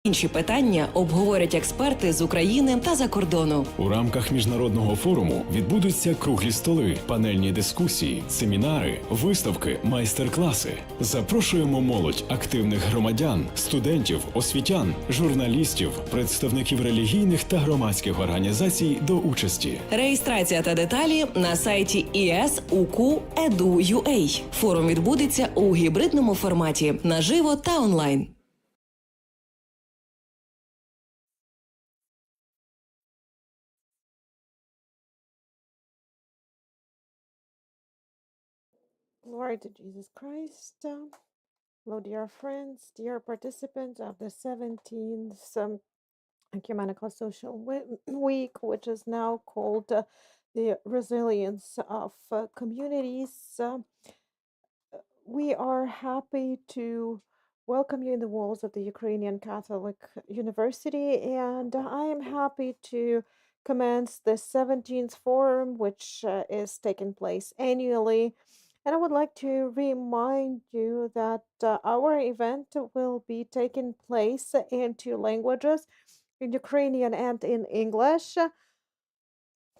Інші питання обговорять експерти з України та за кордону. У рамках міжнародного форуму відбудуться круглі столи, панельні дискусії, семінари, виставки, майстер-класи. Запрошуємо молодь, активних громадян, студентів, освітян, журналістів, представників релігійних та громадських організацій до участі. Реєстрація та деталі на сайті is.uku.edu.ua. Форум відбудеться у гібридному форматі – наживо та онлайн. Glory to Jesus Christ. Hello, dear friends, dear participants of the 17th Ecumenical Social Week, which is now called the Resilience of Communities. We are happy to welcome you in the walls of the Ukrainian Catholic University, and I am happy to commence the 17th Forum, which is taking place annually. And I would like to remind you that our event will be taking place in two languages, in Ukrainian and in English.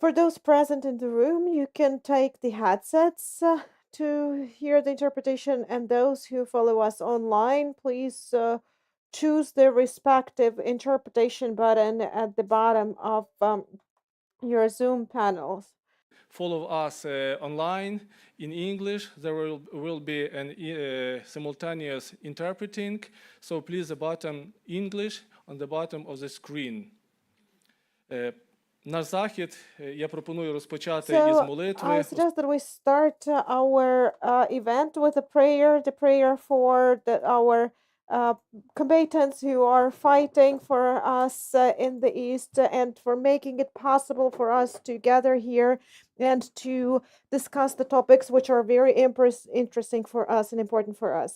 For those present in the room, you can take the headsets to hear the interpretation, and those who follow us online, please choose the respective interpretation button at the bottom of your Zoom panels. Follow us online in English. There will be a simultaneous interpreting. So please the button English on the bottom of the screen. Наш захід я пропоную розпочати із молитви. I suggest that we start our event with a prayer, the prayer for our combatants who are fighting for us in the East and for making it possible for us to gather here and to discuss the topics which are very interesting for us and important for us.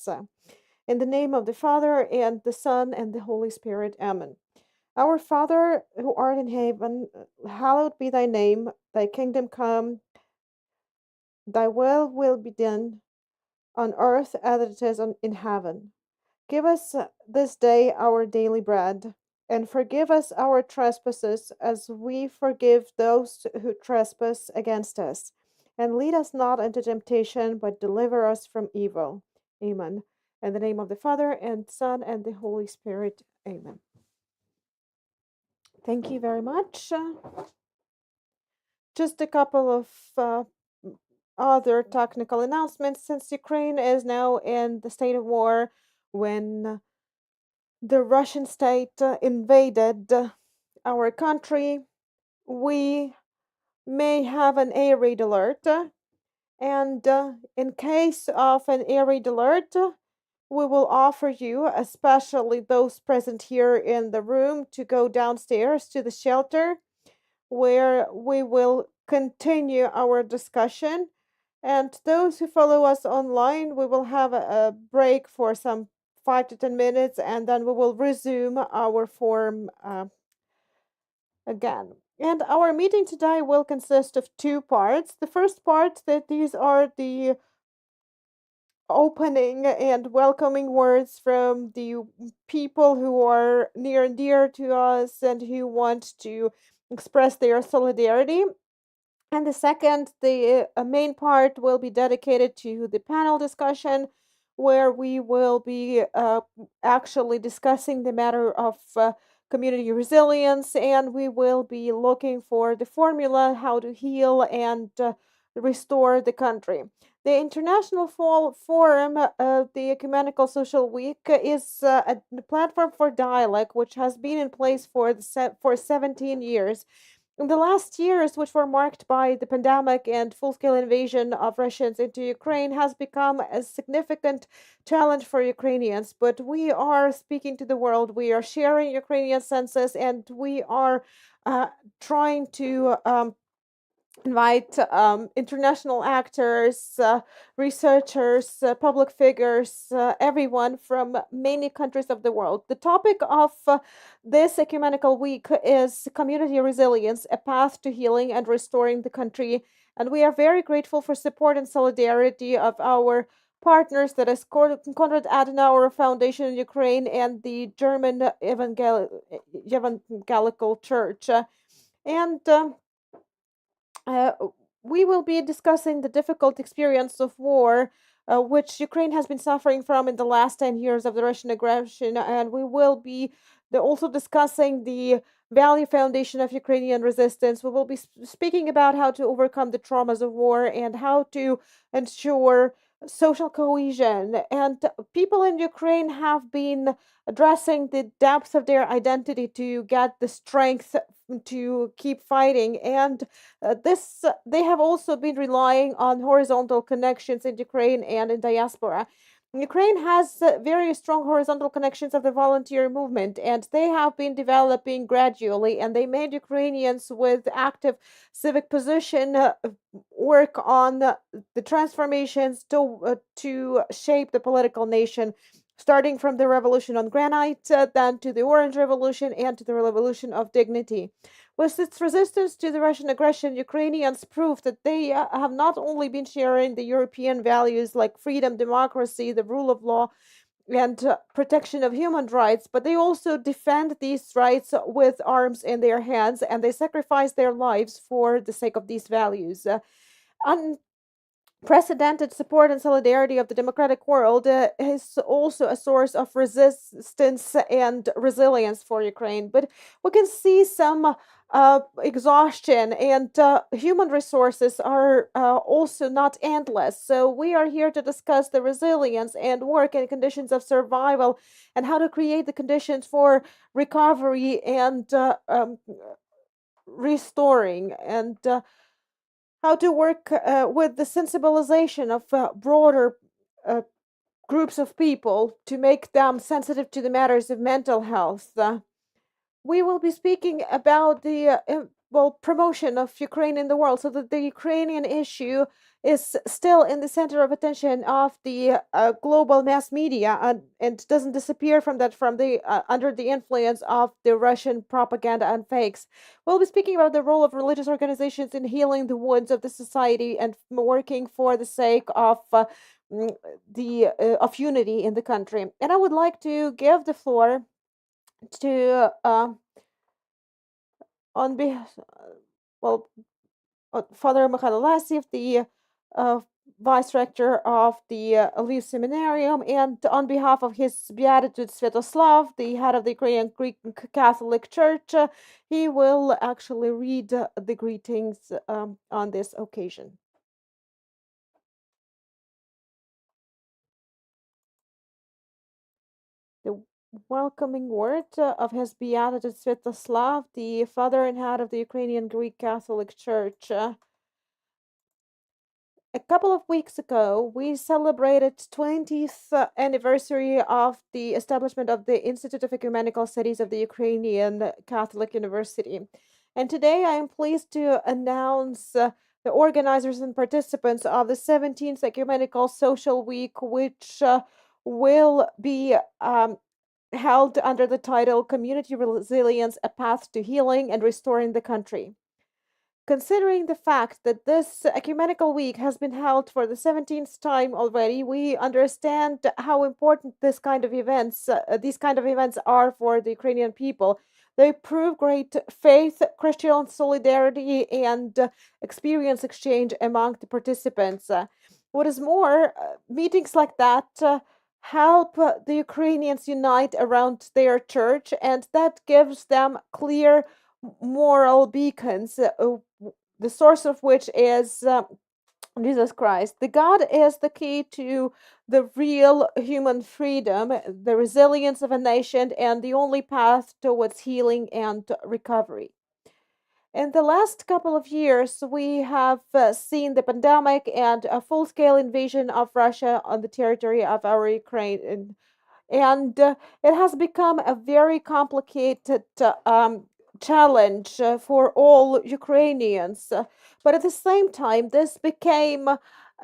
In the name of the Father and the Son and the Holy Spirit. Amen. Our Father, who art in heaven, hallowed be thy name. Thy kingdom come. Thy will be done on earth as it is in heaven. Give us this day our daily bread, and forgive us our trespasses as we forgive those who trespass against us. And lead us not into temptation, but deliver us from evil. Amen. In the name of the Father, and Son, and the Holy Spirit. Amen. Thank you very much. Just a couple of other technical announcements. Since Ukraine is now in the state of war, when the Russian state invaded our country, we may have an air raid alert. And in case of an air raid alert, we will offer you, especially those present here in the room, to go downstairs to the shelter where we will continue our discussion. And those who follow us online, we will have a break for some 5 to 10 minutes, and then we will resume our forum again. And our meeting today will consist of two parts. The first part, that these are the opening and welcoming words from the people who are near and dear to us and who want to express their solidarity. And the second, the main part will be dedicated to the panel discussion, where we will be actually discussing the matter of community resilience, and we will be looking for the formula how to heal and restore the country. The International Forum, the Ecumenical Social Week, is a platform for dialogue which has been in place for 17 years. In the last years, which were marked by the pandemic and full-scale invasion of Russians into Ukraine, has become a significant challenge for Ukrainians. But we are speaking to the world, we are sharing Ukrainian senses, and we are trying to invite international actors, researchers, public figures, everyone from many countries of the world. The topic of this Ecumenical Week is community resilience, a path to healing and restoring the country. And we are very grateful for support and solidarity of our partners, that is Konrad-Adenauer Foundation in Ukraine and the German Evangelical Church. And we will be discussing the difficult experience of war, which Ukraine has been suffering from in the last 10 years of the Russian aggression. And we will be also discussing the value foundation of Ukrainian resistance. We will be speaking about how to overcome the traumas of war and how to ensure social cohesion. And people in Ukraine have been addressing the depth of their identity to get the strength to keep fighting. And they have also been relying on horizontal connections in Ukraine and in diaspora. Ukraine has very strong horizontal connections of the volunteer movement, and they have been developing gradually, and they made Ukrainians with active civic position work on the transformations to shape the political nation, starting from the revolution on granite, then to the Orange Revolution, and to the Revolution of Dignity. With its resistance to the Russian aggression, Ukrainians proved that they have not only been sharing the European values like freedom, democracy, the rule of law, and protection of human rights, but they also defend these rights with arms in their hands, and they sacrifice their lives for the sake of these values. Unprecedented support and solidarity of the democratic world is also a source of resistance and resilience for Ukraine. But we can see some exhaustion, and human resources are also not endless. So we are here to discuss the resilience and work in conditions of survival and how to create the conditions for recovery and restoring, and how to work with the sensibilization of broader groups of people to make them sensitive to the matters of mental health. We will be speaking about the promotion of Ukraine in the world, so that the Ukrainian issue is still in the center of attention of the global mass media, and doesn't disappear from the under the influence of the Russian propaganda and fakes. We'll be speaking about the role of religious organizations in healing the wounds of the society and working for the sake of of unity in the country. And I would like to give the floor to on behalf Father Mikhail Lasiev, the vice rector of the Lviv Seminarium, and on behalf of his Beatitude Sviatoslav, the head of the Ukrainian Greco-Catholic Church, he will actually read the greetings on this occasion. The welcoming word of his Beatitude Sviatoslav, the father and head of the Ukrainian Greek-Catholic Church. A couple of weeks ago, we celebrated 20th anniversary of the establishment of the Institute of Ecumenical Studies of the Ukrainian Catholic University. And today I am pleased to announce the organizers and participants of the 17th Ecumenical Social Week, which will be held under the title Community Resilience, A Path to Healing and Restoring the Country. Considering the fact that this ecumenical week has been held for the 17th time already, we understand how important these kind of events are for the Ukrainian people. They prove great faith, Christian solidarity, and experience exchange among the participants. What is more, meetings like that help the Ukrainians unite around their church, and that gives them clear moral beacons, the source of which is Jesus Christ. The God is the key to the real human freedom, the resilience of a nation, and the only path towards healing and recovery. In the last couple of years, we have seen the pandemic and a full-scale invasion of Russia on the territory of our Ukraine. And it has become a very complicated challenge for all Ukrainians. But at the same time, this became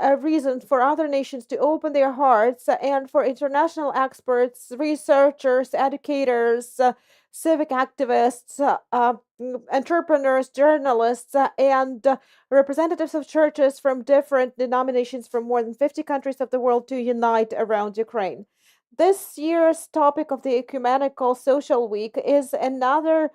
a reason for other nations to open their hearts, and for international experts, researchers, educators, civic activists entrepreneurs, journalists, and representatives of churches from different denominations from more than 50 countries of the world to unite around Ukraine. This year's topic of the Ecumenical Social Week is another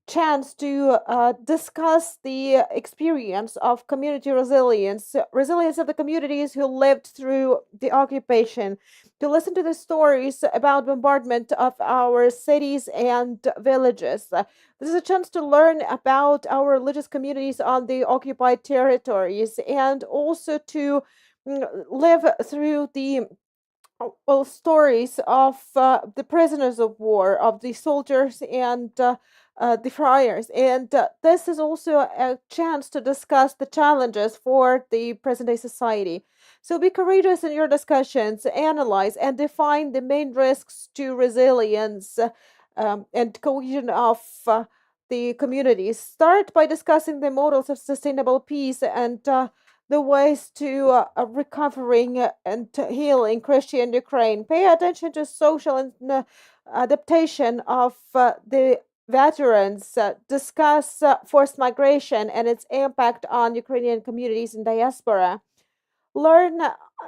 chance to discuss the experience of community resilience, resilience of the communities who lived through the occupation, to listen to the stories about bombardment of our cities and villages. This is a chance to learn about our religious communities on the occupied territories and also to live through the stories of the prisoners of war, of the soldiers and the friars. And this is also a chance to discuss the challenges for the present day society. So be courageous in your discussions, analyze and define the main risks to resilience and cohesion of the communities. Start by discussing the models of sustainable peace and the ways to recovering and healing Christian Ukraine. Pay attention to social and adaptation of the veterans. Discuss forced migration and its impact on Ukrainian communities in diaspora. Learn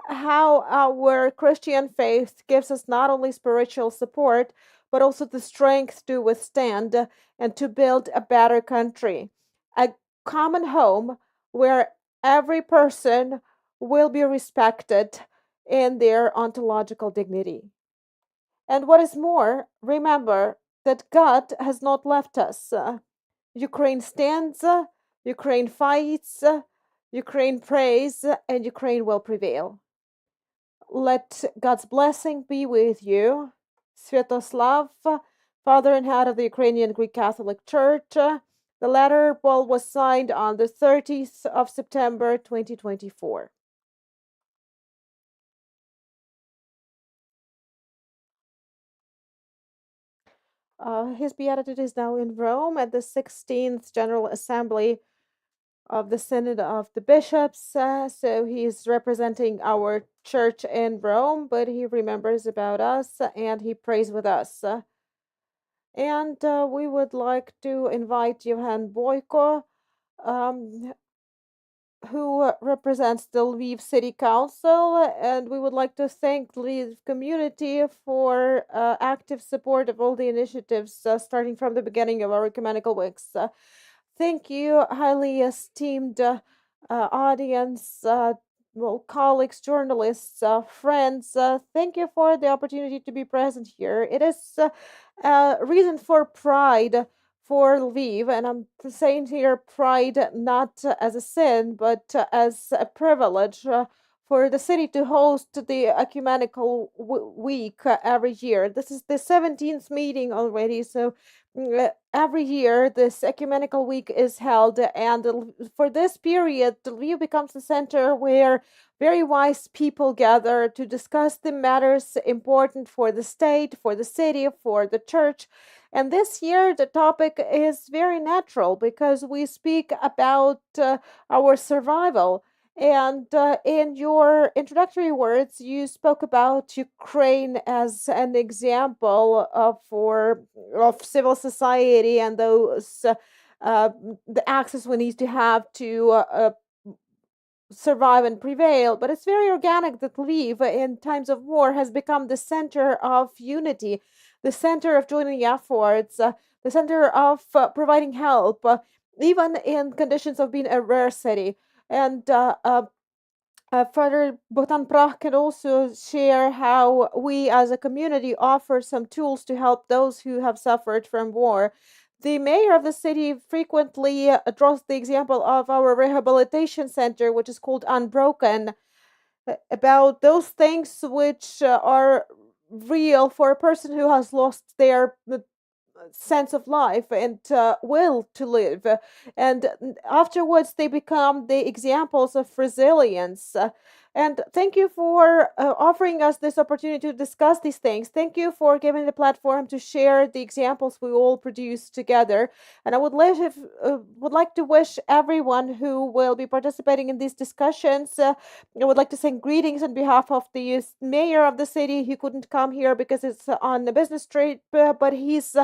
how our Christian faith gives us not only spiritual support, but also the strength to withstand and to build a better country. A common home where every person will be respected in their ontological dignity. And what is more, remember that God has not left us. Ukraine stands, Ukraine fights, Ukraine prays, and Ukraine will prevail. Let God's blessing be with you. Sviatoslav, father and head of the Ukrainian Greek-Catholic Church. The letter was signed on the 30th of September 2024. His Beatitude is now in Rome at the 16th General Assembly of the Synod of the Bishops. So he's representing our church in Rome, but he remembers about us and he prays with us. And we would like to invite Johan Boyko, who represents the Lviv City Council, and we would like to thank the Lviv community for active support of all the initiatives starting from the beginning of our ecumenical weeks. Thank you, highly esteemed audience, colleagues, journalists, friends. Thank you for the opportunity to be present here. It is a reason for pride for Lviv, and I'm saying here pride not as a sin, but as a privilege for the city to host the Ecumenical Week every year. This is the 17th meeting already, so every year this Ecumenical Week is held, and for this period, Lviv becomes the center where very wise people gather to discuss the matters important for the state, for the city, for the church. And this year, the topic is very natural because we speak about our survival. And in your introductory words, you spoke about Ukraine as an example of civil society and those the access we need to have to survive and prevail. But it's very organic that Lviv, in times of war, has become the center of unity, the center of joining efforts, the center of providing help, even in conditions of being a rare city. And Father Bogdan Prach can also share how we as a community offer some tools to help those who have suffered from war. The mayor of the city frequently draws the example of our rehabilitation center, which is called Unbroken, about those things which are real for a person who has lost their sense of life and will to live, and afterwards they become the examples of resilience. And thank you for offering us this opportunity to discuss these things. Thank you for giving the platform to share the examples we all produce together. And I would like to wish everyone who will be participating in these discussions. I would like to send greetings on behalf of the mayor of the city. He couldn't come here because it's on a business trip, but he's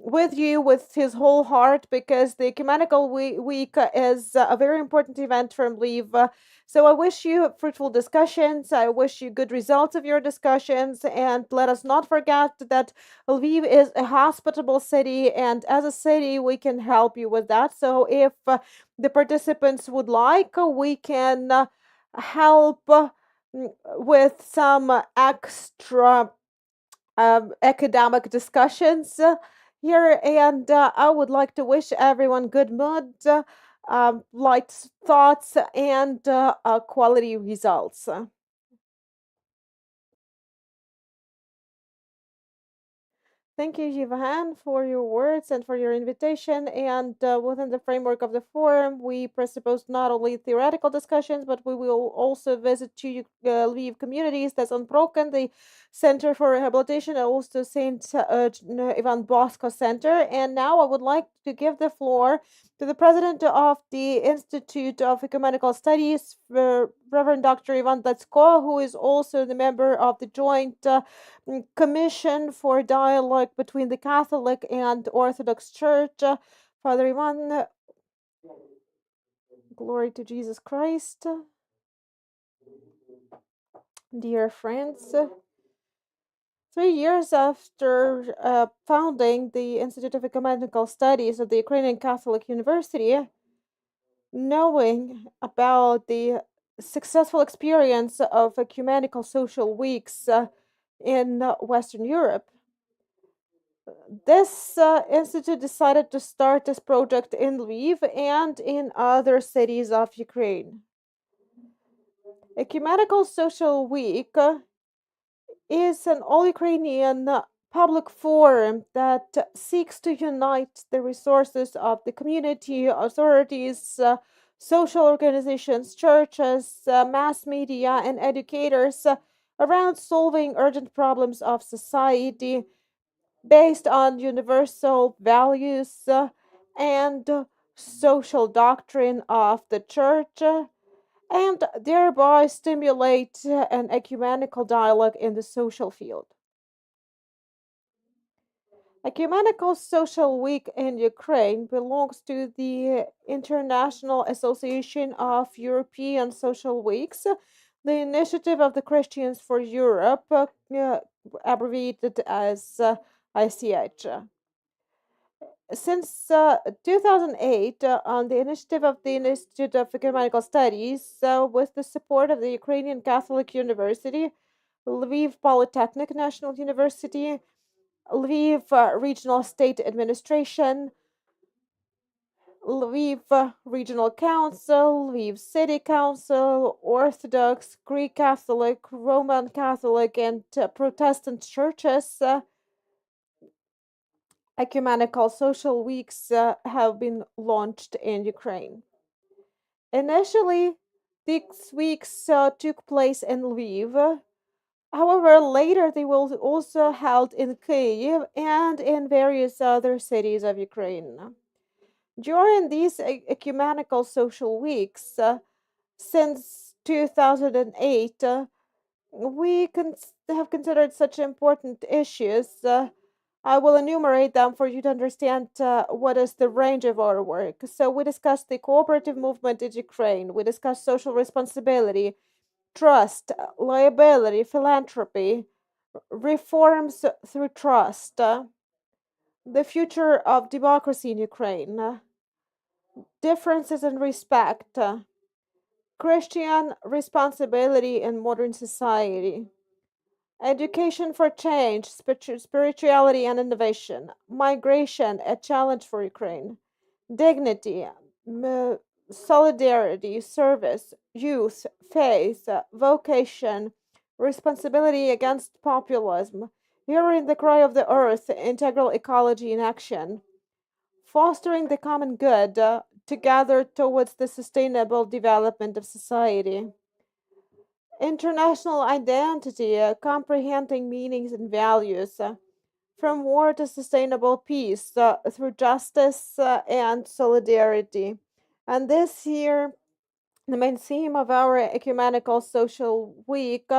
with you with his whole heart, because the Ecumenical Week is a very important event from Lviv. So I wish you fruitful discussions. I wish you good results of your discussions. And let us not forget that Lviv is a hospitable city. And as a city, we can help you with that. So if the participants would like, we can help with some extra academic discussions here, and I would like to wish everyone good mood, light thoughts, and quality results. Thank you, Iwan, for your words and for your invitation. And within the framework of the forum, we presuppose not only theoretical discussions, but we will also visit two Lviv communities. That's Unbroken, the Center for Rehabilitation, and also St. Ivan Bosco Center. And now I would like to give the floor to the president of the Institute of Ecumenical Studies, Reverend Dr. Iwan Dacko, who is also the member of the Joint Commission for Dialogue between the Catholic and Orthodox Church. Father Iwan, glory to Jesus Christ. Dear friends, 3 years after founding the Institute of Ecumenical Studies at the Ukrainian Catholic University, knowing about the successful experience of ecumenical social weeks in Western Europe, this institute decided to start this project in Lviv and in other cities of Ukraine. Ecumenical Social Week is an all-Ukrainian public forum that seeks to unite the resources of the community, authorities, social organizations, churches, mass media, and educators around solving urgent problems of society based on universal values and social doctrine of the Church, and thereby stimulate an ecumenical dialogue in the social field. Ecumenical Social Week in Ukraine belongs to the International Association of European Social Weeks, the initiative of the Christians for Europe, abbreviated as ICH. Since 2008, on the initiative of the Institute of Ecumenical Studies, with the support of the Ukrainian Catholic University, Lviv Polytechnic National University, Lviv Regional State Administration, Lviv Regional Council, Lviv City Council, Orthodox, Greek Catholic, Roman Catholic, and Protestant churches, ecumenical social weeks have been launched in Ukraine. Initially, these weeks took place in Lviv. However, later they will also held in Kyiv and in various other cities of Ukraine. During these ecumenical social weeks, since 2008, we have considered such important issues. I will enumerate them for you to understand what is the range of our work. So we discussed the cooperative movement in Ukraine. We discussed social responsibility, trust, liability, philanthropy, reforms through trust, the future of democracy in Ukraine, differences in respect, Christian responsibility in modern society, education for change, spirituality and innovation, migration, a challenge for Ukraine, dignity, solidarity, service, youth, faith, vocation, responsibility against populism, hearing the cry of the earth, integral ecology in action, fostering the common good together towards the sustainable development of society. International identity, comprehending meanings and values, from war to sustainable peace, through justice and solidarity. And this year, the main theme of our Ecumenical Social Week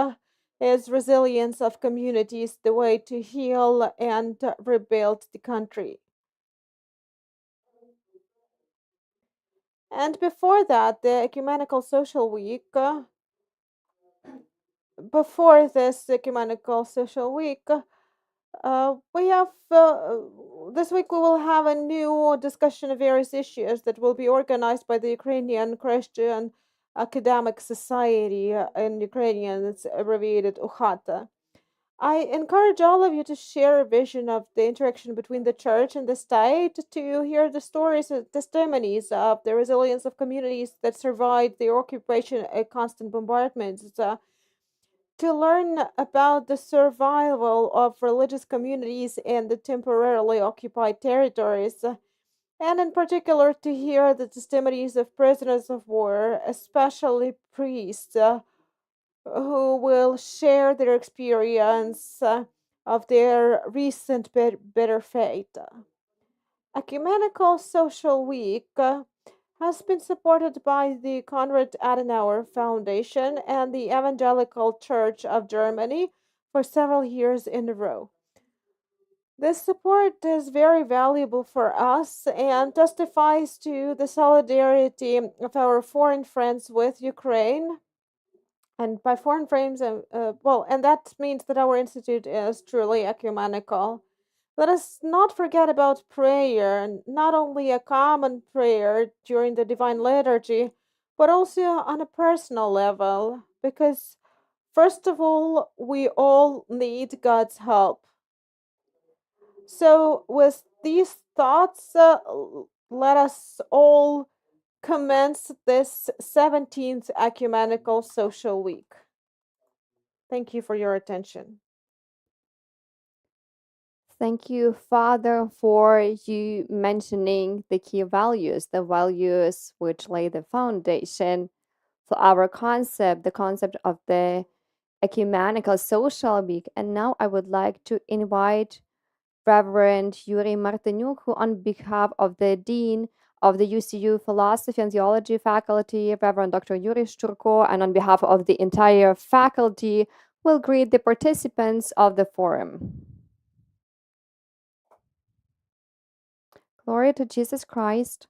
is resilience of communities, the way to heal and rebuild the country. And before that, the Ecumenical Social Week, before this Ecumenical Social Week, we have this week we will have a new discussion of various issues that will be organized by the Ukrainian Christian Academic Society in Ukrainian. It's abbreviated UGCC. I encourage all of you to share a vision of the interaction between the church and the state, to hear the stories and testimonies of the resilience of communities that survived the occupation and constant bombardments, to learn about the survival of religious communities in the temporarily occupied territories, and in particular to hear the testimonies of prisoners of war, especially priests, who will share their experience of their recent bitter fate. Ecumenical Social Week has been supported by the Konrad-Adenauer Foundation and the Evangelical Church of Germany for several years in a row. This support is very valuable for us and testifies to the solidarity of our foreign friends with Ukraine. And by foreign friends, and that means that our institute is truly ecumenical. Let us not forget about prayer, not only a common prayer during the Divine Liturgy, but also on a personal level, because first of all, we all need God's help. So, with these thoughts, let us all commence this 17th Ecumenical Social Week. Thank you for your attention. Thank you, Father, for you mentioning the key values, the values which lay the foundation for our concept, the concept of the Ecumenical Social Week. And now I would like to invite Reverend Yurii Martynuk, who on behalf of the Dean of the UCU Philosophy and Theology faculty, Reverend Dr. Yurii Shchurko, and on behalf of the entire faculty, will greet the participants of the forum. Glory to Jesus Christ.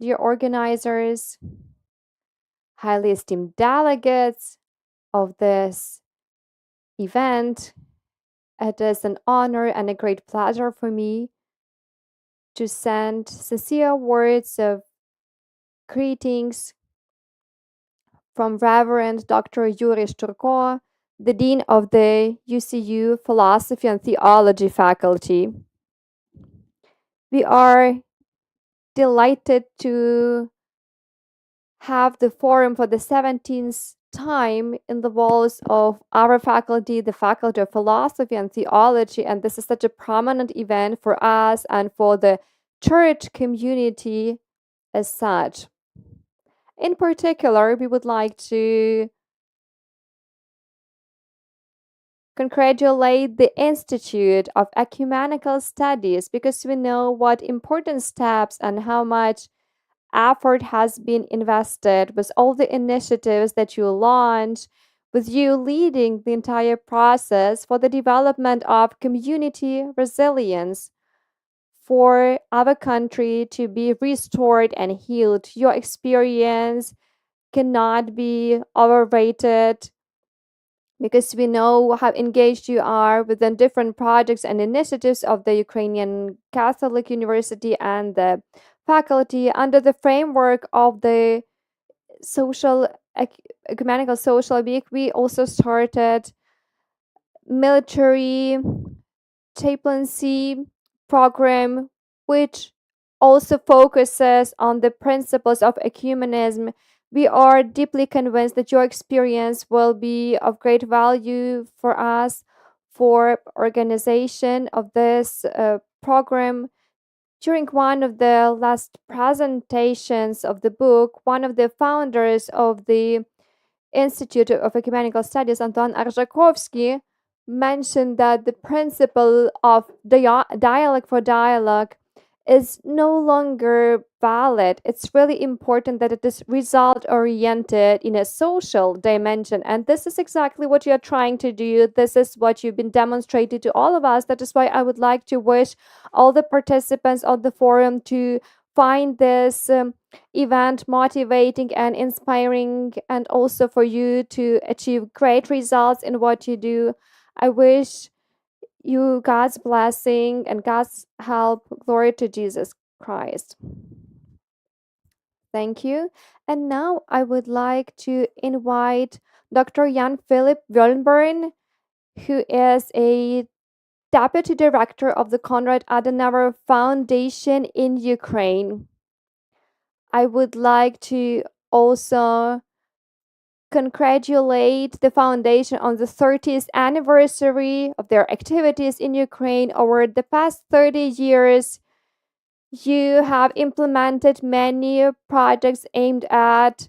Dear organizers, highly esteemed delegates of this event, it is an honor and a great pleasure for me to send sincere words of greetings from Reverend Dr. Yurii Shchurko, the Dean of the UCU Philosophy and Theology faculty. We are delighted to have the forum for the 17th time in the walls of our faculty, the Faculty of Philosophy and Theology, and this is such a prominent event for us and for the church community as such. In particular, we would like to congratulate the Institute of Ecumenical Studies because we know what important steps and how much effort has been invested with all the initiatives that you launched, with you leading the entire process for the development of community resilience for our country to be restored and healed. Your experience cannot be overrated because we know how engaged you are within different projects and initiatives of the Ukrainian Catholic University and the faculty under the framework of the Ecumenical Social Week. We also started military chaplaincy program, which also focuses on the principles of ecumenism. We are deeply convinced that your experience will be of great value for us for organization of this program. During one of the last presentations of the book, one of the founders of the Institute of Ecumenical Studies, Anton Arzhakovsky, mentioned that the principle of dialogue for dialogue is no longer valid. It's really important that it is result oriented in a social dimension. And this is exactly what you're trying to do. This is what you've been demonstrated to all of us. That is why I would like to wish all the participants of the forum to find this event motivating and inspiring, and also for you to achieve great results in what you do. I wish you God's blessing and God's help. Glory to Jesus Christ. Thank you. And now I would like to invite Dr. Jan-Philipp Woelbern, who is a Deputy Director of the Konrad-Adenauer Foundation in Ukraine. I would like to also congratulate the foundation on the 30th anniversary of their activities in Ukraine. Over the past 30 years, you have implemented many projects aimed at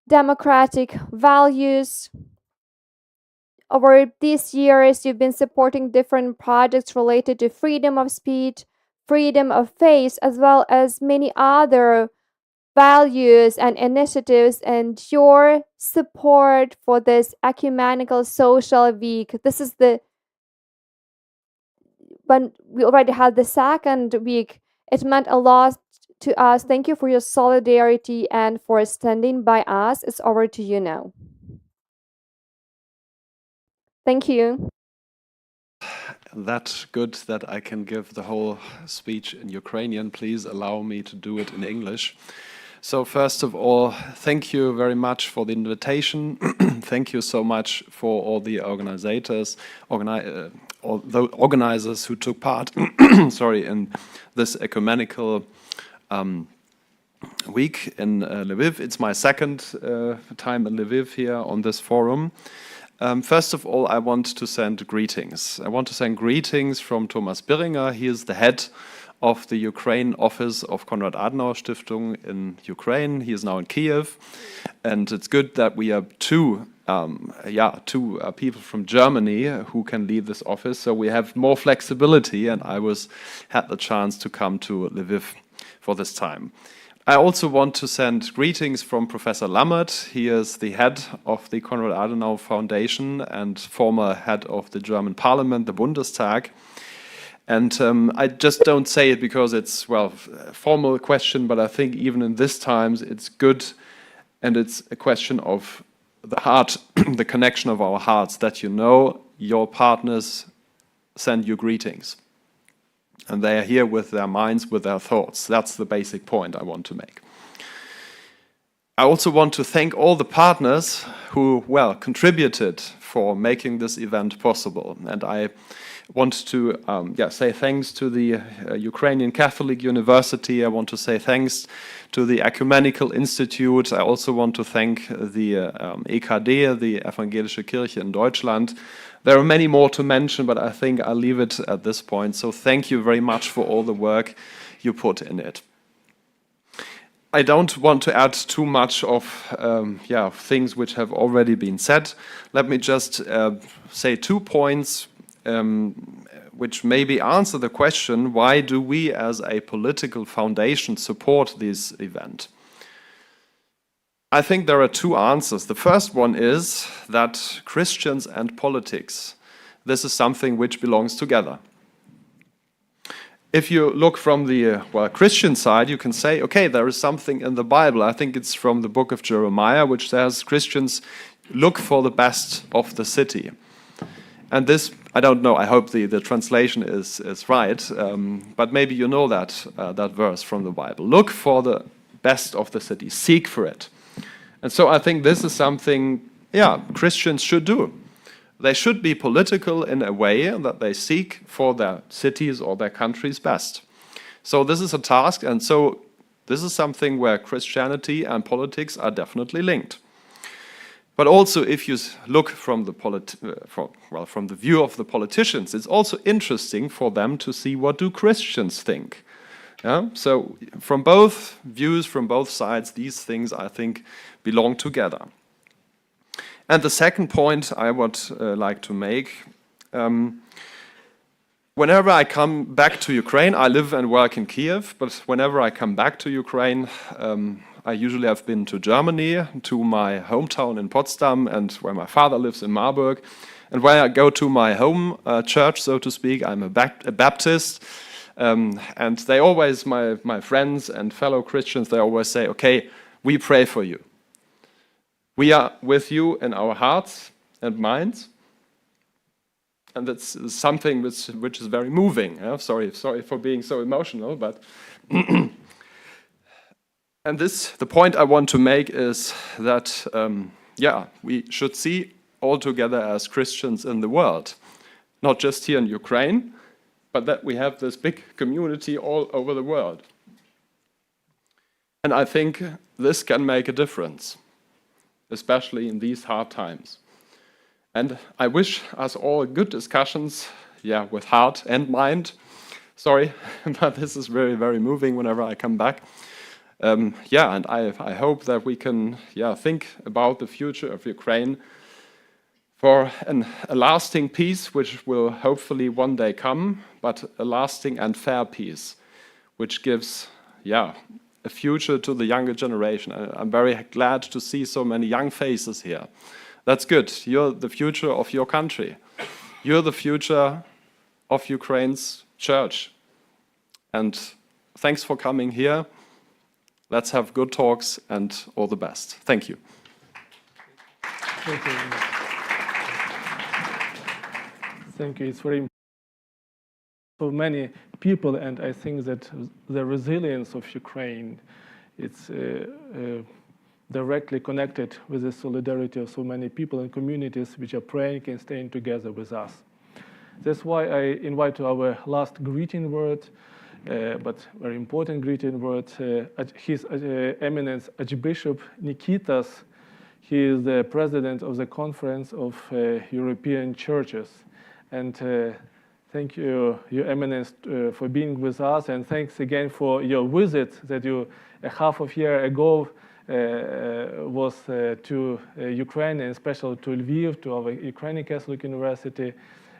democratic values. Over these years, you've been supporting different projects related to freedom of speech, freedom of faith, as well as many other values and initiatives, and your support for this ecumenical social week. This is when we already had the second week. It meant a lot to us. Thank you for your solidarity and for standing by us. It's over to you now. Thank you. That's good that I can give the whole speech in Ukrainian. Please allow me to do it in English. So first of all, thank you very much for the invitation. Thank you so much for all the organizers who took part in this ecumenical week in Lviv. It's my second time in Lviv here on this forum. First of all, I want to send greetings. I want to send greetings from Thomas Biringer. He is the head of the Ukraine office of Konrad-Adenauer Stiftung in Ukraine. He is now in Kiev. And it's good that we are two people from Germany who can lead this office. So we have more flexibility, and I had the chance to come to Lviv for this time. I also want to send greetings from Professor Lammert. He is the head of the Konrad-Adenauer Foundation and former head of the German Parliament, the Bundestag. And I just don't say it because it's, well, a formal question, but I think even in these times it's good, and it's a question of the heart, the connection of our hearts, that you know your partners send you greetings. And they are here with their minds, with their thoughts. That's the basic point I want to make. I also want to thank all the partners who, well, contributed for making this event possible. And I want to say thanks to the Ukrainian Catholic University. I want to say thanks to the Ecumenical Institute. I also want to thank the EKD, the Evangelische Kirche in Deutschland. There are many more to mention, but I think I'll leave it at this point. So thank you very much for all the work you put in it. I don't want to add too much of things which have already been said. Let me just say 2 points which maybe answer the question, why do we as a political foundation support this event? I think there are 2 answers. The first one is that Christians and politics, this is something which belongs together. If you look from the Christian side, you can say, okay, there is something in the Bible. I think it's from the book of Jeremiah, which says Christians look for the best of the city. And this, I don't know, I hope the translation is right, but maybe you know that verse from the Bible. Look for the best of the city, seek for it. And so I think this is something, Christians should do. They should be political in a way that they seek for their cities or their countries best. So this is a task, and so this is something where Christianity and politics are definitely linked. But also, if you look from the view of the politicians, it's also interesting for them to see what do Christians think. Yeah? So from both views, from both sides, these things, I think, belong together. And the second point I would like to make, whenever I come back to Ukraine, I live and work in Kiev, but whenever I come back to Ukraine, I usually have been to Germany, to my hometown in Potsdam, and where my father lives in Marburg. And when I go to my home church, so to speak, I'm a Baptist. And they always, my friends and fellow Christians, they always say, okay, we pray for you. We are with you in our hearts and minds. And that's something which is very moving. Yeah? Sorry for being so emotional, but and the point I want to make is that we should see all together as Christians in the world, not just here in Ukraine, but that we have this big community all over the world. And I think this can make a difference, especially in these hard times. And I wish us all good discussions, with heart and mind. Sorry, but this is very, very moving whenever I come back. And I hope that we can, think about the future of Ukraine for a lasting peace, which will hopefully one day come, but a lasting and fair peace, which gives, a future to the younger generation. I'm very glad to see so many young faces here. That's good. You're the future of your country. You're the future of Ukraine's church. And thanks for coming here. Let's have good talks and all the best. Thank you. Thank you. Thank you. It's very important for many people, and I think that the resilience of Ukraine, it's directly connected with the solidarity of so many people and communities which are praying and staying together with us. That's why I invite to our last greeting word, but very important greeting word, His Eminence Archbishop Nikitas. He is the president of the Conference of European Churches. And thank you, Your Eminence, for being with us, and thanks again for your visit that you half of a year ago was to Ukraine, and especially to Lviv, to our Ukrainian Catholic University.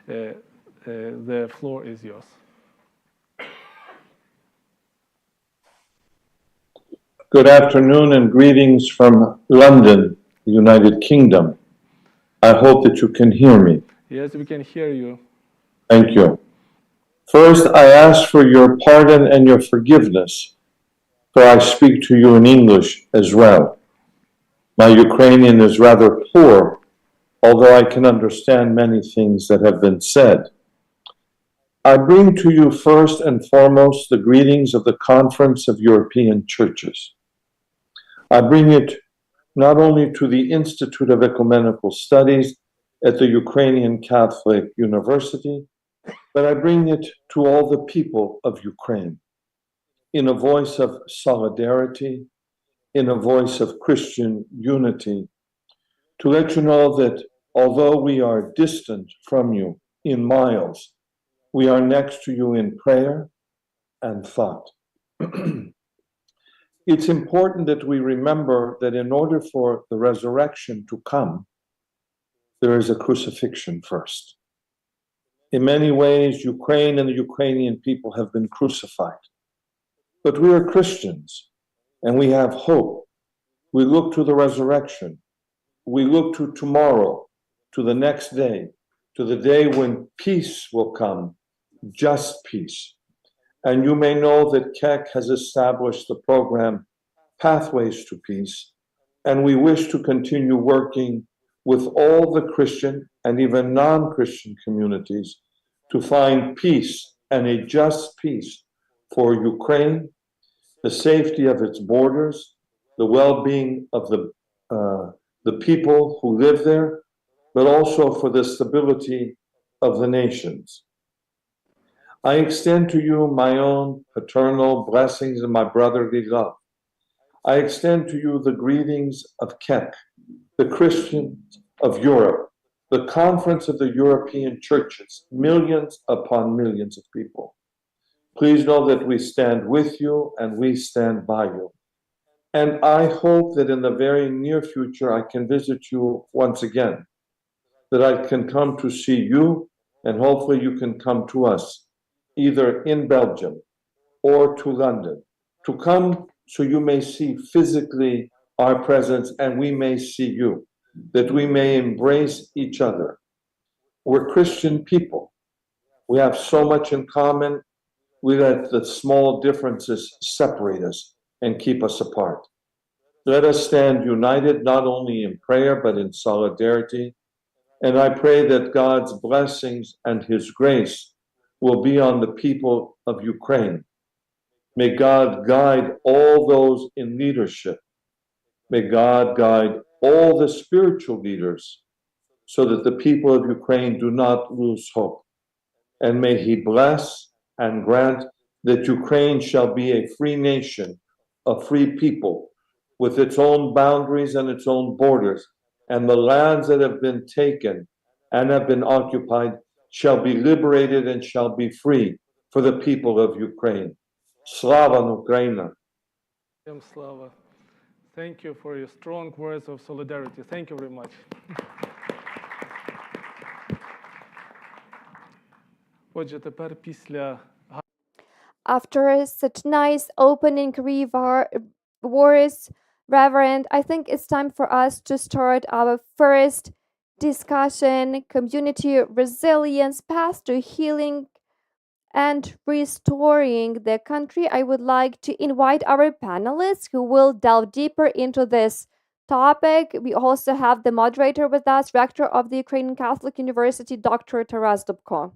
The floor is yours. Good afternoon and greetings from London, the United Kingdom. I hope that you can hear me. Yes, we can hear you. Thank you. First, I ask for your pardon and your forgiveness, for I speak to you in English as well. My Ukrainian is rather poor, although I can understand many things that have been said. I bring to you first and foremost the greetings of the Conference of European Churches. I bring it not only to the Institute of Ecumenical Studies at the Ukrainian Catholic University, but I bring it to all the people of Ukraine in a voice of solidarity, in a voice of Christian unity, to let you know that although we are distant from you in miles, we are next to you in prayer and thought. It's important that we remember that in order for the resurrection to come, there is a crucifixion first. In many ways, Ukraine and the Ukrainian people have been crucified. But we are Christians, and we have hope. We look to the resurrection. We look to tomorrow, to the next day, to the day when peace will come, just peace. And you may know that KEC has established the program Pathways to Peace, and we wish to continue working with all the Christian and even non-Christian communities to find peace and a just peace for Ukraine, the safety of its borders, the well-being of the people who live there, but also for the stability of the nations. I extend to you my own paternal blessings and my brotherly love. I extend to you the greetings of KEC, the Christians of Europe, the Conference of the European Churches, millions upon millions of people. Please know that we stand with you and we stand by you. And I hope that in the very near future I can visit you once again, that I can come to see you, and hopefully you can come to us, either in Belgium or to London, to come so you may see physically our presence and we may see you, that we may embrace each other. We're Christian people. We have so much in common. We let the small differences separate us and keep us apart. Let us stand united not only in prayer but in solidarity. And I pray that God's blessings and his grace will be on the people of Ukraine. May God guide all those in leadership. May God guide all the spiritual leaders so that the people of Ukraine do not lose hope. And may he bless and grant that Ukraine shall be a free nation, a free people, with its own boundaries and its own borders, and the lands that have been taken and have been occupied shall be liberated and shall be free for the people of Ukraine. Slava Ukraina. Slava. Thank you for your strong words of solidarity. Thank you very much. Отже, тепер після After such nice opening words, Reverend, I think it's time for us to start our first discussion, community resilience, path to healing and restoring the country. I would like to invite our panelists who will delve deeper into this topic. We also have the moderator with us, Rector of the Ukrainian Catholic University, Dr. Taras Dubko.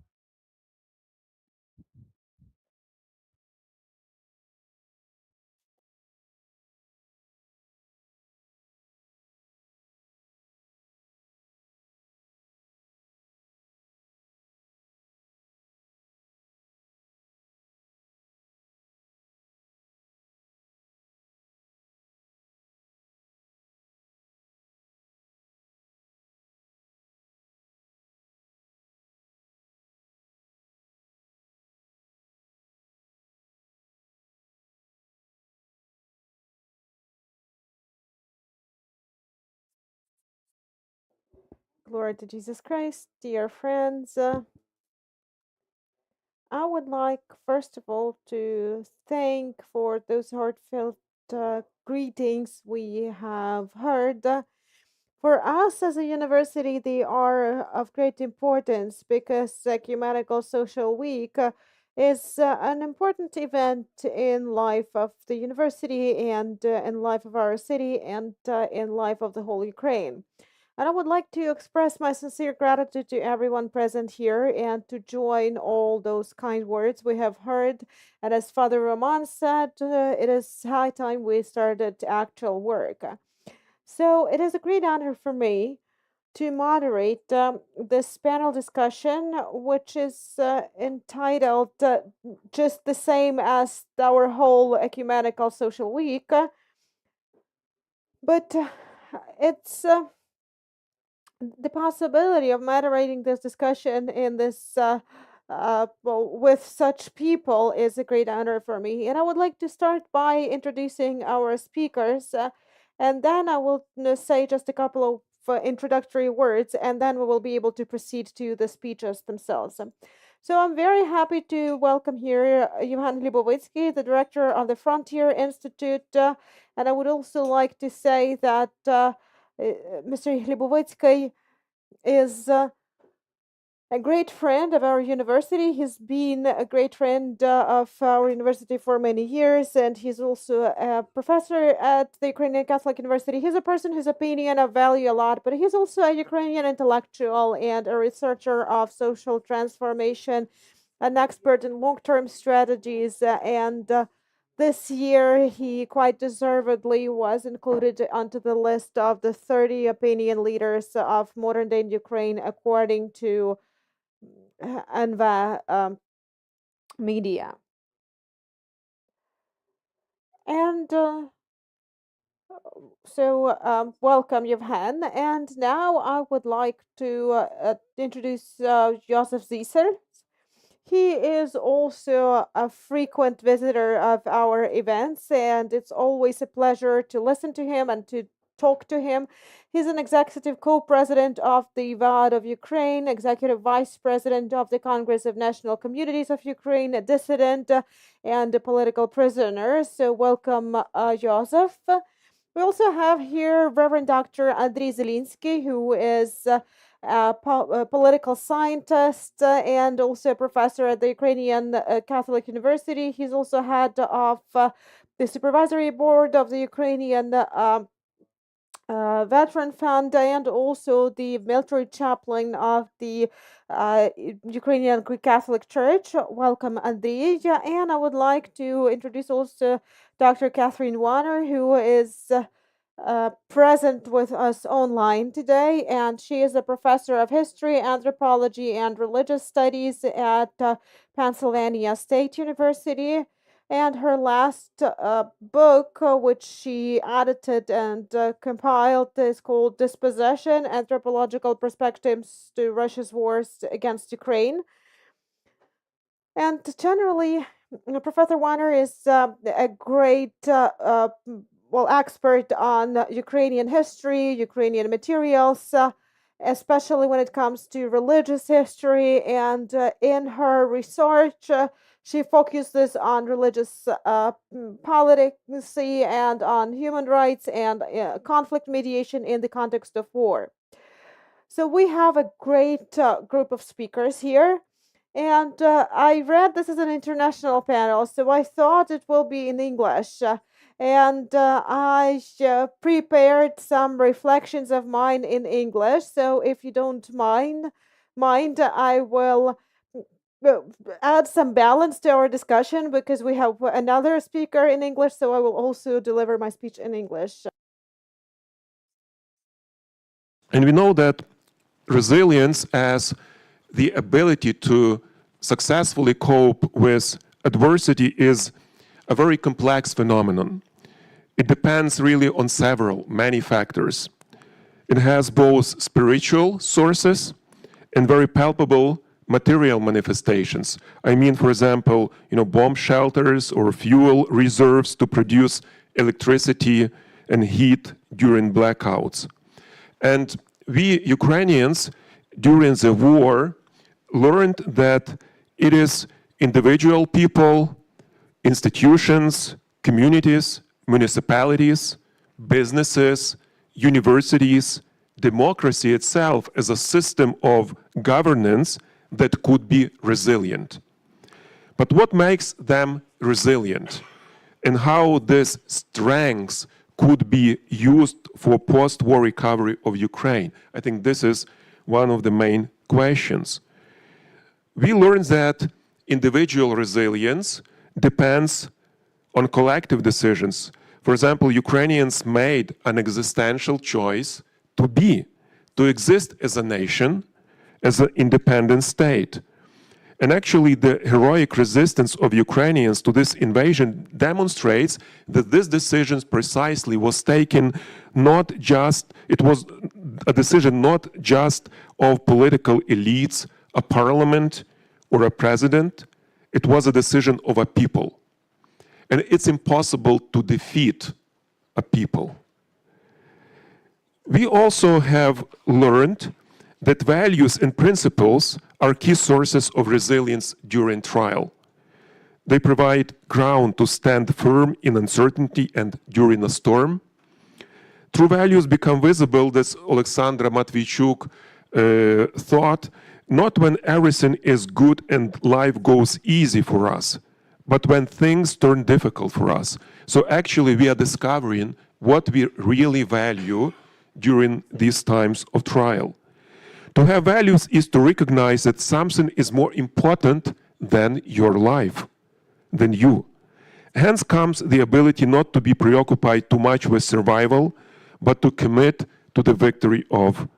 Glory to Jesus Christ, dear friends. I would like, first of all, to thank for those heartfelt greetings we have heard. For us as a university, they are of great importance because Ecumenical Social Week is an important event in life of the university and in life of our city and in life of the whole Ukraine. And I would like to express my sincere gratitude to everyone present here and to join all those kind words we have heard. And as Father Roman said, it is high time we started actual work. So it is a great honor for me to moderate this panel discussion, which is entitled just the same as our whole Ecumenical Social Week. But it's the possibility of moderating this discussion in this with such people is a great honor for me. And I would like to start by introducing our speakers, and then I will say just a couple of introductory words, and then we will be able to proceed to the speeches themselves. So I'm very happy to welcome here Iwan Hlibovitsky, the director of the Frontier Institute, and I would also like to say that Mr. Hlibovitsky is a great friend of our university. He's been a great friend of our university for many years, and he's also a professor at the Ukrainian Catholic University. He's a person whose opinion I value a lot, but he's also a Ukrainian intellectual and a researcher of social transformation, an expert in long-term strategies, and this year, he quite deservedly was included onto the list of the 30 opinion leaders of modern-day Ukraine, according to ANVA media. And welcome, Yevhen. And now I would like to introduce Joseph Zisel. He is also a frequent visitor of our events, and it's always a pleasure to listen to him and to talk to him. He's an executive co-president of the VAD of Ukraine, executive vice president of the Congress of National Communities of Ukraine, a dissident and a political prisoner. So welcome, Joseph. We also have here Reverend Dr. Andriy Zelinsky, who is political scientist, and also a professor at the Ukrainian Catholic University. He's also head of the supervisory board of the Ukrainian Veteran Fund, and also the military chaplain of the Ukrainian Greco-Catholic Church. Welcome, Andriy. And I would like to introduce also Dr. Catherine Warner, who is present with us online today, and she is a professor of history, anthropology, and religious studies at Pennsylvania State University. And her last book, which she edited and compiled, is called Dispossession: Anthropological Perspectives to Russia's Wars Against Ukraine. And generally, Professor Warner is a great expert on Ukrainian history, Ukrainian materials, especially when it comes to religious history. And in her research, she focuses on religious policy and on human rights and conflict mediation in the context of war. So we have a great group of speakers here. And I read this is an international panel, so I thought it will be in English. And I prepared some reflections of mine in English. So if you don't mind, I will add some balance to our discussion, because we have another speaker in English, so I will also deliver my speech in English. And we know that resilience as the ability to successfully cope with adversity is a very complex phenomenon. It depends really on many factors. It has both spiritual sources and very palpable material manifestations. I mean, for example, bomb shelters or fuel reserves to produce electricity and heat during blackouts. And we Ukrainians, during the war, learned that it is individual people, institutions, communities, municipalities, businesses, universities, democracy itself as a system of governance that could be resilient. But what makes them resilient, and how this strength could be used for post-war recovery of Ukraine? I think this is one of the main questions. We learned that individual resilience depends on collective decisions. For example, Ukrainians made an existential choice to exist as a nation, as an independent state. And actually, the heroic resistance of Ukrainians to this invasion demonstrates that this decision precisely was taken it was a decision not just of political elites, a parliament, or a president. It was a decision of a people. And it's impossible to defeat a people. We also have learned that values and principles are key sources of resilience during trial. They provide ground to stand firm in uncertainty and during a storm. True values become visible, as Alexandra Matviichuk thought, not when everything is good and life goes easy for us, but when things turn difficult for us. So actually we are discovering what we really value during these times of trial. To have values is to recognize that something is more important than your life, than you. Hence comes the ability not to be preoccupied too much with survival, but to commit to the victory of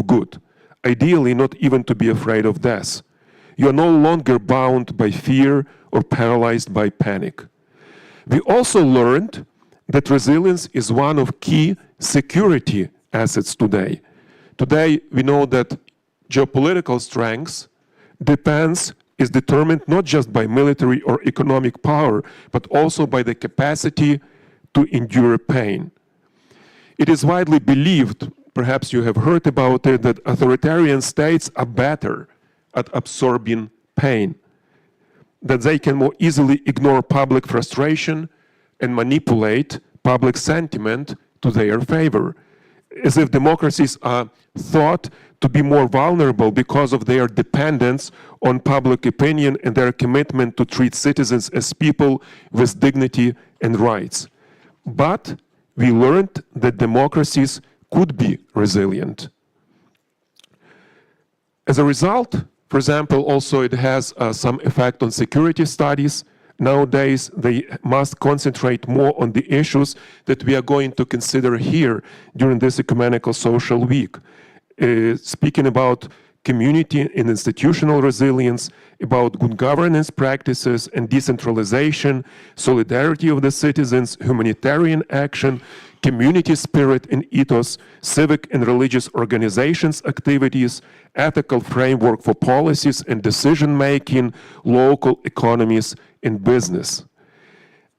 good. Ideally, not even to be afraid of death. You are no longer bound by fear or paralyzed by panic. We also learned that resilience is one of key security assets today. Today, we know that geopolitical strength is determined not just by military or economic power, but also by the capacity to endure pain. It is widely believed, perhaps you have heard about it, that authoritarian states are better at absorbing pain, that they can more easily ignore public frustration and manipulate public sentiment to their favor, as if democracies are thought to be more vulnerable because of their dependence on public opinion and their commitment to treat citizens as people with dignity and rights. But we learned that democracies could be resilient. As a result, for example, also it has some effect on security studies. Nowadays, they must concentrate more on the issues that we are going to consider here during this Ecumenical Social Week. Speaking about community and institutional resilience, about good governance practices and decentralization, solidarity of the citizens, humanitarian action, community spirit and ethos, civic and religious organizations activities, ethical framework for policies and decision-making, local economies and business.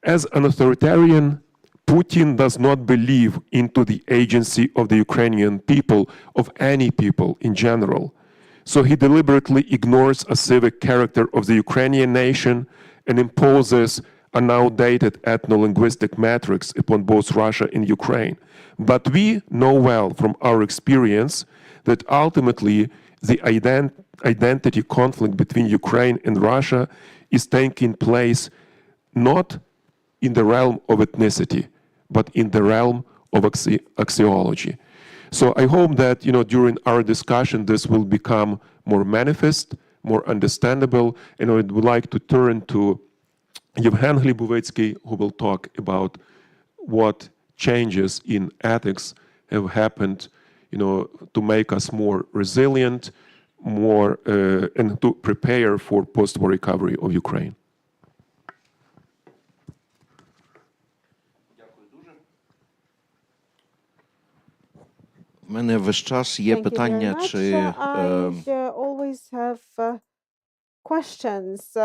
As an authoritarian, Putin does not believe into the agency of the Ukrainian people, of any people in general. So he deliberately ignores a civic character of the Ukrainian nation and imposes an outdated ethno-linguistic matrix upon both Russia and Ukraine. But we know well from our experience that ultimately the identity conflict between Ukraine and Russia is taking place not in the realm of ethnicity, but in the realm of axiology. So I hope that during our discussion this will become more manifest, more understandable, and I would like to turn to Yevhen Hlibovetsky, who will talk about what changes in ethics have happened, to make us more resilient, more and to prepare for post-war recovery of Ukraine. У мене весь час є питання, чи I always have questions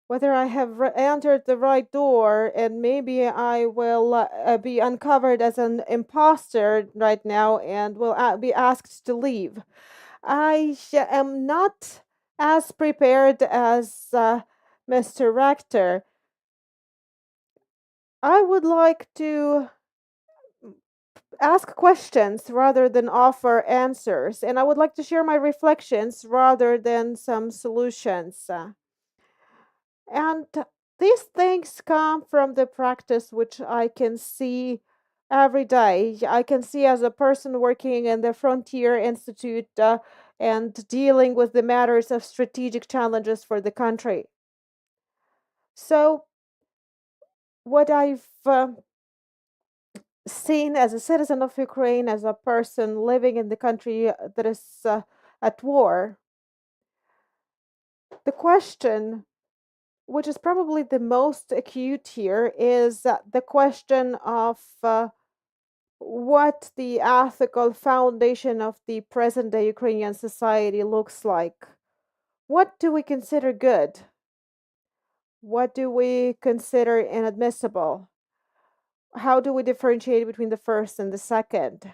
whether I have entered the right door, and maybe I will be uncovered as an imposter right now and will be asked to leave. I am not as prepared as Mr. Rector. I would like to ask questions rather than offer answers, and I would like to share my reflections rather than some solutions. And these things come from the practice which I can see every day. I can see as a person working in the Frontier Institute and dealing with the matters of strategic challenges for the country. So what I've seen as a citizen of Ukraine, as a person living in the country that is at war, the question which is probably the most acute here is the question of what the ethical foundation of the present-day Ukrainian society looks like. What do we consider good? What do we consider inadmissible? How do we differentiate between the first and the second?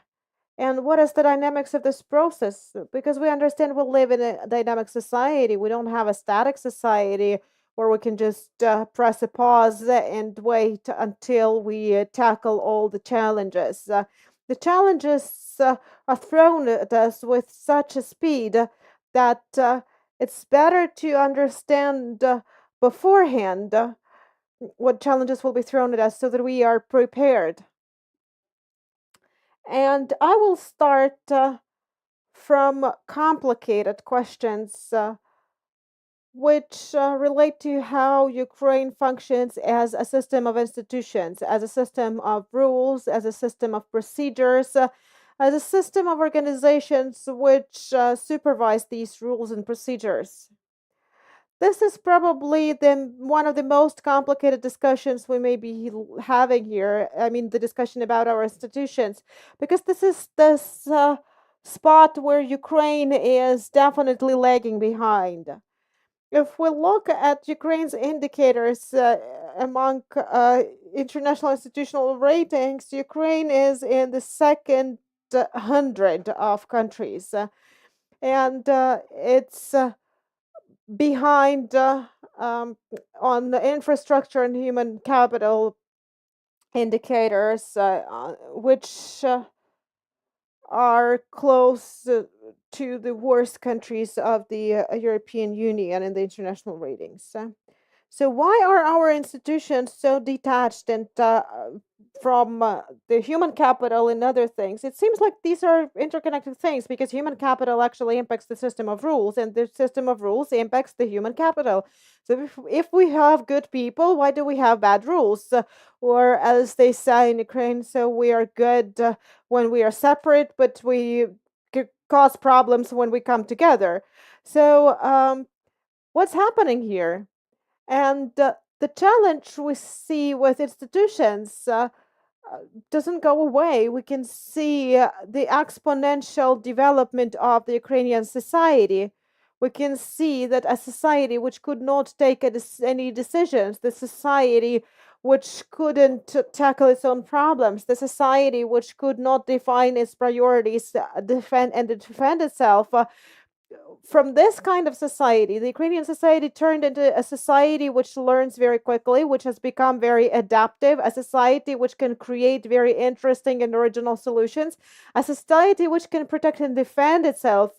And what is the dynamics of this process? Because we understand we live in a dynamic society. We don't have a static society where we can just press a pause and wait until we tackle all the challenges. The challenges are thrown at us with such a speed that it's better to understand beforehand what challenges will be thrown at us so that we are prepared. And I will start from complicated questions which relate to how Ukraine functions as a system of institutions, as a system of rules, as a system of procedures, as a system of organizations which supervise these rules and procedures. This is probably one of the most complicated discussions we may be having here. I mean, the discussion about our institutions, because this is this spot where Ukraine is definitely lagging behind. If we look at Ukraine's indicators among international institutional ratings, Ukraine is in the second 100 of countries, and it's behind on the infrastructure and human capital indicators, which are close to the worst countries of the European Union in the international ratings. So why are our institutions so detached and from the human capital and other things? It seems like these are interconnected things because human capital actually impacts the system of rules, and the system of rules impacts the human capital. So if we have good people, why do we have bad rules? Or as they say in Ukraine, so we are good when we are separate, but we cause problems when we come together. So what's happening here? And the challenge we see with institutions doesn't go away. We can see the exponential development of the Ukrainian society. We can see that a society which could not take any decisions, the society which couldn't tackle its own problems, the society which could not define its priorities, defend itself, from this kind of society, the Ukrainian society turned into a society which learns very quickly, which has become very adaptive, a society which can create very interesting and original solutions, a society which can protect and defend itself.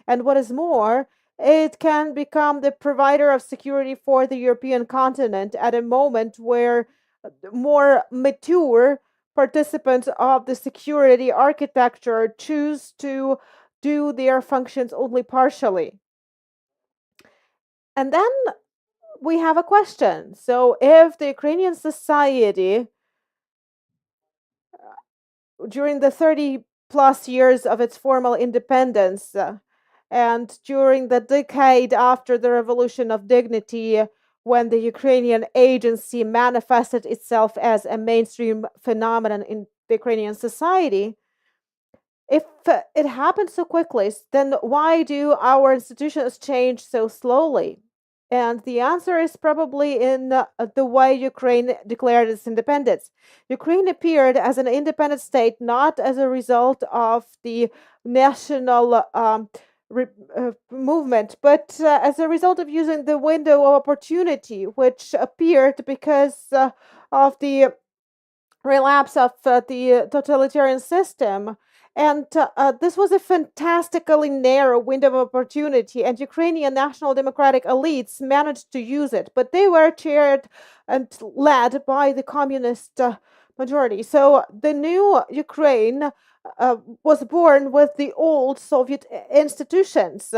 And what is more, it can become the provider of security for the European continent at a moment where more mature participants of the security architecture choose to do their functions only partially. And then we have a question. So if the Ukrainian society during the 30 plus years of its formal independence and during the decade after the Revolution of Dignity, when the Ukrainian agency manifested itself as a mainstream phenomenon in the Ukrainian society, if it happened so quickly, then why do our institutions change so slowly? And the answer is probably in the way Ukraine declared its independence. Ukraine appeared as an independent state not as a result of the national movement, but as a result of using the window of opportunity, which appeared because of the relapse of the totalitarian system. And this was a fantastically narrow window of opportunity, and Ukrainian national democratic elites managed to use it, but they were chaired and led by the communist majority. So the new Ukraine was born with the old Soviet institutions.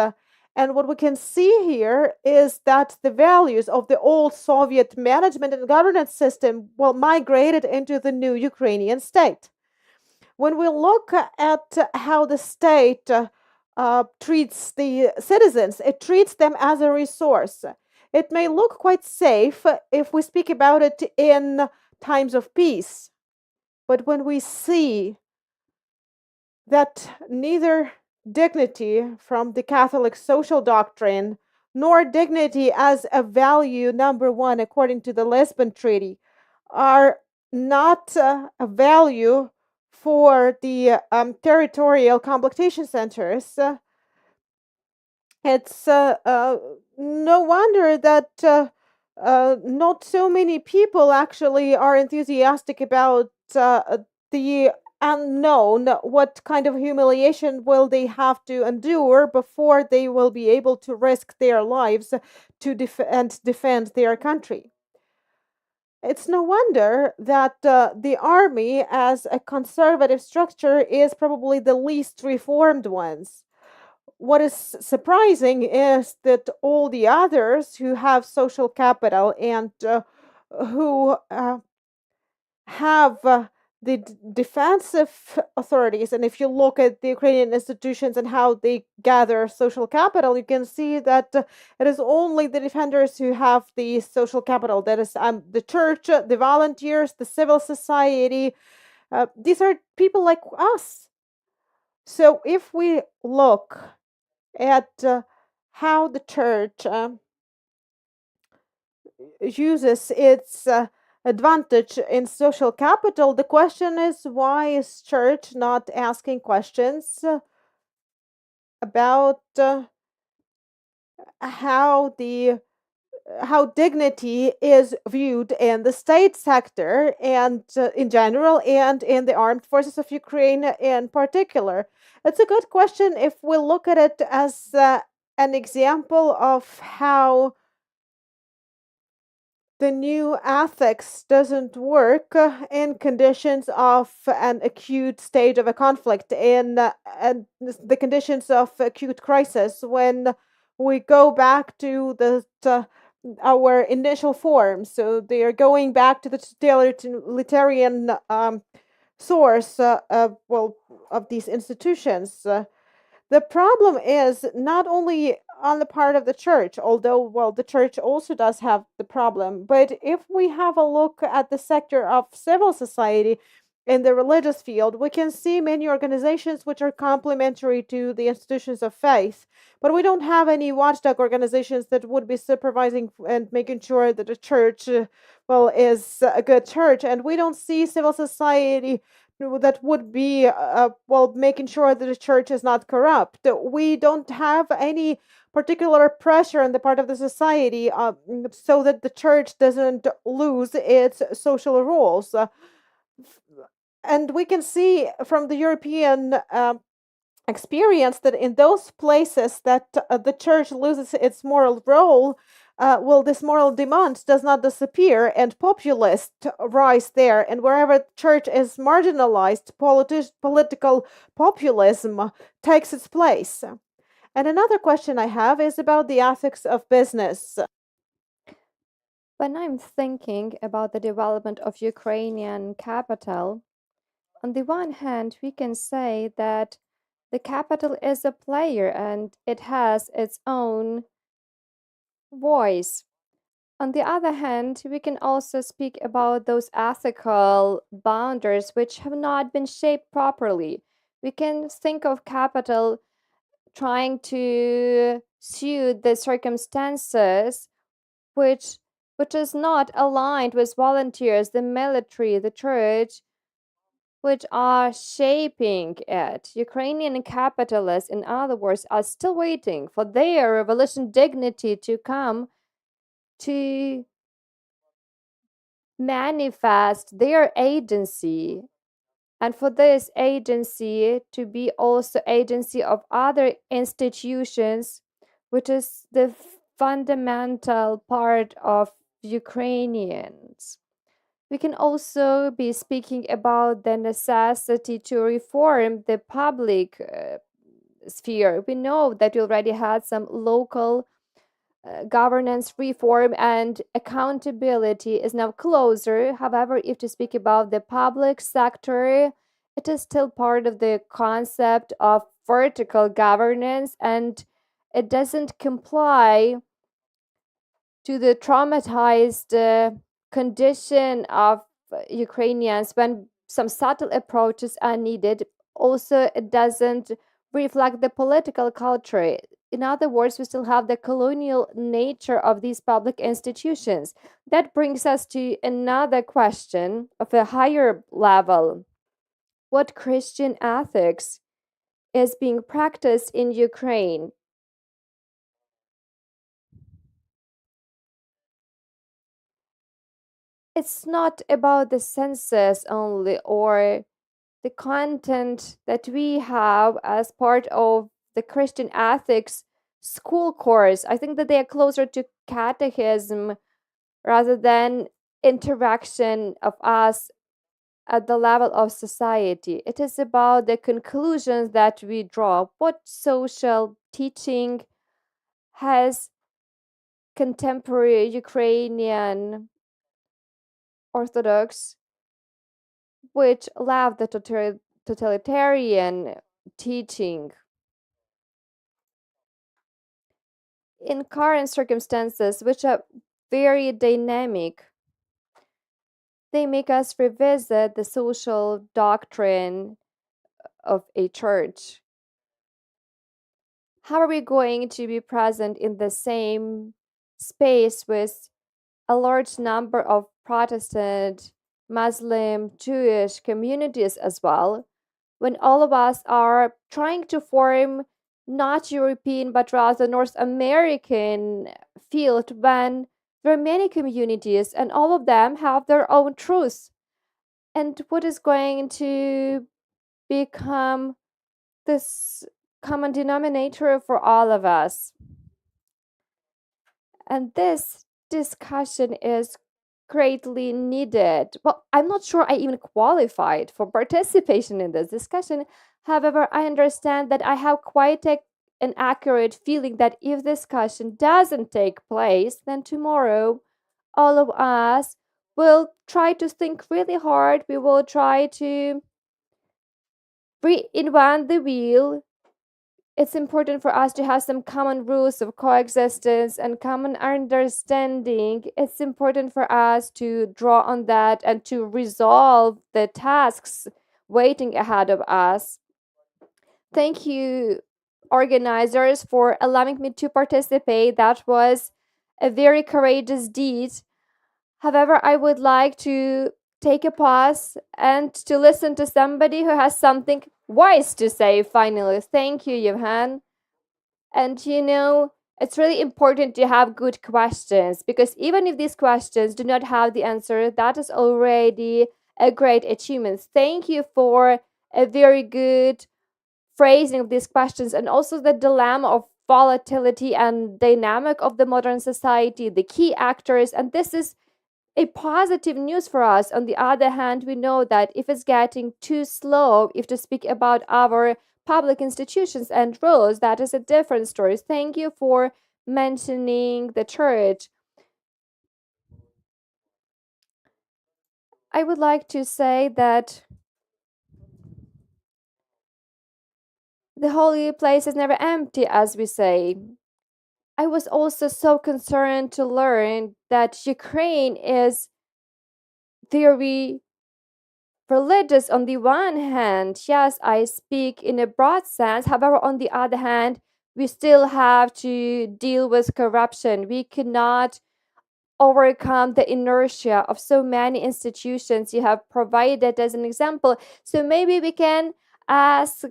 And what we can see here is that the values of the old Soviet management and governance system migrated into the new Ukrainian state. When we look at how the state treats the citizens, it treats them as a resource. It may look quite safe if we speak about it in times of peace, but when we see that neither dignity from the Catholic social doctrine nor dignity as a value number one according to the Lisbon Treaty are not a value for the territorial completion centers, it's no wonder that not so many people actually are enthusiastic about the unknown. What kind of humiliation will they have to endure before they will be able to risk their lives to defend their country? It's no wonder that the army, as a conservative structure, is probably the least reformed ones. What is surprising is that all the others who have social capital and who have the defensive authorities, and if you look at the Ukrainian institutions and how they gather social capital, you can see that it is only the defenders who have the social capital. That is the church, the volunteers, the civil society. These are people like us. So if we look at how the church uses its advantage in social capital, the question is, why is church not asking questions about how the how dignity is viewed in the state sector and in general, and in the armed forces of Ukraine in particular. It's a good question if we look at it as an example of how the new ethics doesn't work in conditions of an acute stage of a conflict, in the conditions of acute crisis, when we go back to our initial form. So they are going back to the totalitarian source of these institutions. The problem is not only on the part of the church, although, well, the church also does have the problem, but if we have a look at the sector of civil society in the religious field, we can see many organizations which are complementary to the institutions of faith, but we don't have any watchdog organizations that would be supervising and making sure that the church, is a good church, and we don't see civil society that would be making sure that the church is not corrupt. We don't have any particular pressure on the part of the society so that the church doesn't lose its social roles. And we can see from the European experience that in those places that the church loses its moral role, this moral demand does not disappear, and populists rise there. And wherever church is marginalized, political populism takes its place. And another question I have is about the ethics of business. When I'm thinking about the development of Ukrainian capital, on the one hand, we can say that the capital is a player and it has its own voice. On the other hand, we can also speak about those ethical boundaries which have not been shaped properly. We can think of capital trying to suit the circumstances which is not aligned with volunteers, the military, the church, which are shaping it. Ukrainian capitalists, in other words, are still waiting for their revolution dignity to come to manifest their agency, and for this agency to be also agency of other institutions, which is the fundamental part of Ukrainians. We can also be speaking about the necessity to reform the public sphere. We know that we already had some local governance reform, and accountability is now closer. However, if to speak about the public sector, it is still part of the concept of vertical governance, and it doesn't comply to the traumatized condition of Ukrainians when some subtle approaches are needed. Also, it doesn't reflect the political culture. In other words, we still have the colonial nature of these public institutions. That brings us to another question of a higher level. What Christian ethics is being practiced in Ukraine? It's not about the census only or the content that we have as part of the Christian ethics school course. I think that they are closer to catechism rather than interaction of us at the level of society. It is about the conclusions that we draw. What social teaching has contemporary Ukrainian Orthodox, which love the totalitarian teaching? In current circumstances, which are very dynamic, they make us revisit the social doctrine of a church. How are we going to be present in the same space with a large number of Protestant, Muslim, Jewish communities as well, when all of us are trying to form not European but rather North American field, when There are many communities, and all of them have their own truths. And what is going to become this common denominator for all of us? And this discussion is greatly needed. Well, I'm not sure I even qualified for participation in this discussion. However, I understand that I have quite an accurate feeling that if discussion doesn't take place, then tomorrow all of us will try to think really hard. We will try to reinvent the wheel. It's important for us to have some common rules of coexistence and common understanding. It's important for us to draw on that and to resolve the tasks waiting ahead of us. Thank you, organizers, for allowing me to participate. That was a very courageous deed. However, I would like to take a pause and to listen to somebody who has something wise to say finally. Thank you, Johan. And it's really important to have good questions, because even if these questions do not have the answer, that is already a great achievement. Thank you for a very good phrasing of these questions, and also the dilemma of volatility and dynamic of the modern society, the key actors. And this is a positive news for us. On the other hand, we know that if it's getting too slow, if to speak about our public institutions and rules, that is a different story. Thank you for mentioning the church. I would like to say that the holy place is never empty, as we say. I was also so concerned to learn that Ukraine is very religious on the one hand. Yes, I speak in a broad sense. However, on the other hand, we still have to deal with corruption. We cannot overcome the inertia of so many institutions you have provided as an example. So maybe we can ask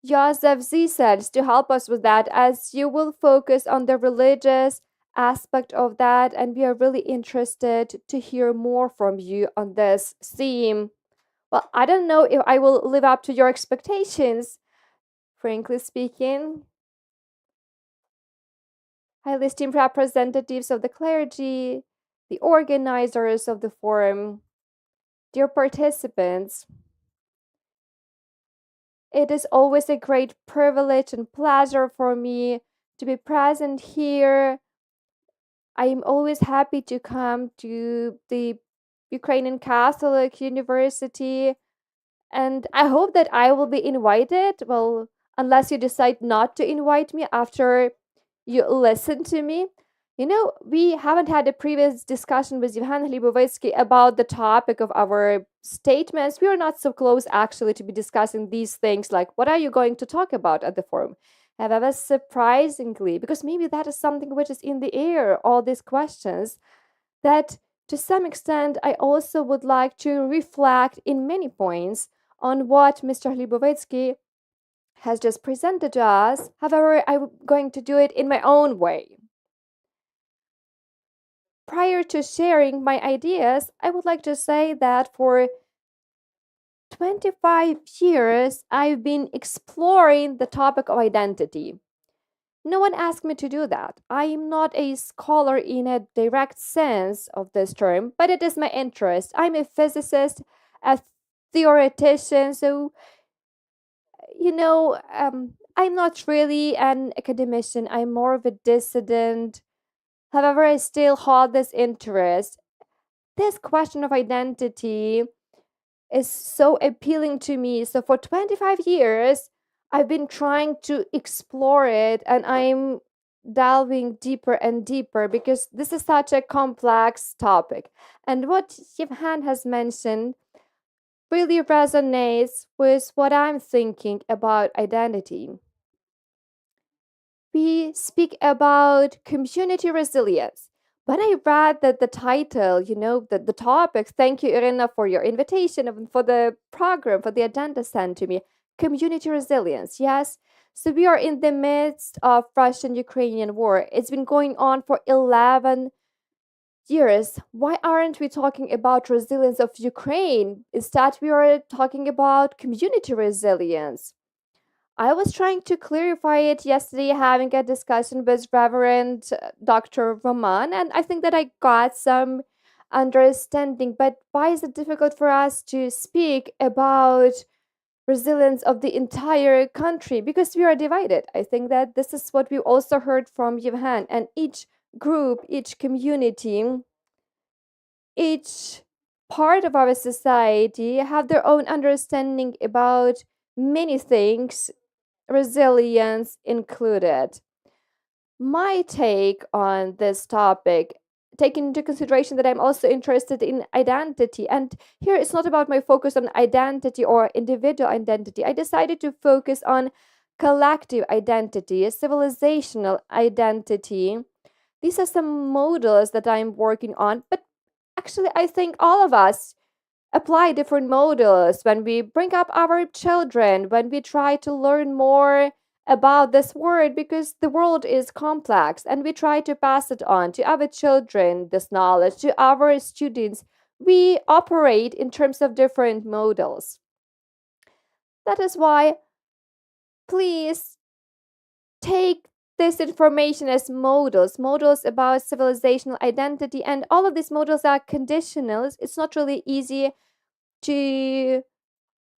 Joseph Zisels to help us with that, as you will focus on the religious aspect of that, and we are really interested to hear more from you on this theme. Well, I don't know if I will live up to your expectations, frankly speaking. Highly esteemed representatives of the clergy, the organizers of the forum, dear participants, it is always a great privilege and pleasure for me to be present here. I am always happy to come to the Ukrainian Catholic University, and I hope that I will be invited. Well, unless you decide not to invite me after you listen to me. We haven't had a previous discussion with Jan-Philipp about the topic of our statements. We are not so close, actually, to be discussing these things, like what are you going to talk about at the forum? However, surprisingly, because maybe that is something which is in the air, all these questions, that to some extent I also would like to reflect in many points on what Mr. Hlibovetsky has just presented to us. However, I'm going to do it in my own way. Prior to sharing my ideas, I would like to say that for 25 years, I've been exploring the topic of identity. No one asked me to do that. I am not a scholar in a direct sense of this term, but it is my interest. I'm a physicist, a theoretician, so, I'm not really an academician. I'm more of a dissident. However, I still hold this interest. This question of identity is so appealing to me. So for 25 years, I've been trying to explore it, and I'm delving deeper and deeper because this is such a complex topic. And what Yevhan has mentioned really resonates with what I'm thinking about identity. We speak about community resilience. When I read that the title, the topic, thank you, Irina, for your invitation and for the program, for the agenda sent to me, community resilience, yes. So we are in the midst of Russian-Ukrainian war. It's been going on for 11 years. Why aren't we talking about resilience of Ukraine? Instead, we are talking about community resilience. I was trying to clarify it yesterday, having a discussion with Reverend Dr. Roman, and I think that I got some understanding. But why is it difficult for us to speak about resilience of the entire country? Because we are divided. I think that this is what we also heard from Iwan, and each group, each community, each part of our society have their own understanding about many things, resilience included. My take on this topic, taking into consideration that I'm also interested in identity, and here it's not about my focus on identity or individual identity. I decided to focus on collective identity, civilizational identity. These are some models that I'm working on, but actually, I think all of us apply different models when we bring up our children, when we try to learn more about this world, because the world is complex, and we try to pass it on to our children, this knowledge, to our students. We operate in terms of different models. That is why, please take this information as models about civilizational identity, and all of these models are conditional. It's not really easy to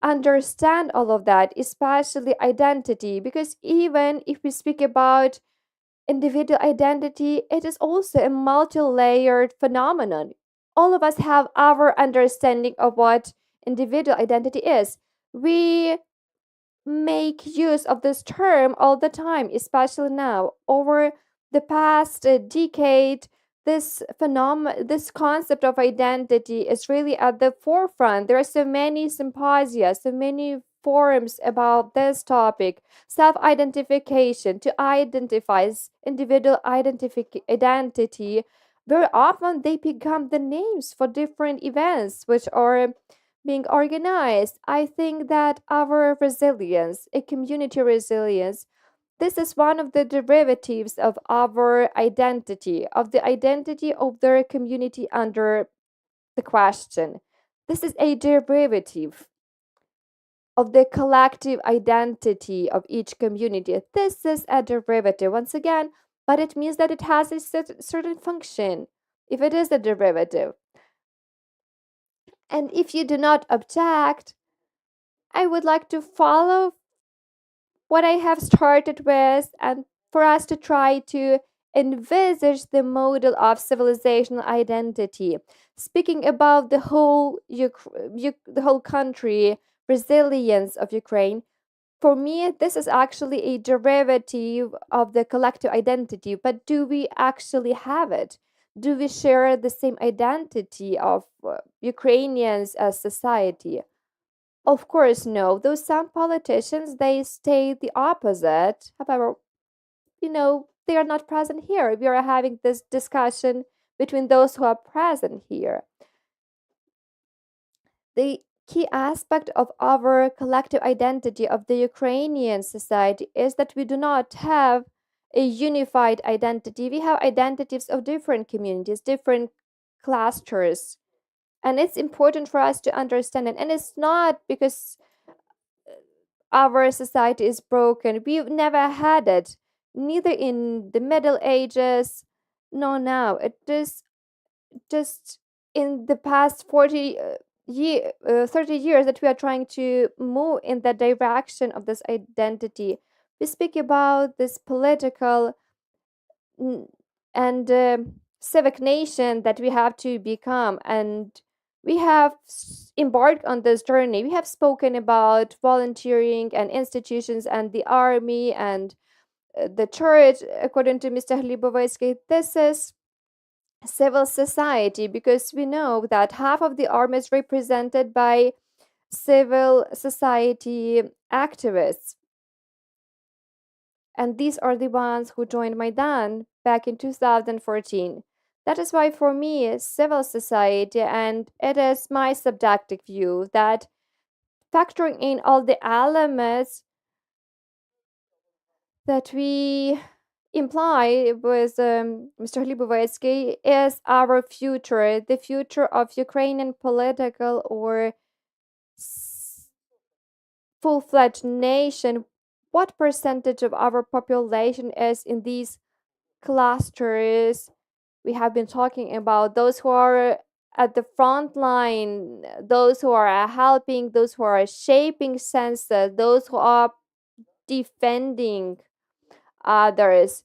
understand all of that, especially identity, because even if we speak about individual identity, it is also a multi-layered phenomenon. All of us have our understanding of what individual identity is. We make use of this term all the time, especially now. Over the past decade, this concept of identity is really at the forefront. There are so many symposia, so many forums about this topic. Self-identification, to identify individual identity. Very often they become the names for different events which are being organized. I think that our resilience, a community resilience, this is one of the derivatives of our identity, of the identity of their community under the question. This is a derivative of the collective identity of each community. This is a derivative, once again, but it means that it has a certain function if it is a derivative. And if you do not object, I would like to follow what I have started with, and for us to try to envisage the model of civilizational identity. Speaking about the whole country, resilience of Ukraine, for me, this is actually a derivative of the collective identity. But do we actually have it? Do we share the same identity of Ukrainians as society? Of course, no. Though some politicians, they state the opposite. However, they are not present here. We are having this discussion between those who are present here. The key aspect of our collective identity of the Ukrainian society is that we do not have a unified identity. We have identities of different communities, different clusters. And it's important for us to understand it. And it's not because our society is broken. We've never had it, neither in the Middle Ages, nor now. It is just in the past 30 years that we are trying to move in the direction of this identity. We speak about this political and civic nation that we have to become, and we have embarked on this journey. We have spoken about volunteering and institutions and the army and the church. According to Mr. Hlibovetsky, this is civil society, because we know that half of the army is represented by civil society activists. And these are the ones who joined Maidan back in 2014. That is why, for me, civil society, and it is my subjective view that factoring in all the elements, that we imply with Mr. Hlibovetsky is our future, the future of Ukrainian political or full-fledged nation. What percentage of our population is in these clusters we have been talking about? Those who are at the front line, those who are helping, those who are shaping census, those who are defending others.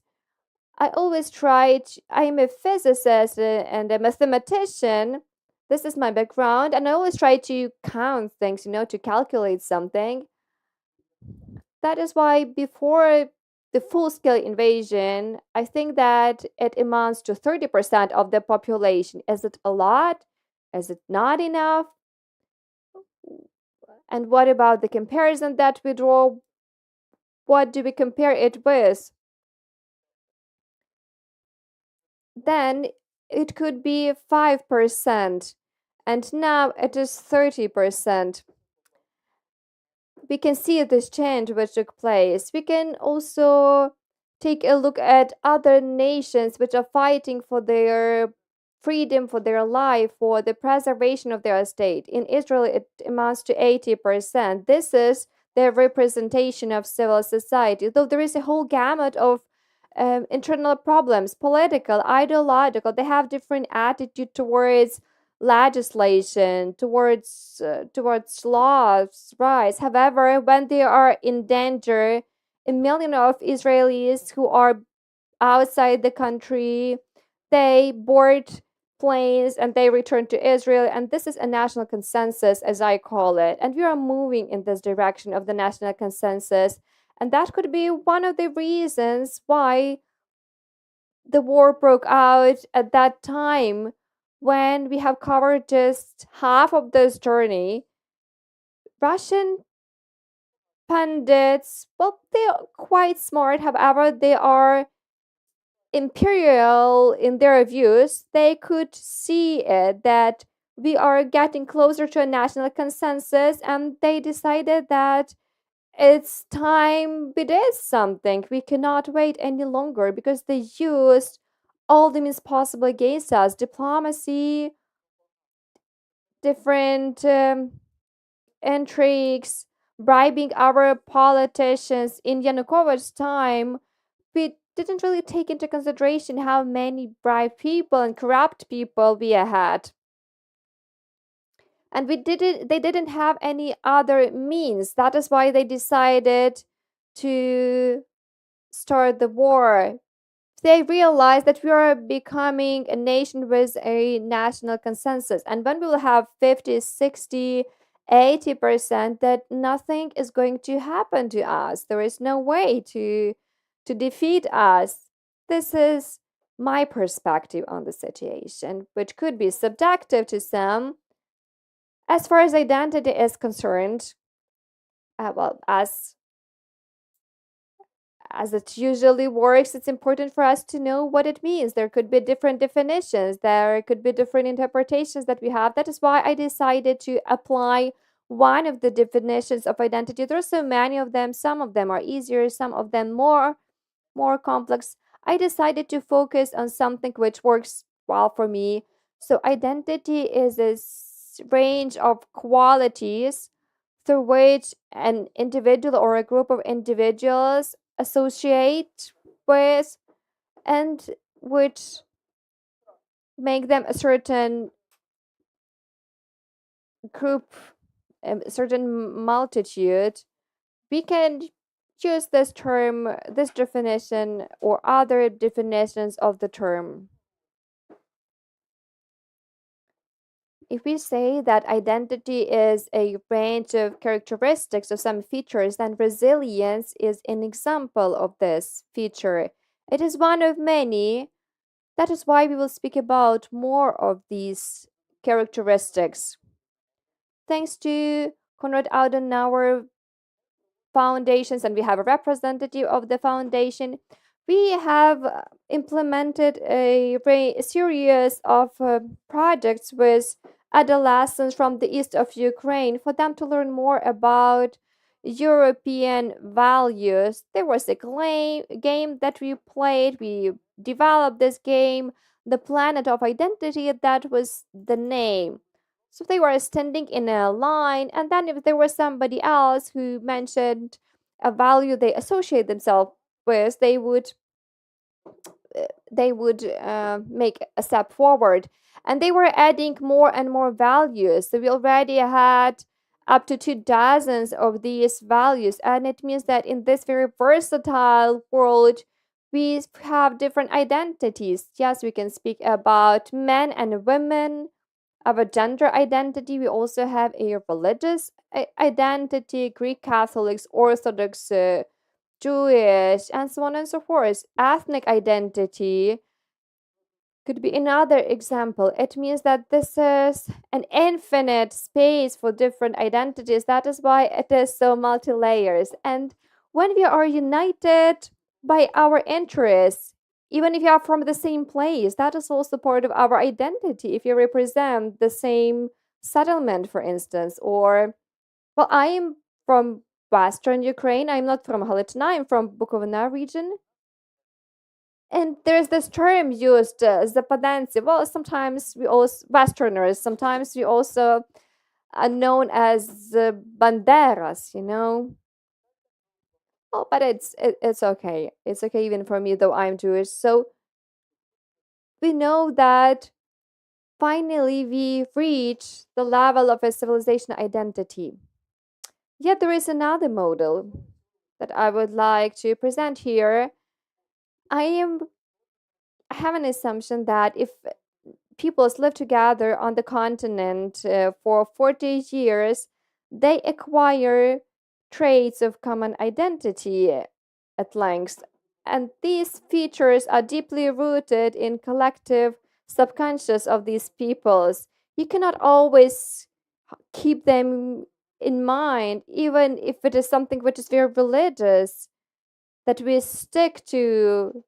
I always try I'm a physicist and a mathematician. This is my background, and I always try to count things, to calculate something. That is why before the full-scale invasion, I think that it amounts to 30% of the population. Is it a lot? Is it not enough? And what about the comparison that we draw? What do we compare it with? Then it could be 5%, and now it is 30%. We can see this change which took place. We can also take a look at other nations which are fighting for their freedom, for their life, for the preservation of their state. In Israel, it amounts to 80%. This is the representation of civil society, though there is a whole gamut of internal problems, political, ideological. They have different attitude towards legislation, towards laws, rights. However, when they are in danger, a million of Israelis who are outside the country, they board planes and they return to Israel. And this is a national consensus, as I call it. And we are moving in this direction of the national consensus. And that could be one of the reasons why the war broke out at that time, when we have covered just half of this journey. Russian pundits, well, they are quite smart. However, they are imperial in their views. They could see it, that we are getting closer to a national consensus, and they decided that it's time we did something. We cannot wait any longer, because they used all the means possible against us: diplomacy, different intrigues, bribing our politicians. In Yanukovych's time, we didn't really take into consideration how many bribed people and corrupt people we had. And they didn't have any other means. That is why they decided to start the war. They realized that we are becoming a nation with a national consensus. And when we will have 50, 60, 80%, that nothing is going to happen to us. There is no way to defeat us. This is my perspective on the situation, which could be subjective to some. As far as identity is concerned, as it usually works, it's important for us to know what it means. There could be different definitions. There could be different interpretations that we have. That is why I decided to apply one of the definitions of identity. There are so many of them. Some of them are easier, some of them more complex. I decided to focus on something which works well for me. So identity is a range of qualities through which an individual or a group of individuals associate with, and which make them a certain group, a certain multitude. We can use this term, this definition, or other definitions of the term. If we say that identity is a range of characteristics of some features, then resilience is an example of this feature. It is one of many. That is why we will speak about more of these characteristics. Thanks to Konrad-Adenauer foundations, and we have a representative of the foundation, we have implemented a series of projects with adolescents from the east of Ukraine, for them to learn more about European values. There was a game that we played. We developed this game, the Planet of Identity. That was the name. So they were standing in a line, and then if there was somebody else who mentioned a value they associate themselves with, they would make a step forward, and they were adding more and more values. So we already had up to 2 dozens of these values, and it means that in this very versatile world we have different identities. Yes, we can speak about men and women, our gender identity. We also have a religious identity, Greek Catholics, Orthodox, Jewish, and so on and so forth. Ethnic identity could be another example. It means that this is an infinite space for different identities. That is why it is so multi-layers. And when we are united by our interests, even if you are from the same place, that is also part of our identity. If you represent the same settlement, for instance, or, well, I am from Western Ukraine. I'm not from Halichina, I'm from Bukovina region. And there's this term used, zapadanцы. Well, sometimes we also, Westerners, sometimes we also are known as banderas, you know. Oh, but it's okay. It's okay even for me, though I'm Jewish. So we know that finally we reach the level of a civilization identity. Yet there is another model that I would like to present here. I have an assumption that if peoples live together on the continent for 40 years, they acquire traits of common identity at length. And these features are deeply rooted in collective subconscious of these peoples. You cannot always keep them in mind, even if it is something which is very religious, that we stick to.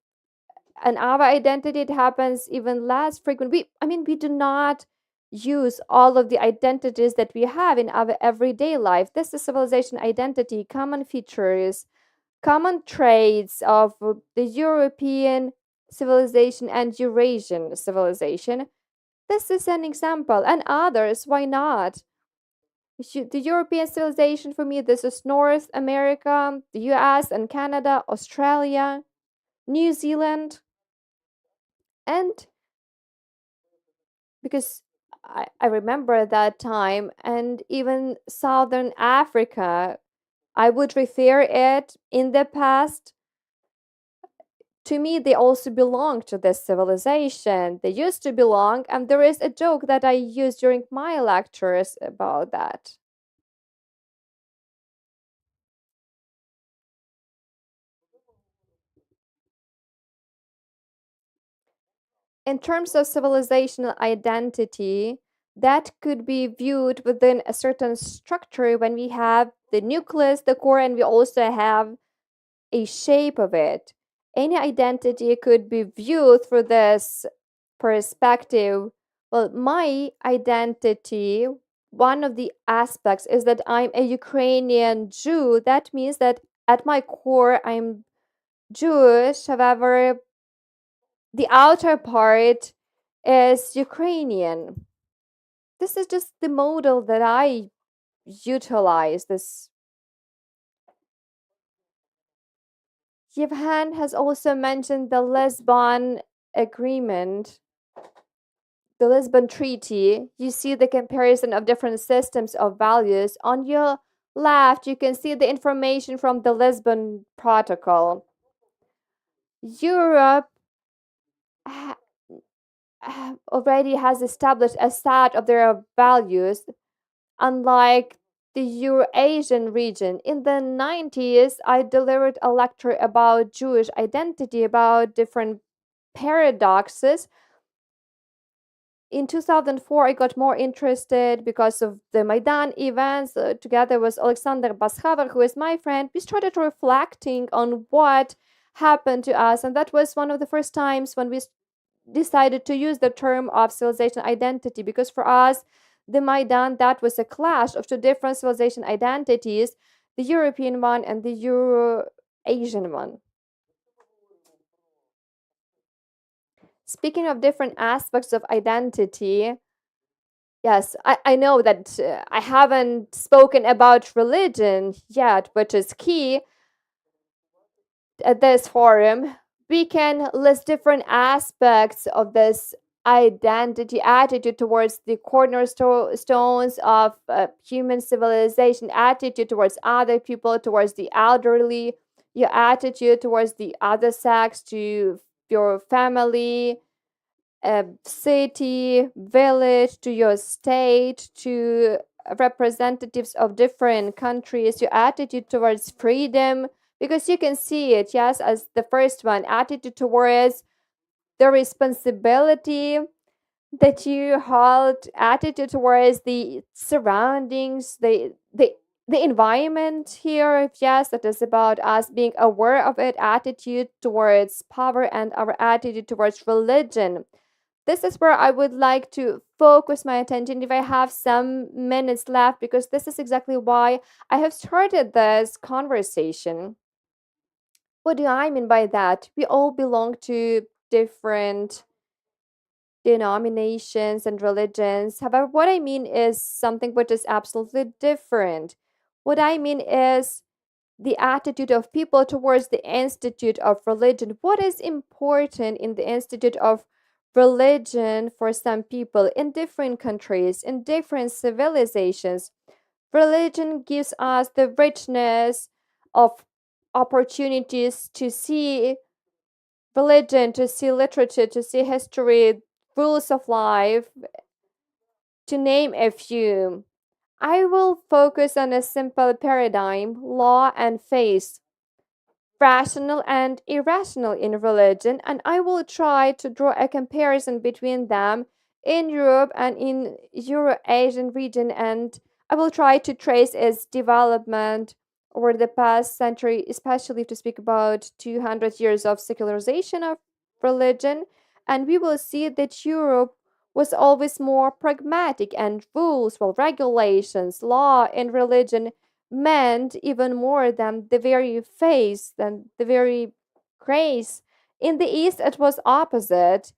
And our identity, it happens even less frequent. We do not use all of the identities that we have in our everyday life. This is civilization identity, common features, common traits of the European civilization and Eurasian civilization. This is an example, and others, why not? The European civilization, for me, this is North America, the US and Canada, Australia, New Zealand, and because I remember that time, and even Southern Africa, I would refer it in the past. To me, they also belong to this civilization. They used to belong, and there is a joke that I use during my lectures about that. In terms of civilizational identity, that could be viewed within a certain structure when we have the nucleus, the core, and we also have a shape of it. Any identity could be viewed through this perspective. Well, my identity, one of the aspects is that I'm a Ukrainian Jew. That means that at my core, I'm Jewish. However, the outer part is Ukrainian. This is just the model that I utilize. This Yevhen has also mentioned the Lisbon Agreement, the Lisbon Treaty. You see the comparison of different systems of values. On your left, you can see the information from the Lisbon Protocol. Europe already has established a set of their values, unlike the Eurasian region. In the 90s, I delivered a lecture about Jewish identity, about different paradoxes. In 2004, I got more interested because of the Maidan events. Together with Alexander Bashaver, who is my friend, we started reflecting on what happened to us. And that was one of the first times when we decided to use the term of civilization identity, because for us, the Maidan, that was a clash of two different civilization identities. the European one and the Euro-Asian one. Speaking of different aspects of identity, yes, I know that I haven't spoken about religion yet, which is key at this forum. We can list different aspects of this identity, attitude towards the cornerstones of human civilization, attitude towards other people, towards the elderly, your attitude towards the other sex, to your family, city, village, to your state, to representatives of different countries, your attitude towards freedom, because you can see it, yes, as the first one, attitude towards the responsibility that you hold, attitude towards the surroundings, the environment here, yes, that is about us being aware of it, attitude towards power, and our attitude towards religion. This is where I would like to focus my attention if I have some minutes left, because this is exactly why I have started this conversation. What do I mean by that? We all belong to different denominations and religions. However, what I mean is something which is absolutely different. What I mean is the attitude of people towards the institute of religion. What is important in the institute of religion for some people in different countries, in different civilizations? Religion gives us the richness of opportunities to see religion, to see literature, to see history, rules of life, to name a few. I will focus on a simple paradigm, law and faith, rational and irrational in religion, and I will try to draw a comparison between them in Europe and in Euro-Asian region, and I will try to trace its development over the past century, especially to speak about 200 years of secularization of religion, and we will see that Europe was always more pragmatic, and rules, well, regulations, law, and religion meant even more than the very faith, than the very grace. In the East, it was opposite.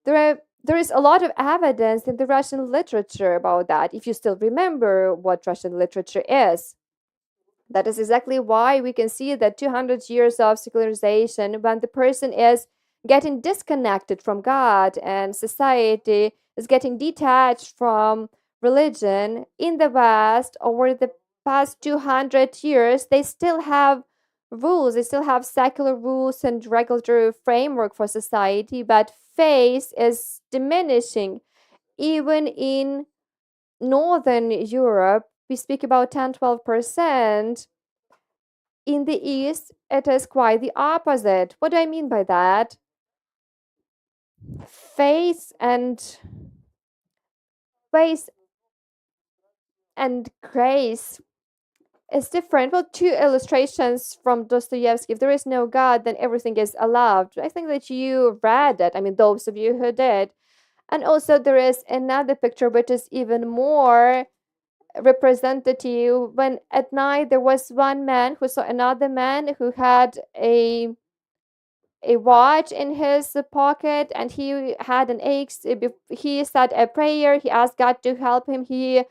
There is a lot of evidence in the Russian literature about that, if you still remember what Russian literature is. That is exactly why we can see that 200 years of secularization, when the person is getting disconnected from God and society, is getting detached from religion in the West over the past 200 years, they still have rules, they still have secular rules and regulatory framework for society, but faith is diminishing. Even in Northern Europe, we speak about 10-12%. In the East, it is quite the opposite. What do I mean by that? Faith and faith and grace is different. Well, two illustrations from Dostoevsky. If there is no God, then everything is allowed. I think that you read it. I mean, those of you who did. And also, there is another picture which is even more representative. When at night there was one man who saw another man who had a watch in his pocket, and he had an axe. He said a prayer, he asked God to help him, he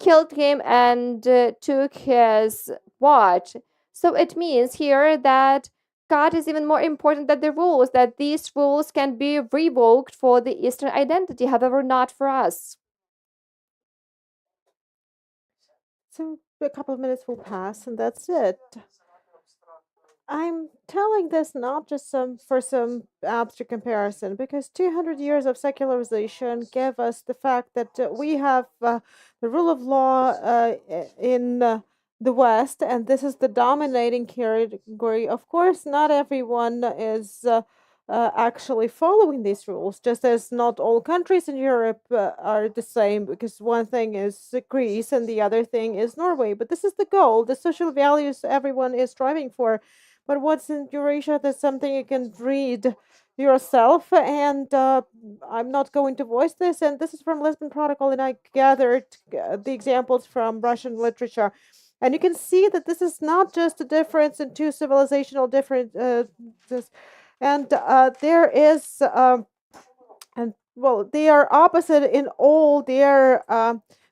killed him and took his watch. So it means here that God is even more important than the rules, that these rules can be revoked for the Eastern identity, however not for us. So a couple of minutes will pass, and that's it. I'm telling this not just for some abstract comparison, because 200 years of secularization give us the fact that we have the rule of law in the West, and this is the dominating category. Of course, not everyone is actually following these rules, just as not all countries in Europe are the same, because one thing is Greece and the other thing is Norway. But this is the goal, the social values everyone is striving for. But what's in Eurasia, there's something you can read yourself, and I'm not going to voice this. And this is from Lisbon Protocol, and I gathered the examples from Russian literature. And you can see that this is not just a difference in two civilizational differences, and there is, and well, they are opposite in all their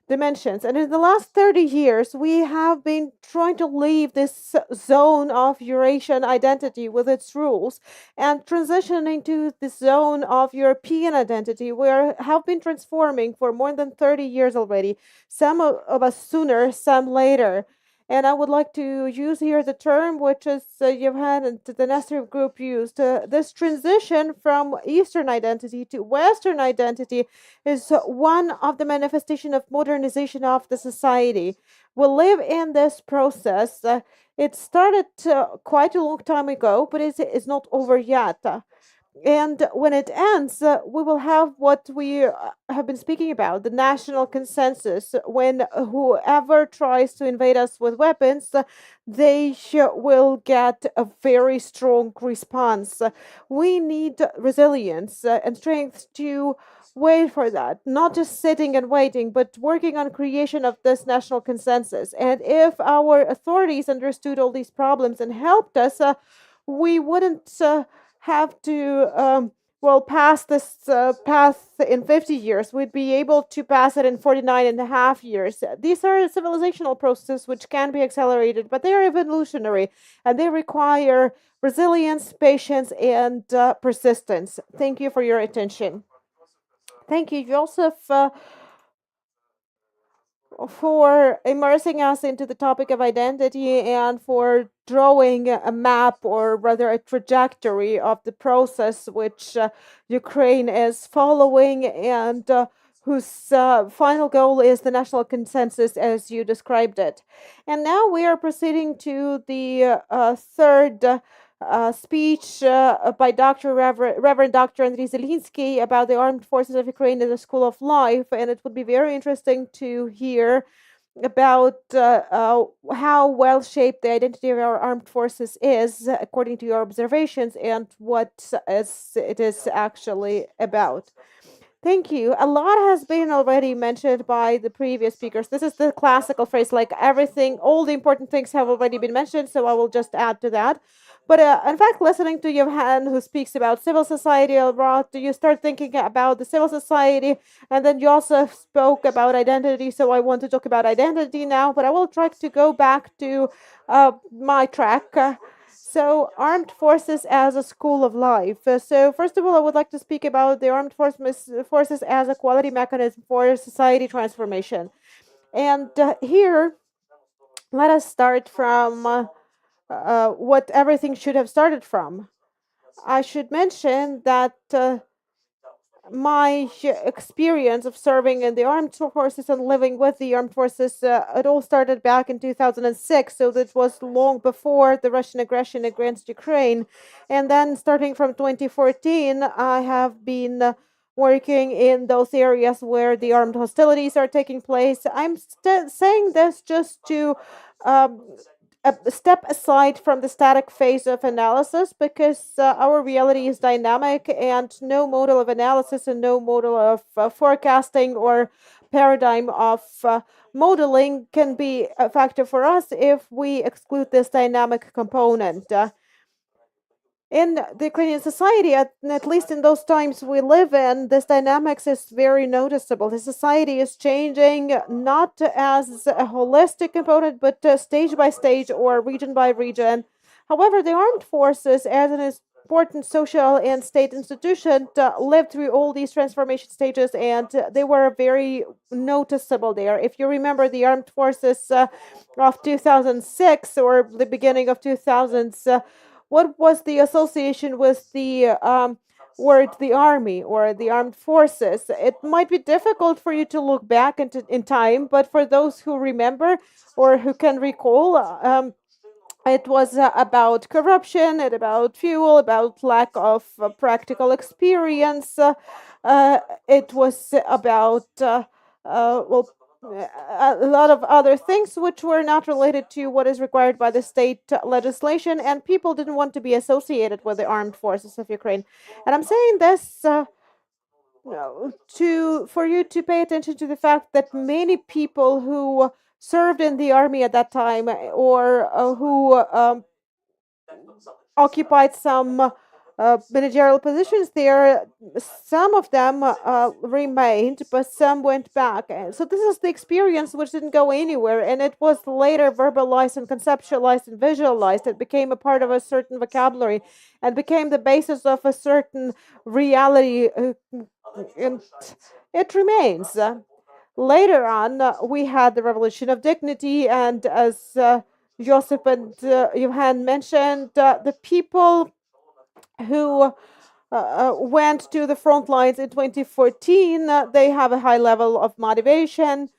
dimensions. And in the last 30 years, we have been trying to leave this zone of Eurasian identity with its rules and transitioning to the zone of European identity. We have been transforming for more than 30 years already, some of us sooner, some later. And I would like to use here the term which is Johan and the Nestor group used. This transition from Eastern identity to Western identity is one of the manifestation of modernization of the society. We live in this process. It started quite a long time ago, but it's not over yet. And when it ends, we will have what we have been speaking about, the national consensus, when whoever tries to invade us with weapons, they will get a very strong response. We need resilience and strength to wait for that, not just sitting and waiting, but working on creation of this national consensus. And if our authorities understood all these problems and helped us, we wouldn't have to pass this path in 50 years. We'd be able to pass it in 49 and a half years. These are civilizational processes which can be accelerated, but they are evolutionary and they require resilience, patience, and persistence. Thank you for your attention. Thank you, Joseph, for immersing us into the topic of identity and for drawing a map, or rather a trajectory of the process which Ukraine is following and whose final goal is the national consensus as you described it. And now we are proceeding to the third speech by Reverend Dr. Andriy Zelinsky about the armed forces of Ukraine as a school of life, and it would be very interesting to hear about how well shaped the identity of our armed forces is according to your observations and what it is actually about. Thank you. A lot has been already mentioned by the previous speakers. This is the classical phrase, like everything, all the important things have already been mentioned, so I will just add to that. But in fact, listening to Johan, who speaks about civil society a lot, you start thinking about the civil society, and then you also spoke about identity, so I want to talk about identity now, but I will try to go back to my track. So, armed forces as a school of life. So, first of all, I would like to speak about the armed forces as a quality mechanism for society transformation. And here, let us start from what everything should have started from. I should mention that my experience of serving in the armed forces and living with the armed forces, it all started back in 2006. So that was long before the Russian aggression against Ukraine. And then starting from 2014, I have been working in those areas where the armed hostilities are taking place. I'm saying this just to a step aside from the static phase of analysis, because our reality is dynamic and no model of analysis and no model of forecasting or paradigm of modeling can be effective for us if we exclude this dynamic component. In the Ukrainian society, at least in those times we live in, this dynamics is very noticeable. The society is changing not as a holistic component, but stage by stage or region by region. However, the armed forces, as an important social and state institution, lived through all these transformation stages, and they were very noticeable there. If you remember the armed forces of 2006 or the beginning of 2000s, what was the association with the word the army or the armed forces? It might be difficult for you to look back in time, but for those who remember or who can recall, it was about corruption, about fuel, about lack of practical experience. It was about a lot of other things which were not related to what is required by the state legislation, and people didn't want to be associated with the armed forces of Ukraine. And I'm saying this for you to pay attention to the fact that many people who served in the army at that time, or who occupied some managerial positions there. Some of them remained, but some went back. And so this is the experience which didn't go anywhere, and it was later verbalized and conceptualized and visualized. It became a part of a certain vocabulary and became the basis of a certain reality, and it remains. Later on, we had the Revolution of Dignity, and as Josip and Johan mentioned, the people who went to the front lines in 2014, they have a high level of motivation.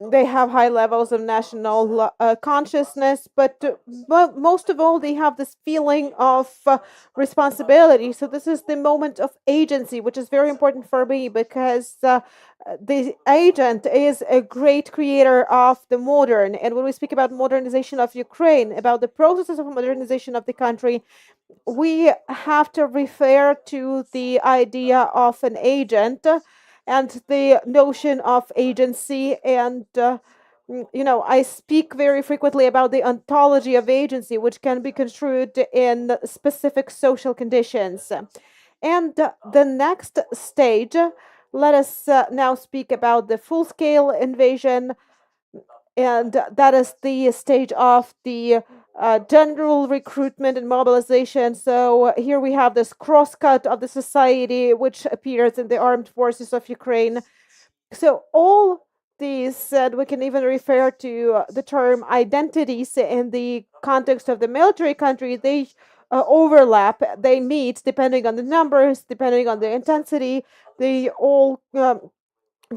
They have high levels of national consciousness, but most of all, they have this feeling of responsibility. So this is the moment of agency, which is very important for me, because the agent is a great creator of the modern. And when we speak about modernization of Ukraine, about the processes of modernization of the country, we have to refer to the idea of an agent and the notion of agency. And I speak very frequently about the ontology of agency, which can be construed in specific social conditions. And the next stage, let us now speak about the full-scale invasion, and that is the stage of the general recruitment and mobilization. So here we have this crosscut of the society which appears in the armed forces of Ukraine. So all these, we can even refer to the term identities in the context of the military country. They overlap, they meet depending on the numbers, depending on the intensity. They all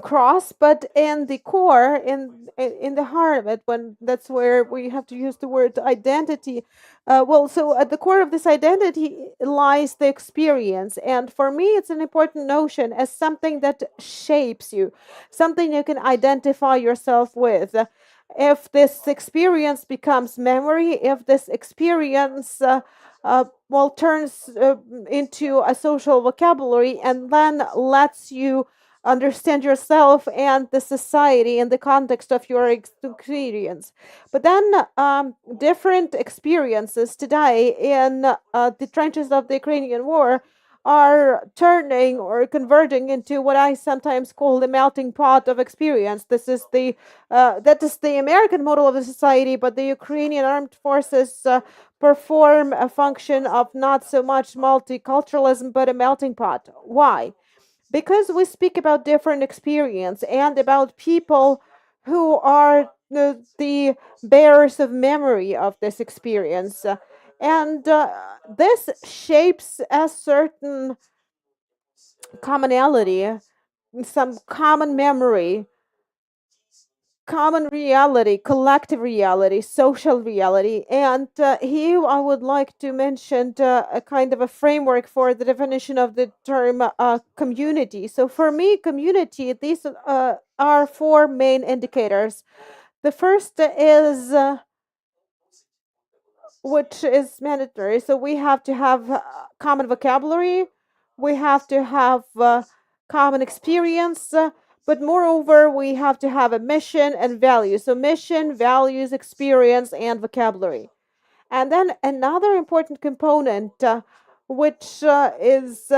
cross, but in the core, in the heart of it, when that's where we have to use the word identity. So at the core of this identity lies the experience, and for me, it's an important notion as something that shapes you, something you can identify yourself with. If this experience becomes memory, if this experience turns into a social vocabulary, and then lets you understand yourself and the society in the context of your experience. But then different experiences today in the trenches of the Ukrainian war are turning or converging into what I sometimes call the melting pot of experience. This is that is the American model of the society, but the Ukrainian armed forces perform a function of not so much multiculturalism, but a melting pot. Why? Because we speak about different experience and about people who are the bearers of memory of this experience. And this shapes a certain commonality, some common memory, common reality, collective reality, social reality. And here I would like to mention a kind of a framework for the definition of the term community. So for me, community, these are four main indicators. The first is, which is mandatory. So we have to have common vocabulary, we have to have common experience, but moreover, we have to have a mission and values. So mission, values, experience, and vocabulary. And then another important component, which is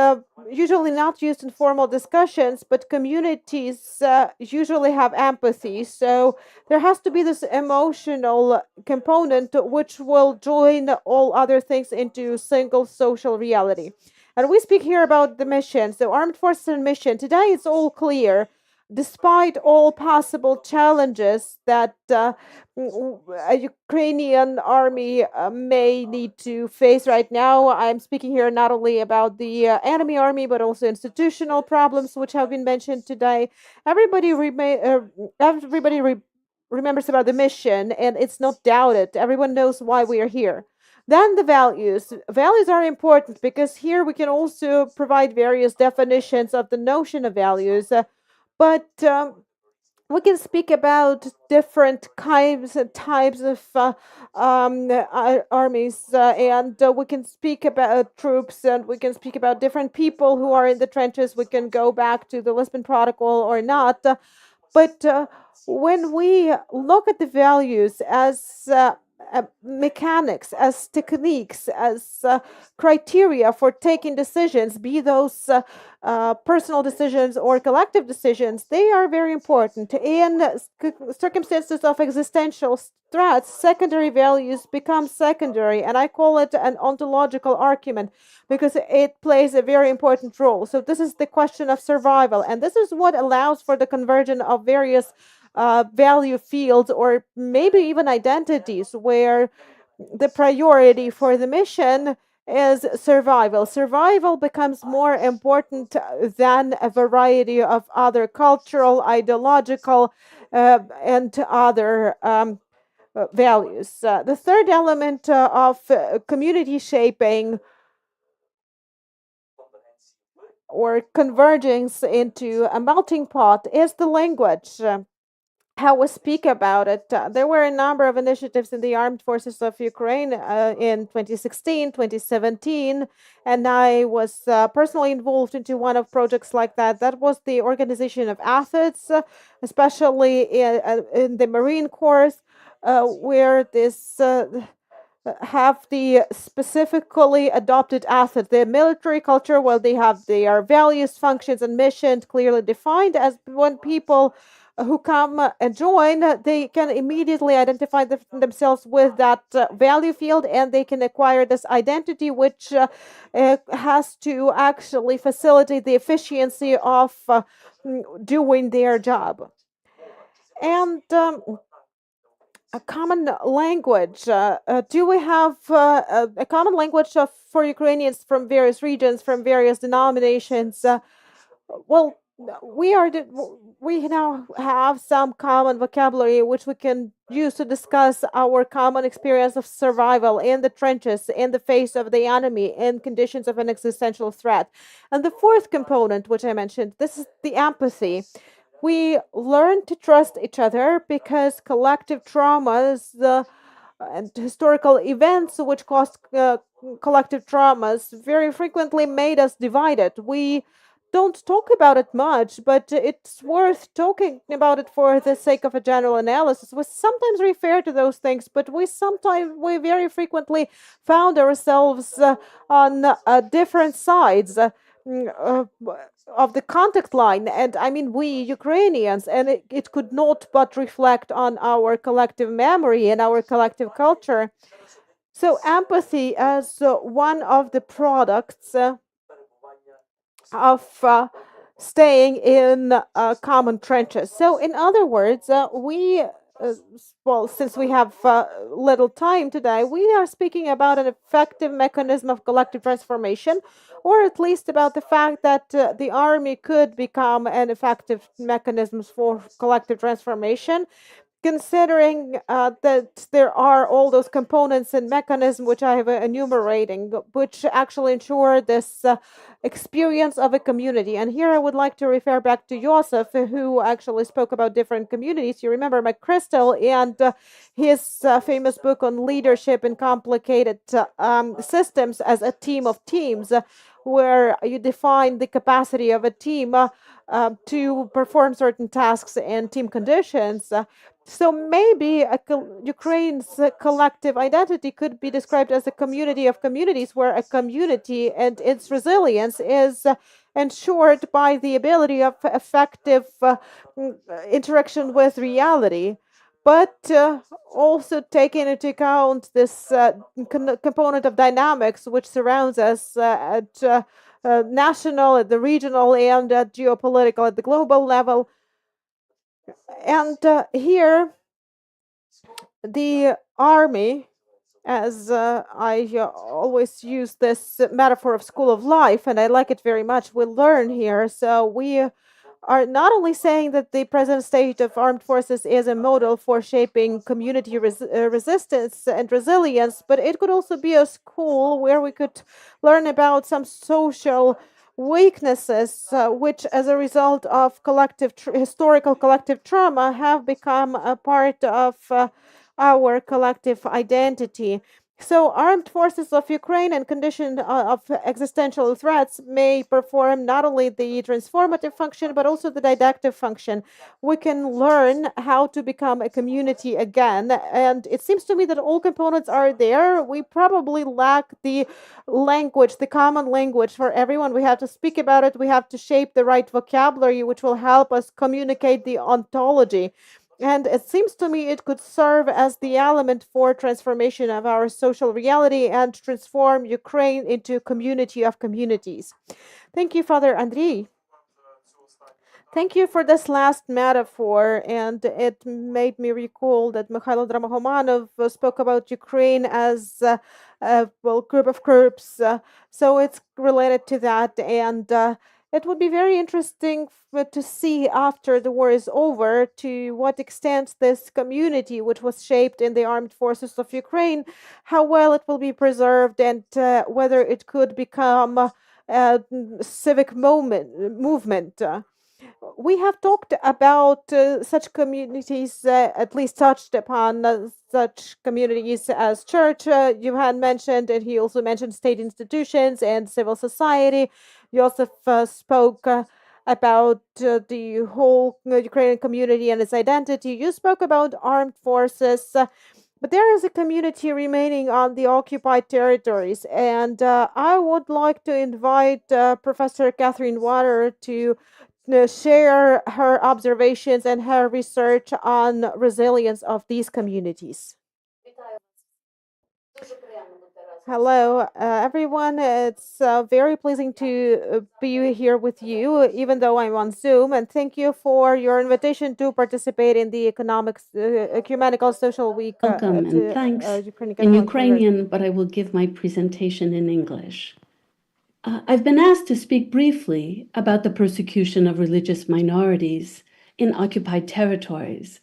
usually not used in formal discussions, but communities usually have empathy. So there has to be this emotional component which will join all other things into single social reality. And we speak here about the mission. So armed forces and mission. Today it's all clear. Despite all possible challenges that a Ukrainian army may need to face right now, I'm speaking here not only about the enemy army, but also institutional problems which have been mentioned today. Everybody remembers about the mission, and it's not doubted. Everyone knows why we are here. Then the values. Values are important because here we can also provide various definitions of the notion of values. But we can speak about different kinds and types of armies, and we can speak about troops, and we can speak about different people who are in the trenches. We can go back to the Lisbon Protocol or not. But when we look at the values as mechanics, as techniques, as criteria for taking decisions, be those personal decisions or collective decisions, they are very important. In circumstances of existential threats, secondary values become secondary, and I call it an ontological argument because it plays a very important role. So this is the question of survival, and this is what allows for the convergence of various value fields or maybe even identities where the priority for the mission is survival. Survival becomes more important than a variety of other cultural, ideological, and other values. The third element of community shaping or convergence into a melting pot is the language. How we speak about it. There were a number of initiatives in the armed forces of Ukraine in 2016, 2017, and I was personally involved into one of projects like that. That was the organization of athletes, especially in the Marine Corps, where this have the specifically adopted athlete. The military culture, well, they have their values, functions, and missions clearly defined. As when people who come and join, they can immediately identify themselves with that value field, and they can acquire this identity, which has to actually facilitate the efficiency of doing their job. And a common language. Do we have a common language for Ukrainians from various regions, from various denominations? Well, we now have some common vocabulary which we can use to discuss our common experience of survival in the trenches, in the face of the enemy, in conditions of an existential threat. And the fourth component, which I mentioned, this is the empathy. We learn to trust each other because collective traumas and historical events which caused collective traumas very frequently made us divided. We don't talk about it much, but it's worth talking about it for the sake of a general analysis. We sometimes refer to those things, but we very frequently found ourselves on different sides of the contact line, and I mean we Ukrainians, and it could not but reflect on our collective memory and our collective culture. So empathy as one of the products of staying in common trenches. So in other words, well, since we have little time today, we are speaking about an effective mechanism of collective transformation, or at least about the fact that the army could become an effective mechanism for collective transformation, considering that there are all those components and mechanisms which I have enumerating, which actually ensure this experience of a community. And here I would like to refer back to Joseph, who actually spoke about different communities. You remember McChrystal and his famous book on leadership in complicated systems as a team of teams, where you define the capacity of a team to perform certain tasks in team conditions. So maybe Ukraine's collective identity could be described as a community of communities, where a community and its resilience is ensured by the ability of effective interaction with reality, but also taking into account this component of dynamics which surrounds us at national, at the regional, and at geopolitical, at the global level. And here, the army, as I always use this metaphor of school of life, and I like it very much, we learn here. So we are not only saying that the present state of armed forces is a model for shaping community resistance and resilience, but it could also be a school where we could learn about some social weaknesses which, as a result of historical collective trauma, have become a part of our collective identity. So, armed forces of Ukraine and condition of existential threats may perform not only the transformative function, but also the didactic function. We can learn how to become a community again. And it seems to me that all components are there. We probably lack the language, the common language for everyone. We have to speak about it. We have to shape the right vocabulary, which will help us communicate the ontology. And it seems to me it could serve as the element for transformation of our social reality and transform Ukraine into a community of communities. Thank you, Father Andriy. Thank you for this last metaphor, and it made me recall that Mikhailo Dramohomanov spoke about Ukraine as a group of groups. So it's related to that, and it would be very interesting to see after the war is over to what extent this community, which was shaped in the armed forces of Ukraine, how well it will be preserved, and whether it could become a civic movement. We have talked about such communities, at least touched upon such communities as church. Iwan mentioned, and he also mentioned state institutions and civil society. Joseph spoke about the whole Ukrainian community and its identity. You spoke about armed forces. But there is a community remaining on the occupied territories, and I would like to invite Professor Catherine Water to share her observations and her research on resilience of these communities. Hello, everyone. It's very pleasing to be here with you, even though I'm on Zoom. And thank you for your invitation to participate in the Ecumenical Social Week. Welcome and thanks in Ukrainian, but I will give my presentation in English. I've been asked to speak briefly about the persecution of religious minorities in occupied territories.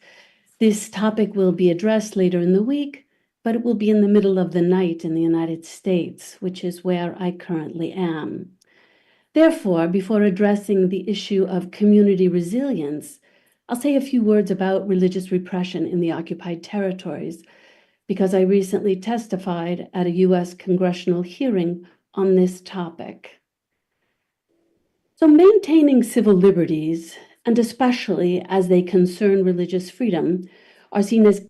This topic will be addressed later in the week, but it will be in the middle of the night in the United States, which is where I currently am. Therefore, before addressing the issue of community resilience, I'll say a few words about religious repression in the occupied territories, because I recently testified at a U.S. congressional hearing on this topic. So maintaining civil liberties, and especially as they concern religious freedom, are seen as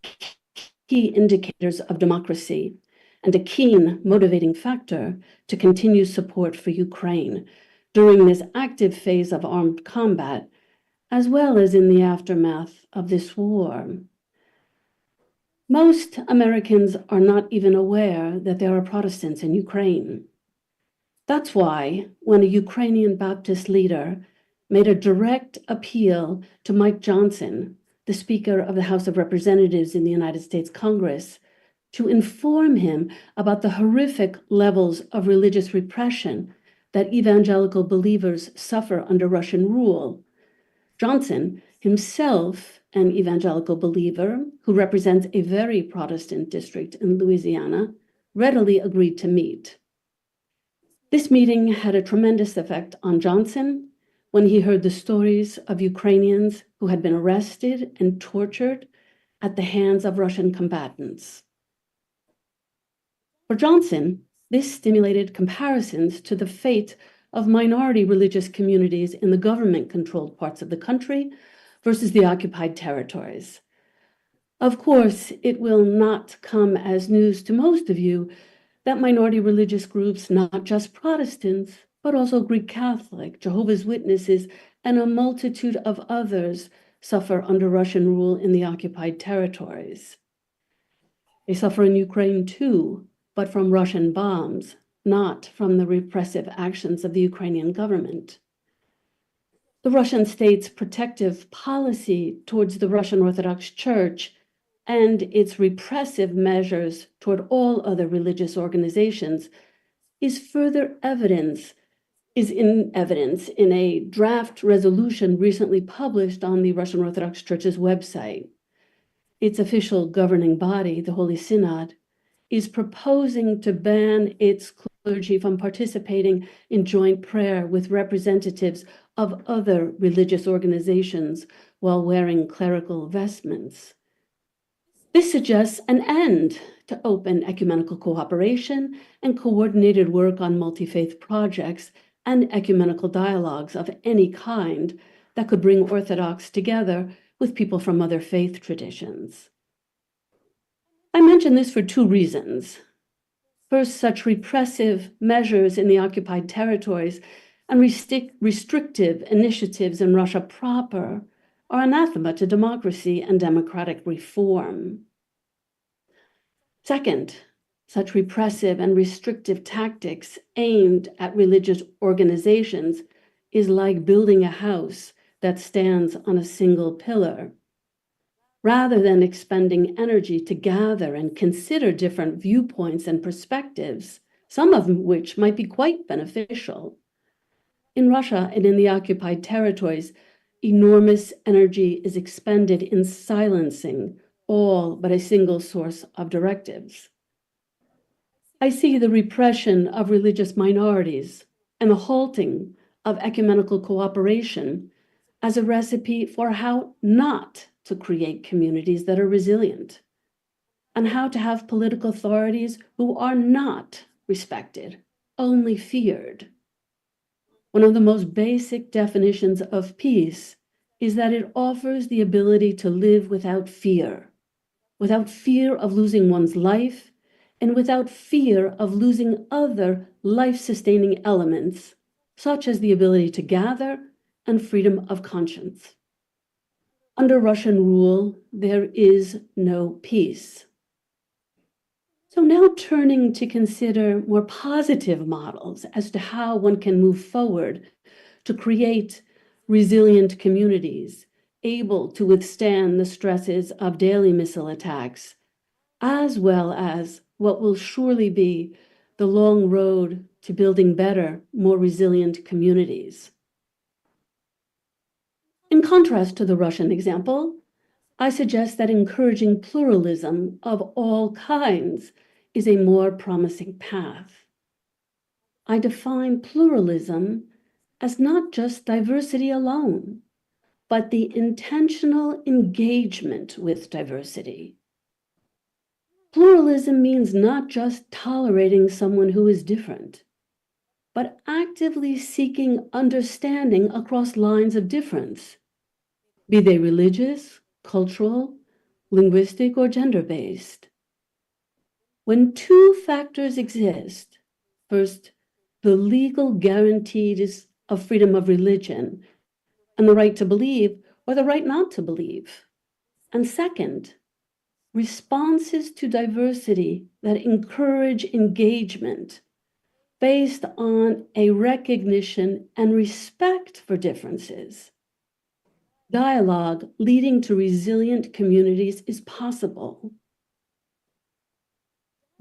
key indicators of democracy and a keen motivating factor to continue support for Ukraine during this active phase of armed combat, as well as in the aftermath of this war. Most Americans are not even aware that there are Protestants in Ukraine. That's why, when a Ukrainian Baptist leader made a direct appeal to Mike Johnson, the Speaker of the House of Representatives in the United States Congress, to inform him about the horrific levels of religious repression that evangelical believers suffer under Russian rule, Johnson, himself an evangelical believer who represents a very Protestant district in Louisiana, readily agreed to meet. This meeting had a tremendous effect on Johnson when he heard the stories of Ukrainians who had been arrested and tortured at the hands of Russian combatants. For Johnson, this stimulated comparisons to the fate of minority religious communities in the government-controlled parts of the country versus the occupied territories. Of course, it will not come as news to most of you that minority religious groups, not just Protestants, but also Greek-Catholic, Jehovah's Witnesses, and a multitude of others suffer under Russian rule in the occupied territories. They suffer in Ukraine too, but from Russian bombs, not from the repressive actions of the Ukrainian government. The Russian state's protective policy towards the Russian Orthodox Church and its repressive measures toward all other religious organizations is in evidence in a draft resolution recently published on the Russian Orthodox Church's website. Its official governing body, the Holy Synod, is proposing to ban its clergy from participating in joint prayer with representatives of other religious organizations while wearing clerical vestments. This suggests an end to open ecumenical cooperation and coordinated work on multi-faith projects and ecumenical dialogues of any kind that could bring Orthodox together with people from other faith traditions. I mention this for two reasons. First, such repressive measures in the occupied territories and restrictive initiatives in Russia proper are anathema to democracy and democratic reform. Second, such repressive and restrictive tactics aimed at religious organizations is like building a house that stands on a single pillar. Rather than expending energy to gather and consider different viewpoints and perspectives, some of which might be quite beneficial. In Russia and in the occupied territories, enormous energy is expended in silencing all but a single source of directives. I see the repression of religious minorities and the halting of ecumenical cooperation as a recipe for how not to create communities that are resilient, and how to have political authorities who are not respected, only feared. One of the most basic definitions of peace is that it offers the ability to live without fear of losing one's life, and without fear of losing other life-sustaining elements, such as the ability to gather and freedom of conscience. Under Russian rule, there is no peace. So now turning to consider more positive models as to how one can move forward to create resilient communities able to withstand the stresses of daily missile attacks, as well as what will surely be the long road to building better, more resilient communities. In contrast to the Russian example, I suggest that encouraging pluralism of all kinds is a more promising path. I define pluralism as not just diversity alone, but the intentional engagement with diversity. Pluralism means not just tolerating someone who is different, but actively seeking understanding across lines of difference, be they religious, cultural, linguistic, or gender-based. When two factors exist, first, the legal guarantees of freedom of religion and the right to believe or the right not to believe, and second, responses to diversity that encourage engagement based on a recognition and respect for differences. Dialogue leading to resilient communities is possible.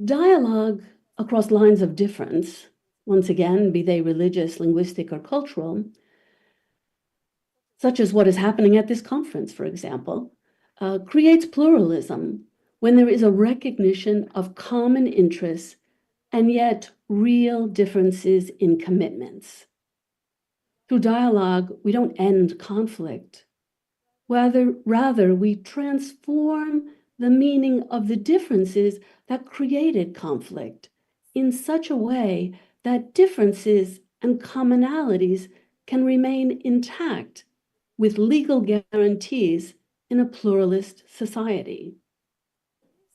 Dialogue across lines of difference, once again, be they religious, linguistic, or cultural, such as what is happening at this conference, for example, creates pluralism when there is a recognition of common interests and yet real differences in commitments. Through dialogue, we don't end conflict. Rather, we transform the meaning of the differences that created conflict in such a way that differences and commonalities can remain intact with legal guarantees in a pluralist society.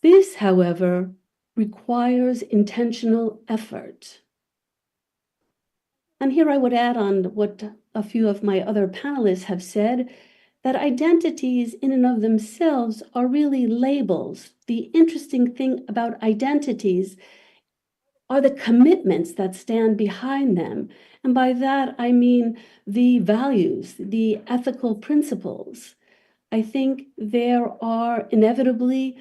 This, however, requires intentional effort. And here I would add on what a few of my other panelists have said, that identities in and of themselves are really labels. The interesting thing about identities are the commitments that stand behind them. And by that, I mean the values, the ethical principles. I think there are inevitably,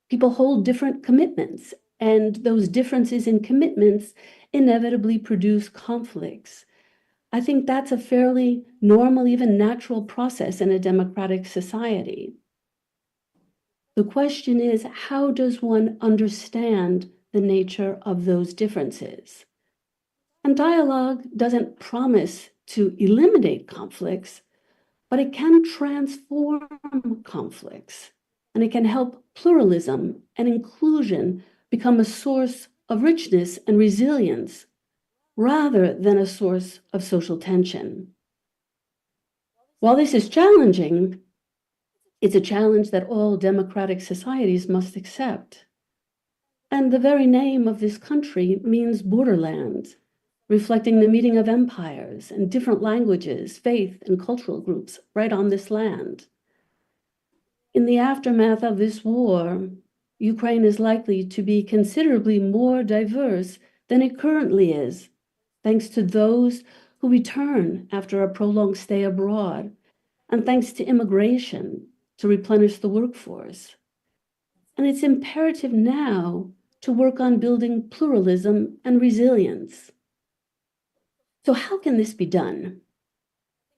people hold different commitments, and those differences in commitments inevitably produce conflicts. I think that's a fairly normal, even natural process in a democratic society. The question is, how does one understand the nature of those differences? And dialogue doesn't promise to eliminate conflicts, but it can transform conflicts. and it can help pluralism and inclusion become a source of richness and resilience rather than a source of social tension. While this is challenging, it's a challenge that all democratic societies must accept. And the very name of this country means borderland, reflecting the meeting of empires and different languages, faith, and cultural groups right on this land. In the aftermath of this war, Ukraine is likely to be considerably more diverse than it currently is, thanks to those who return after a prolonged stay abroad, and thanks to immigration to replenish the workforce. And it's imperative now to work on building pluralism and resilience. So how can this be done?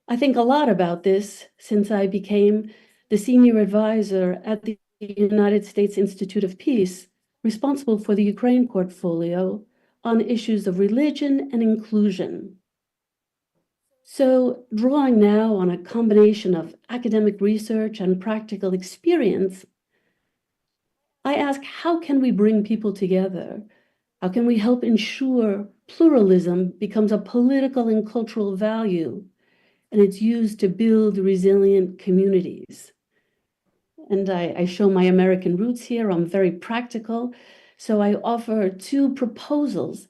I think a lot about this since I became the senior advisor at the United States Institute of Peace, responsible for the Ukraine portfolio on issues of religion and inclusion. So, drawing now on a combination of academic research and practical experience, I ask, how can we bring people together? How can we help ensure pluralism becomes a political and cultural value, and it's used to build resilient communities? And I show my American roots here. I'm very practical. So I offer two proposals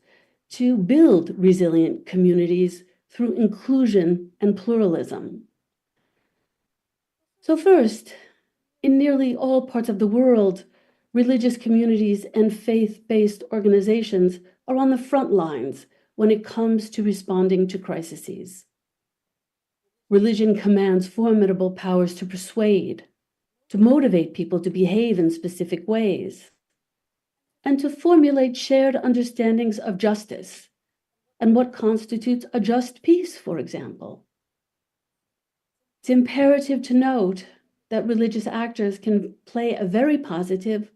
to build resilient communities through inclusion and pluralism. So first, in nearly all parts of the world, religious communities and faith-based organizations are on the front lines when it comes to responding to crises. Religion commands formidable powers to persuade, to motivate people to behave in specific ways, and to formulate shared understandings of justice and what constitutes a just peace, for example. It's imperative to note that religious actors can play a very positive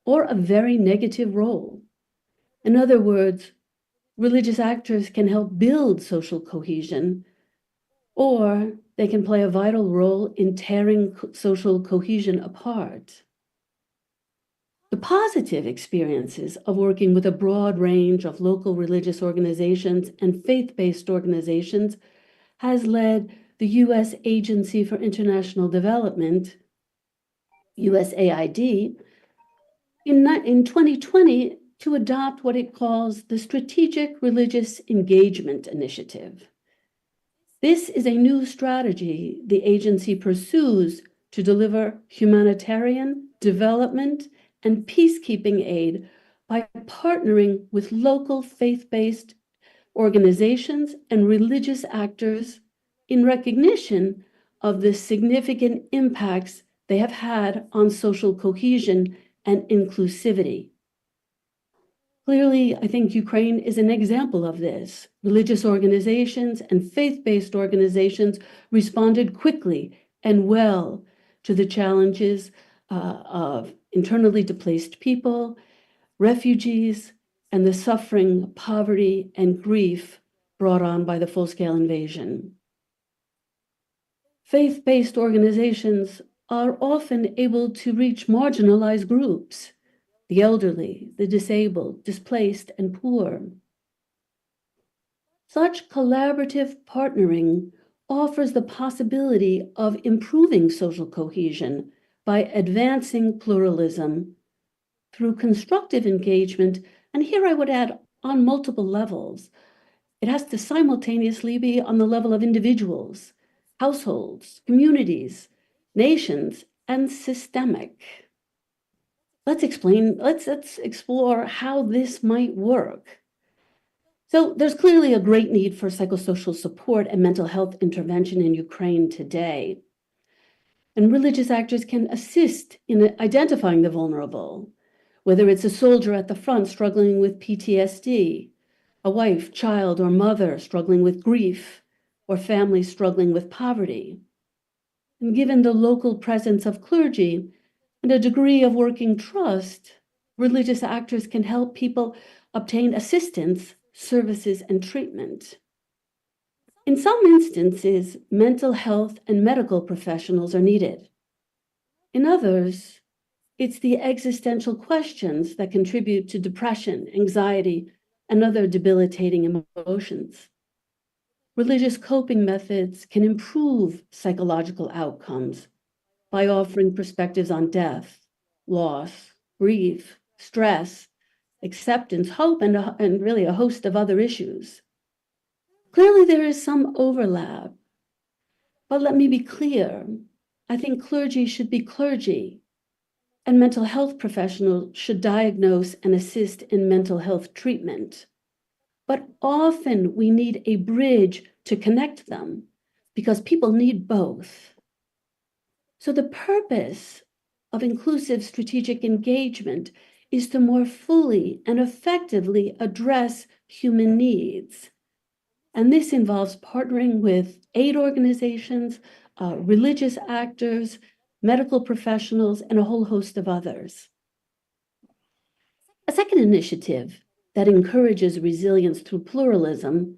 or a very negative role. In other words, religious actors can help build social cohesion, or they can play a vital role in tearing social cohesion apart. The positive experiences of working with a broad range of local religious organizations and faith-based organizations has led the U.S. Agency for International Development, USAID, in 2020 to adopt what it calls the Strategic Religious Engagement Initiative. This is a new strategy the agency pursues to deliver humanitarian, development, and peacekeeping aid by partnering with local faith-based organizations and religious actors in recognition of the significant impacts they have had on social cohesion and inclusivity. Clearly, I think Ukraine is an example of this. Religious organizations and faith-based organizations responded quickly and well to the challenges of internally displaced people, refugees, and the suffering, poverty, and grief brought on by the full-scale invasion. Faith-based organizations are often able to reach marginalized groups, the elderly, the disabled, displaced, and poor. Such collaborative partnering offers the possibility of improving social cohesion by advancing pluralism through constructive engagement, and here I would add on multiple levels. It has to simultaneously be on the level of individuals, households, communities, nations, and systemic. Let's explore how this might work. So there's clearly a great need for psychosocial support and mental health intervention in Ukraine today. And religious actors can assist in identifying the vulnerable, whether it's a soldier at the front struggling with PTSD, a wife, child, or mother struggling with grief, or families struggling with poverty. And given the local presence of clergy and a degree of working trust, religious actors can help people obtain assistance, services, and treatment. In some instances, mental health and medical professionals are needed. In others, It's the existential questions that contribute to depression, anxiety, and other debilitating emotions. Religious coping methods can improve psychological outcomes by offering perspectives on death, loss, grief, stress, acceptance, hope, and really a host of other issues. Clearly, there is some overlap, but let me be clear. I think clergy should be clergy, and mental health professionals should diagnose and assist in mental health treatment. But often we need a bridge to connect them because people need both. So the purpose of inclusive strategic engagement is to more fully and effectively address human needs. And this involves partnering with aid organizations, religious actors, medical professionals, and a whole host of others. A second initiative that encourages resilience through pluralism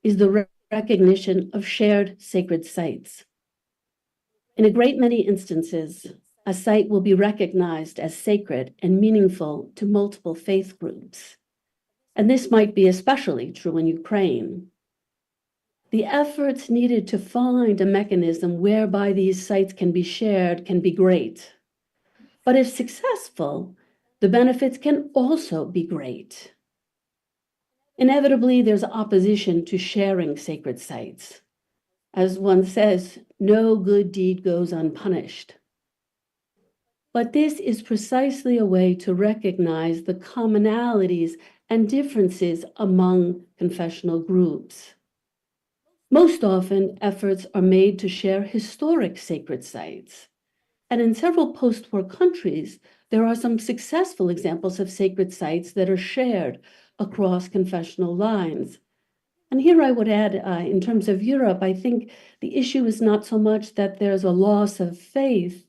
is the recognition of shared sacred sites. In a great many instances, a site will be recognized as sacred and meaningful to multiple faith groups. And this might be especially true in Ukraine. The efforts needed to find a mechanism whereby these sites can be shared can be great. But if successful, the benefits can also be great. Inevitably, there's opposition to sharing sacred sites. As one says, no good deed goes unpunished. But this is precisely a way to recognize the commonalities and differences among confessional groups. Most often, efforts are made to share historic sacred sites. And in several post-war countries, there are some successful examples of sacred sites that are shared across confessional lines. And here I would add, in terms of Europe, I think the issue is not so much that there's a loss of faith,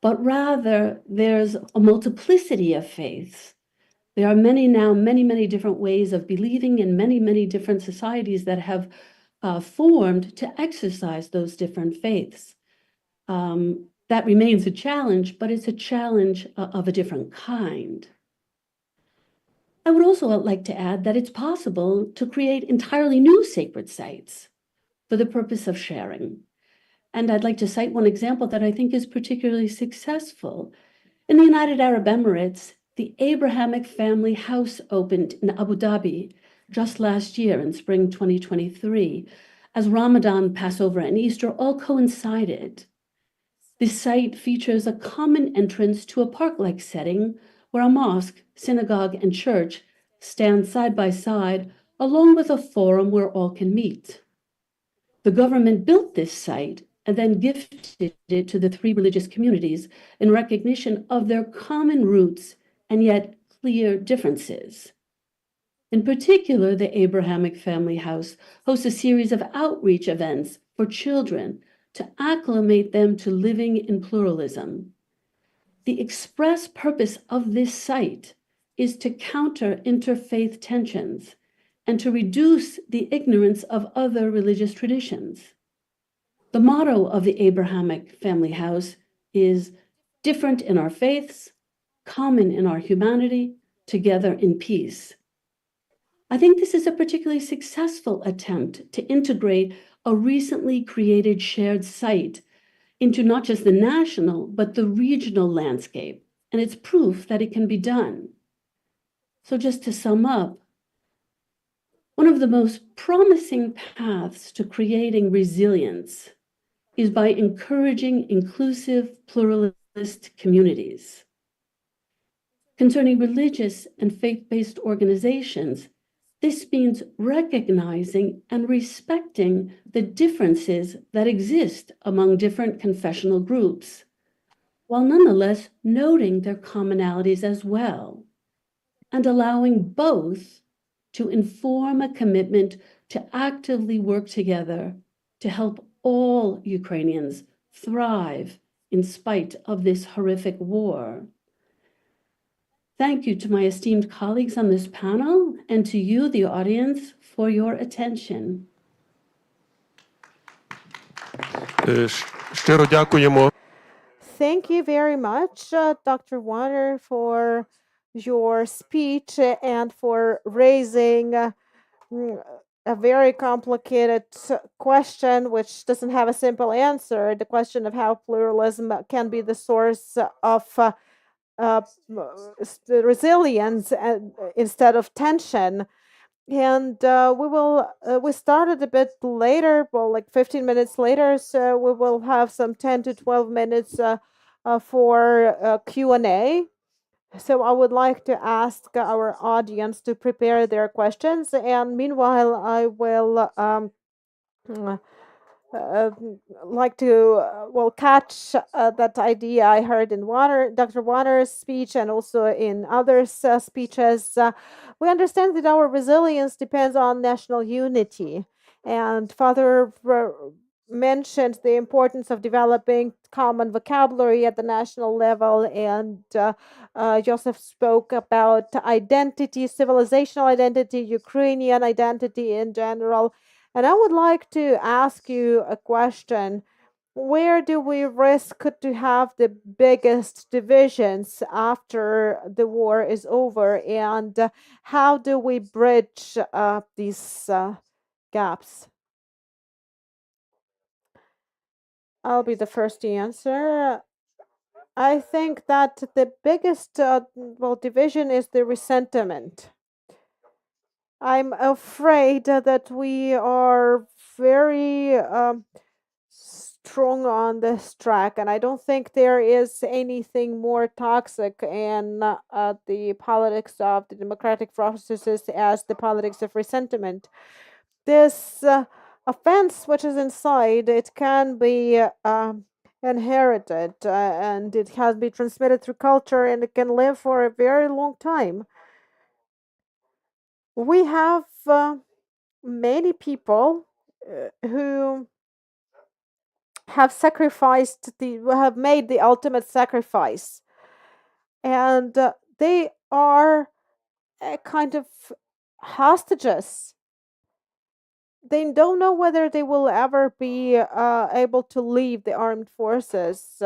but rather there's a multiplicity of faiths. There are many different ways of believing in many different societies that have formed to exercise those different faiths. That remains a challenge, but it's a challenge of a different kind. I would also like to add that it's possible to create entirely new sacred sites for the purpose of sharing. And I'd like to cite one example that I think is particularly successful. In the United Arab Emirates, the Abrahamic Family House opened in Abu Dhabi just last year in spring 2023, as Ramadan, Passover, and Easter all coincided. This site features a common entrance to a park-like setting where a mosque, synagogue, and church stand side by side, along with a forum where all can meet. The government built this site and then gifted it to the three religious communities in recognition of their common roots and yet clear differences. In particular, the Abrahamic Family House hosts a series of outreach events for children to acclimate them to living in pluralism. The express purpose of this site is to counter interfaith tensions and to reduce the ignorance of other religious traditions. The motto of the Abrahamic Family House is different in our faiths, common in our humanity, together in peace. I think this is a particularly successful attempt to integrate a recently created shared site into not just the national, but the regional landscape, and it's proof that it can be done. So just to sum up, one of the most promising paths to creating resilience is by encouraging inclusive, pluralist communities. Concerning religious and faith-based organizations, this means recognizing and respecting the differences that exist among different confessional groups, while nonetheless noting their commonalities as well, and allowing both to inform a commitment to actively work together to help all Ukrainians thrive in spite of this horrific war. Thank you to my esteemed colleagues on this panel and to you, the audience, for your attention. Щиро дякуємо. Thank you very much, Dr. Warner, for your speech and for raising a very complicated question, which doesn't have a simple answer. The question of how pluralism can be the source of resilience instead of tension. And we started a bit later, well, like 15 minutes later, so we will have some 10 to 12 minutes for Q&A. So I would like to ask our audience to prepare their questions, and meanwhile, I will like to catch that idea I heard in Dr. Warner's speech and also in others' speeches. We understand that our resilience depends on national unity, and Father mentioned the importance of developing common vocabulary at the national level, and Joseph spoke about identity, civilizational identity, Ukrainian identity in general. And I would like to ask you a question. Where do we risk to have the biggest divisions after the war is over? And how do we bridge these gaps? I'll be the first to answer. I think that the biggest division is the resentment. I'm afraid that we are very strong on this track, and I don't think there is anything more toxic in the politics of the democratic processes as the politics of resentment. This offense, which is inside, it can be inherited and it has been transmitted through culture, and it can live for a very long time. We have many people who have have made the ultimate sacrifice, and they are kind of hostages. They don't know whether they will ever be able to leave the armed forces.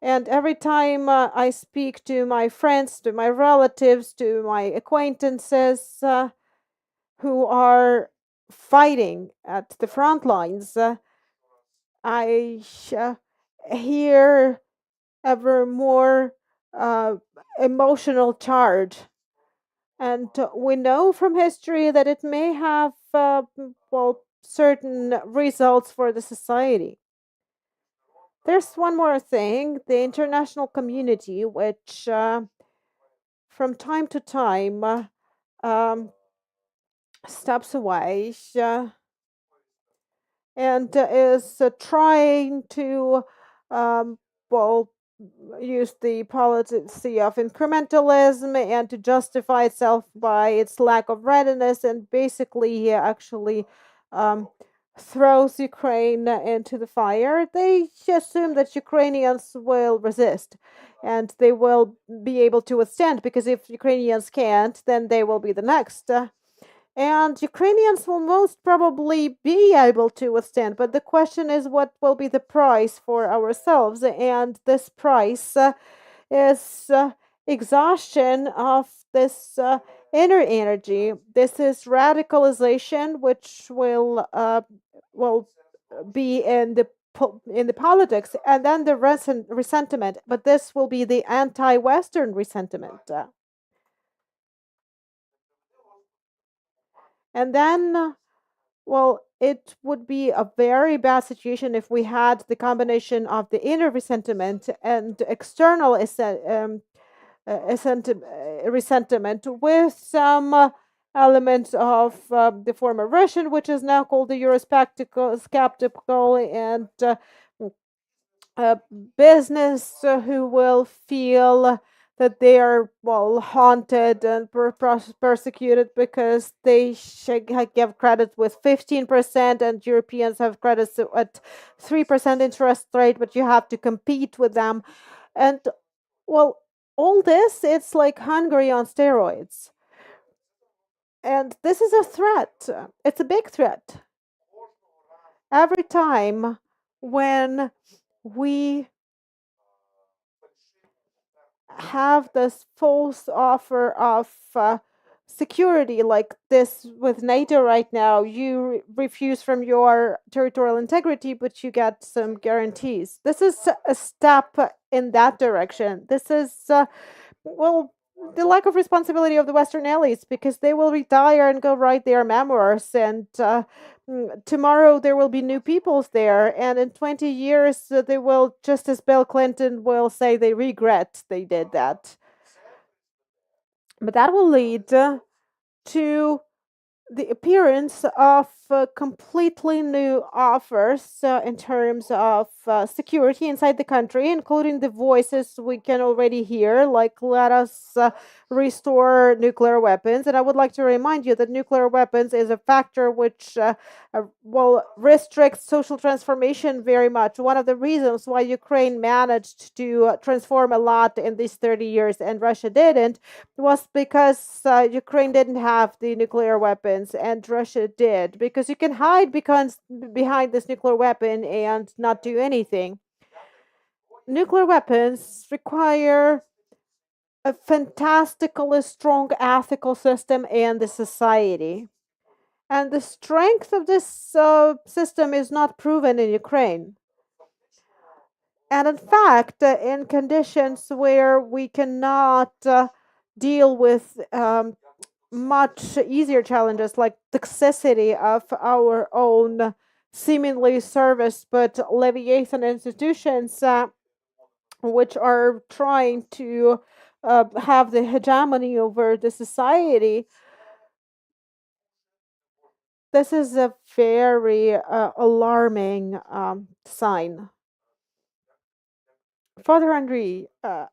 And every time I speak to my friends, to my relatives, to my acquaintances who are fighting at the front lines, I hear ever more emotional charge. And we know from history that it may have, certain results for the society. There's one more thing, the international community, which from time to time steps away and is trying to, use the policy of incrementalism and to justify itself by its lack of readiness, and basically actually throws Ukraine into the fire. They assume that Ukrainians will resist and they will be able to withstand, because if Ukrainians can't, then they will be the next. And Ukrainians will most probably be able to withstand. But the question is, what will be the price for ourselves? And this price is exhaustion of this inner energy. This is radicalization, which will be in the politics, and then the resentment. But this will be the anti-Western resentment. And then, it would be a very bad situation if we had the combination of the inner resentment and external resentment with some elements of the former Russian, which is now called the Eurosceptical, and business who will feel that they are haunted and persecuted because they give credit with 15% and Europeans have credits at 3% interest rate, but you have to compete with them. And all this, it's like Hungary on steroids. And this is a threat. It's a big threat. Every time when we have this false offer of security, like this with NATO right now. You refuse from your territorial integrity, but you get some guarantees. This is a step in that direction. This is, well, the lack of responsibility of the Western allies, because they will retire and go write their memoirs, and tomorrow there will be new peoples there, and in 20 years they will, just as Bill Clinton will say, they regret they did that. But that will lead to the appearance of completely new offers in terms of security inside the country, including the voices we can already hear, like let us restore nuclear weapons. And I would like to remind you that nuclear weapons is a factor which will restrict social transformation very much. One of the reasons why Ukraine managed to transform a lot in these 30 years and Russia didn't was because Ukraine didn't have the nuclear weapons and Russia did. Because you can hide behind this nuclear weapon and not do anything. Nuclear weapons require a fantastically strong ethical system and the society. And the strength of this system is not proven in Ukraine. And in fact, in conditions where we cannot deal with much easier challenges like toxicity of our own seemingly service but Leviathan institutions, which are trying to have the hegemony over the society, this is a very alarming sign. Father Andriy,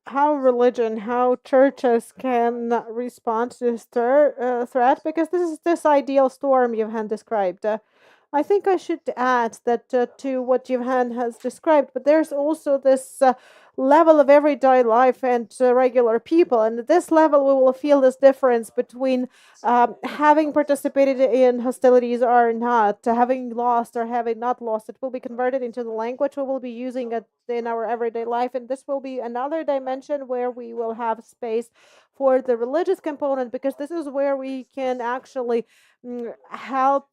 how religion, how churches can respond to this threat, because this is this ideal storm Yevhen described. I think I should add that to what Yevhen has described, but there's also this level of everyday life and regular people. And at this level, we will feel this difference between having participated in hostilities or not, having lost or having not lost. It will be converted into the language we will be using it in our everyday life. And this will be another dimension where we will have space for the religious component, because this is where we can actually help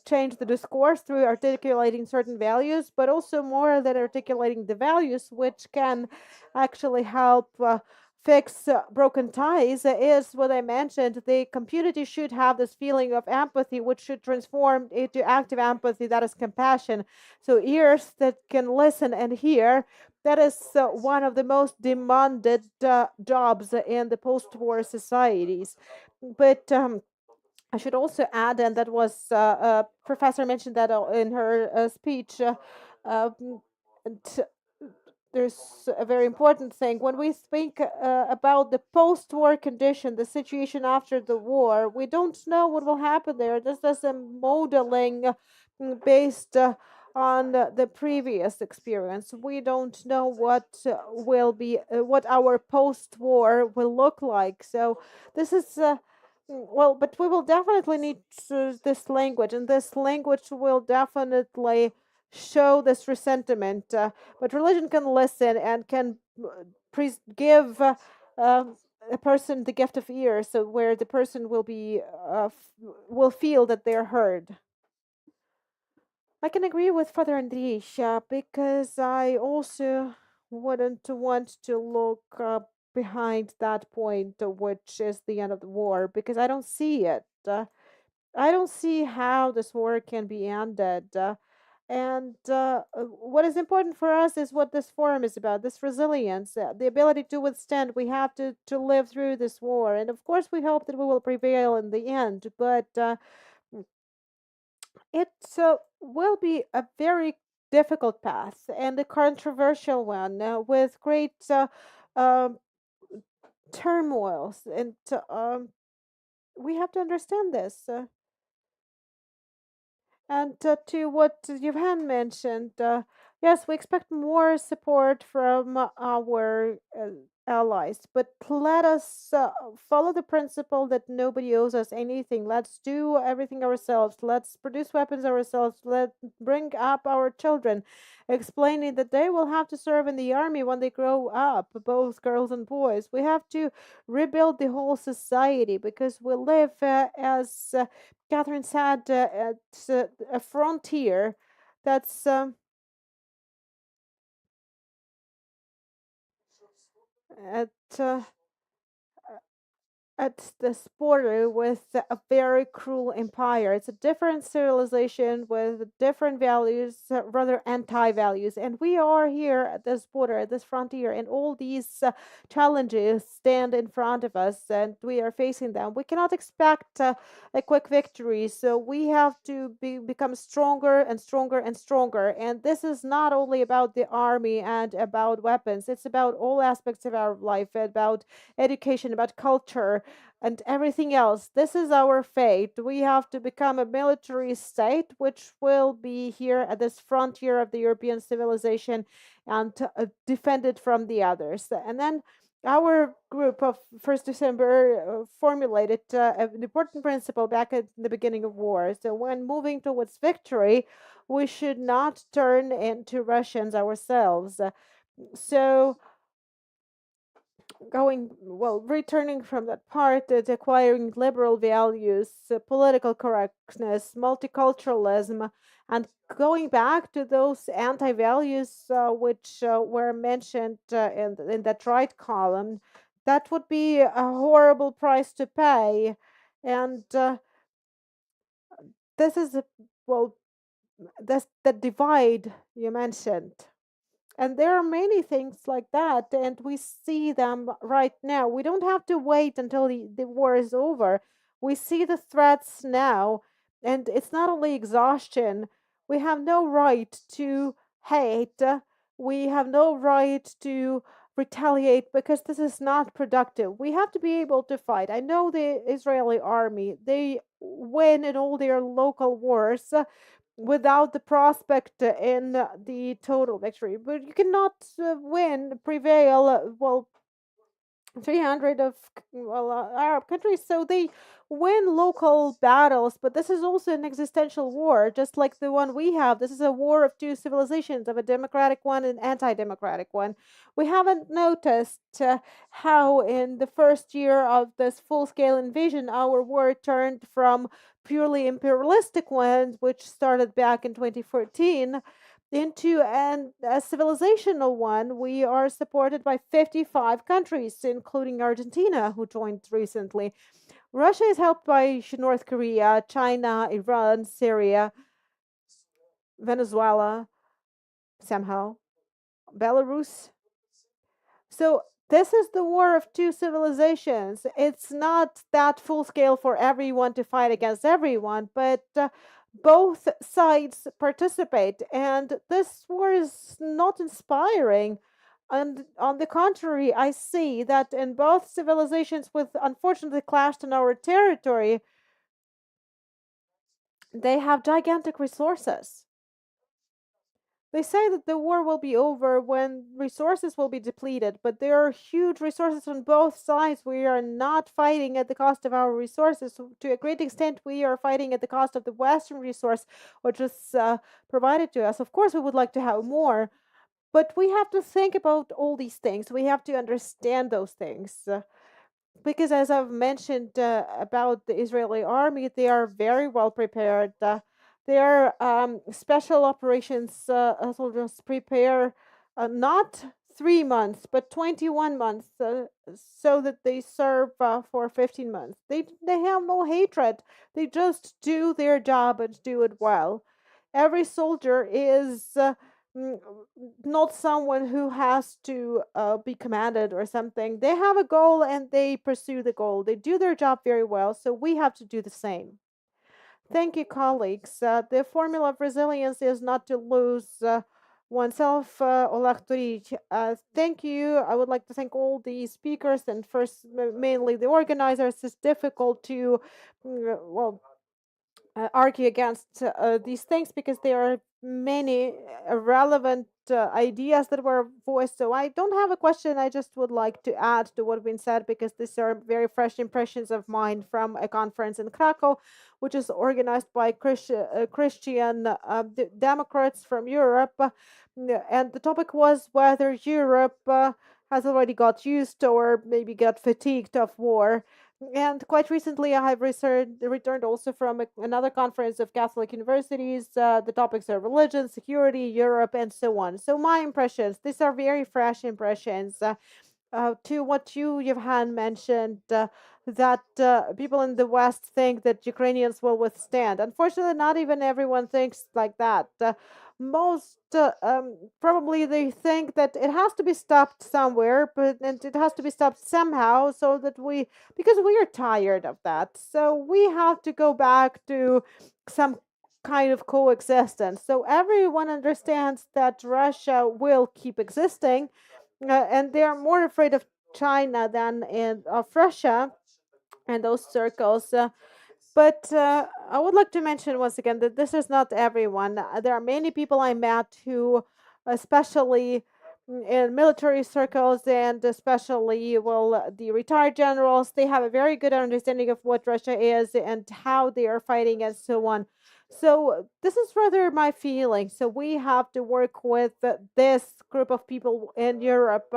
change the discourse through articulating certain values, but also more than articulating the values, which can actually help fix broken ties, is what I mentioned. The community should have this feeling of empathy, which should transform into active empathy, that is compassion. So ears that can listen and hear, that is one of the most demanded jobs in the post-war societies. But I should also add, and that was Professor mentioned that in her speech, there's a very important thing. When we think about the post-war condition, the situation after the war, we don't know what will happen there. This is a modeling based on the previous experience. We don't know what will be, what our post-war will look like. So this is well, but we will definitely need this language, and this language will definitely show this resentment. But religion can listen and can give a person the gift of ears, so where the person will be will feel that they're heard. I can agree with Father Andriy, because I also wouldn't want to look behind that point, which is the end of the war, because I don't see it. I don't see how this war can be ended. And what is important for us is what this forum is about, this resilience, the ability to withstand. We have to live through this war. And of course, we hope that we will prevail in the end. But it will be a very difficult path and a controversial one, with great um, turmoils. And we have to understand this. And to what Yevhen mentioned, Yes, we expect more support from our allies, but let us follow the principle that nobody owes us anything. Let's do everything ourselves. Let's produce weapons ourselves. Let's bring up our children, explaining that they will have to serve in the army when they grow up, both girls and boys. We have to rebuild the whole society because we live, as Catherine said, at a frontier that's. At at this border with a very cruel empire. It's a different civilization with different values, rather anti-values. And we are here at this border, at this frontier, and all these challenges stand in front of us, and we are facing them. We cannot expect a quick victory, so we have to become stronger and stronger and stronger. And this is not only about the army and about weapons, it's about all aspects of our life, about education, about culture, and everything else. This is our fate. We have to become a military state, which will be here at this frontier of the European civilization and defend it from the others. And then our group of 1st December formulated an important principle back at the beginning of war. So when moving towards victory, we should not turn into Russians ourselves. So returning from that part, acquiring liberal values, political correctness, multiculturalism, and going back to those anti-values which were mentioned in that right column, that would be a horrible price to pay. And this is that's the divide you mentioned. And there are many things like that, and we see them right now. We don't have to wait until the war is over. We see the threats now, and it's not only exhaustion. We have no right to hate. We have no right to retaliate because this is not productive. We have to be able to fight. I know the Israeli army, they win in all their local wars without the prospect in the total victory. But you cannot prevail, 300 of Arab countries, so they win local battles, but this is also an existential war, just like the one we have. This is a war of two civilizations, of a democratic one and anti-democratic one. We haven't noticed how in the first year of this full-scale invasion, our war turned from purely imperialistic one, which started back in 2014, into a civilizational one. We are supported by 55 countries, including Argentina, who joined recently. Russia is helped by North Korea, China, Iran, Syria, Venezuela, somehow, Belarus. So this is the war of two civilizations. It's not that full scale for everyone to fight against everyone, but both sides participate, and this war is not inspiring. And on the contrary, I see that in both civilizations, with unfortunately clashed in our territory, they have gigantic resources. They say that the war will be over when resources will be depleted, but there are huge resources on both sides. We are not fighting at the cost of our resources. To a great extent, we are fighting at the cost of the Western resource, which is provided to us. Of course, we would like to have more, but we have to think about all these things. We have to understand those things. Because as I've mentioned about the Israeli army, they are very well prepared. Their special operations soldiers prepare not 3 months, but 21 months, so that they serve for 15 months. They have no hatred. They just do their job and do it well. Every soldier is not someone who has to be commanded or something. They have a goal and they pursue the goal. They do their job very well, so we have to do the same. Thank you, colleagues. The formula of resilience is not to lose oneself. Oleg Turich. Thank you. I would like to thank all the speakers and first, mainly the organizers. It's difficult to, argue against these things because there are many relevant ideas that were voiced. So I don't have a question. I just would like to add to what been said, because these are very fresh impressions of mine from a conference in Krakow, which is organized by Christian Democrats from Europe. And the topic was whether Europe has already got used or maybe got fatigued of war. And quite recently, I have returned also from another conference of Catholic universities. The topics are religion, security, Europe, and so on. So my impressions, these are very fresh impressions. To what you, Johan, mentioned, that people in the West think that Ukrainians will withstand. Unfortunately, not even everyone thinks like that. Most probably they think that it has to be stopped somewhere, and it has to be stopped somehow, so that because we are tired of that. So we have to go back to some kind of coexistence. So everyone understands that Russia will keep existing, and they are more afraid of China than of Russia and those circles. But I would like to mention once again that this is not everyone. There are many people I met who, especially in military circles and especially, well, the retired generals, they have a very good understanding of what Russia is and how they are fighting and so on. So this is rather my feeling. So we have to work with this group of people in Europe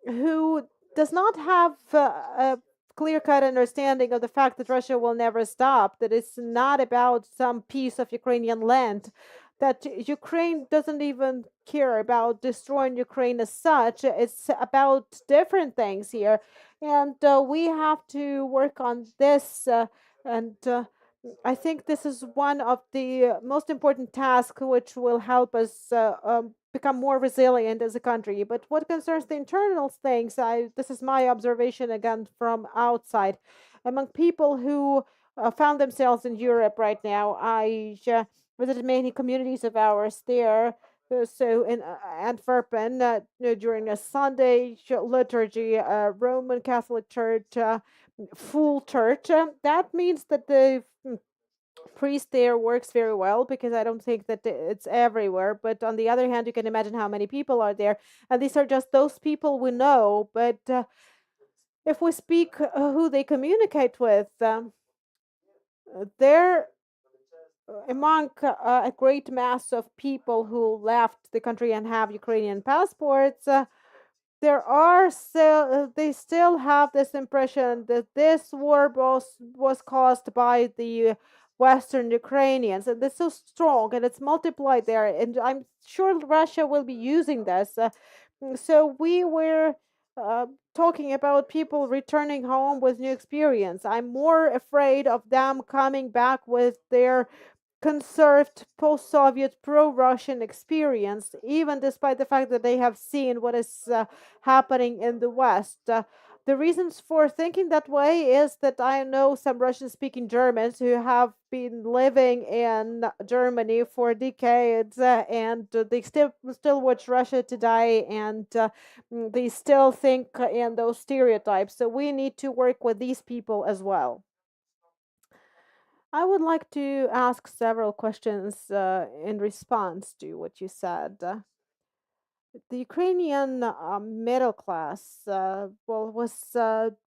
who does not have a clear-cut understanding of the fact that Russia will never stop, that it's not about some piece of Ukrainian land, that Ukraine doesn't even care about destroying Ukraine as such. It's about different things here. And we have to work on this. And I think this is one of the most important tasks which will help us become more resilient as a country. But what concerns the internal things, this is my observation again from outside. Among people who found themselves in Europe right now, I visited many communities of ours there. So in Antwerpen, during a Sunday liturgy, Roman Catholic Church, full church. That means that the priest there works very well, because I don't think that it's everywhere. But on the other hand, you can imagine how many people are there. And these are just those people we know. But if we speak who they communicate with, they're among a great mass of people who left the country and have Ukrainian passports. There are still they still have this impression that this war was caused by the Western Ukrainians, and it's so strong and it's multiplied there. And I'm sure Russia will be using this. So we were talking about people returning home with new experience. I'm more afraid of them coming back with their conserved post-Soviet pro-Russian experience, even despite the fact that they have seen what is happening in the West. The reasons for thinking that way is that I know some Russian-speaking Germans who have been living in Germany for decades, and they still watch Russia today, and they still think in those stereotypes. So we need to work with these people as well. I would like to ask several questions in response to what you said. The Ukrainian middle class was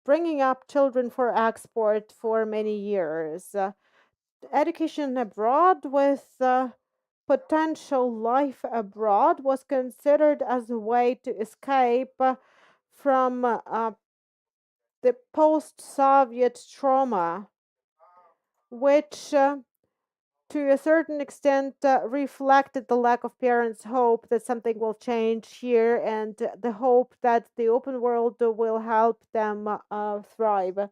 bringing up children for export for many years. Education abroad with potential life abroad was considered as a way to escape from the post-Soviet trauma, which to a certain extent reflected the lack of parents' hope that something will change here, and the hope that the open world will help them thrive.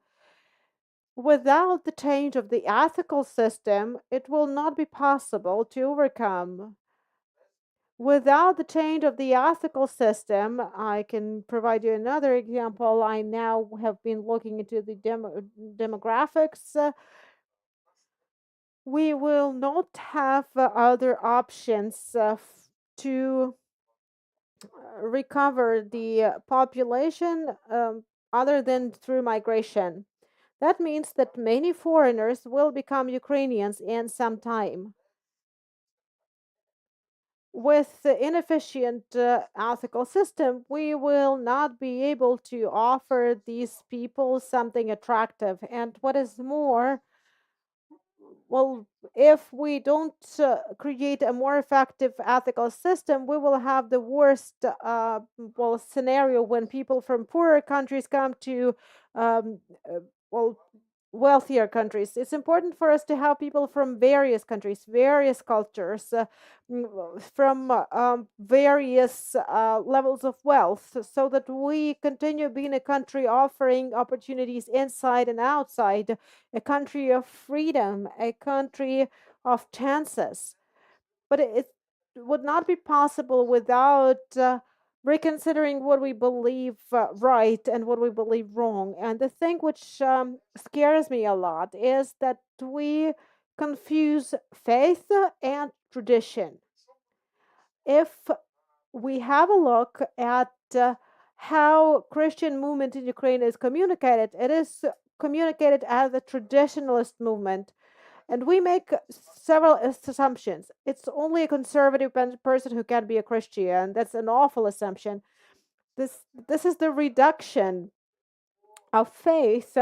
Without the change of the ethical system, it will not be possible to overcome. Without the change of the ethical system, I can provide you another example. I now have been looking into the demographics. We will not have other options to recover the population other than through migration. That means that many foreigners will become Ukrainians in some time. with the inefficient ethical system, we will not be able to offer these people something attractive. And what is more, well, if we don't create a more effective ethical system, we will have the worst scenario when people from poorer countries come to um, well wealthier countries. It's important for us to have people from various countries, various cultures, from various levels of wealth, so that we continue being a country offering opportunities inside and outside, a country of freedom, a country of chances. But it would not be possible without reconsidering what we believe right and what we believe wrong. And the thing which scares me a lot is that we confuse faith and tradition. If we have a look at how Christian movement in Ukraine is communicated, it is communicated as a traditionalist movement. And we make several assumptions. It's only a conservative person who can be a Christian. That's an awful assumption. This is the reduction of faith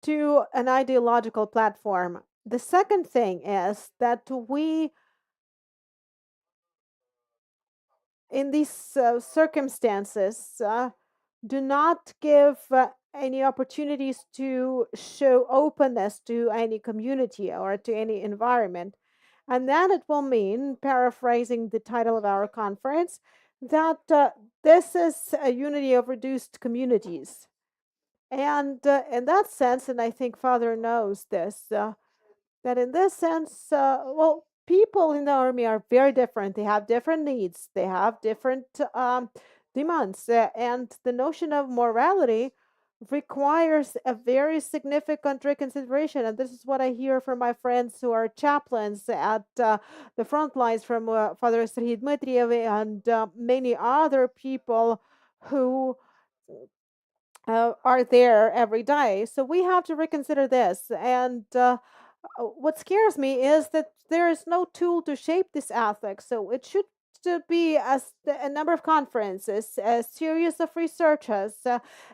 to an ideological platform. The second thing is that we, in these circumstances, do not give any opportunities to show openness to any community or to any environment. And then it will mean, paraphrasing the title of our conference, that this is a unity of reduced communities. And in that sense, and I think Father knows this, that in this sense, people in the army are very different. They have different needs, they have different demands. And the notion of morality requires a very significant reconsideration. And this is what I hear from my friends who are chaplains at the front lines, from Father Serhiy Dmitriev and many other people who are there every day. So we have to reconsider this. And what scares me is that there is no tool to shape this ethics. So it should be a number of conferences, a series of researches.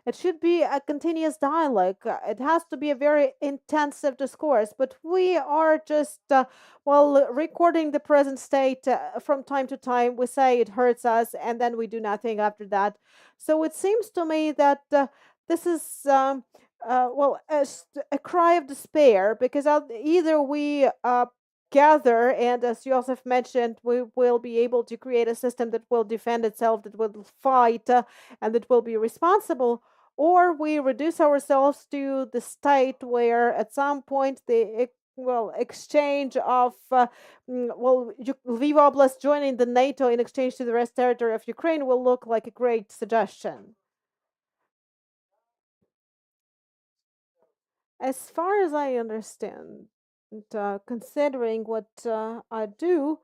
It should be a continuous dialogue. It has to be a very intensive discourse. But we are just, recording the present state from time to time. We say it hurts us, and then we do nothing after that. So it seems to me that this is a cry of despair, because either we gather, and as Joseph mentioned, we will be able to create a system that will defend itself, that will fight, and that will be responsible, or we reduce ourselves to the state where at some point the exchange of Lviv Oblast joining the NATO in exchange to the rest territory of Ukraine will look like a great suggestion. As far as I understand, considering what I do,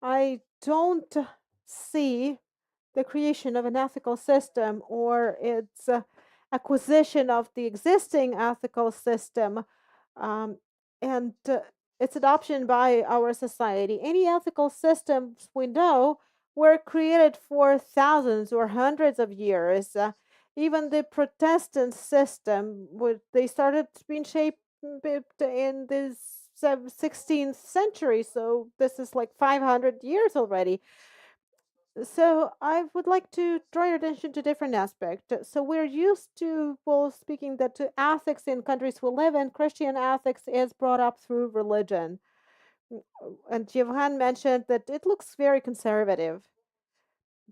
I don't see the creation of an ethical system or its acquisition of the existing ethical system and its adoption by our society. Any ethical systems we know were created for thousands or hundreds of years. Even the Protestant system, they started being shaped in the 16th century, so this is like 500 years already. So I would like to draw your attention to different aspect. So we're used to, speaking that to ethics in countries we live in, Christian ethics is brought up through religion. And Johan mentioned that it looks very conservative.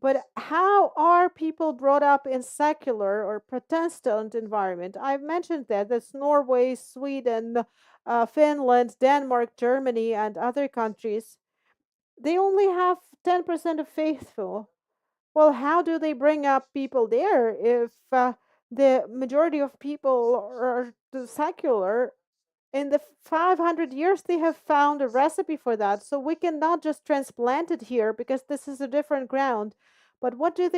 But how are people brought up in secular or Protestant environment? I've mentioned that that's Norway, Sweden, Finland, Denmark, Germany, and other countries. They only have 10% of faithful. Well, how do they bring up people there if the majority of people are secular? In the 500 years, they have found a recipe for that. So we cannot just transplant it here because this is a different ground. But what do?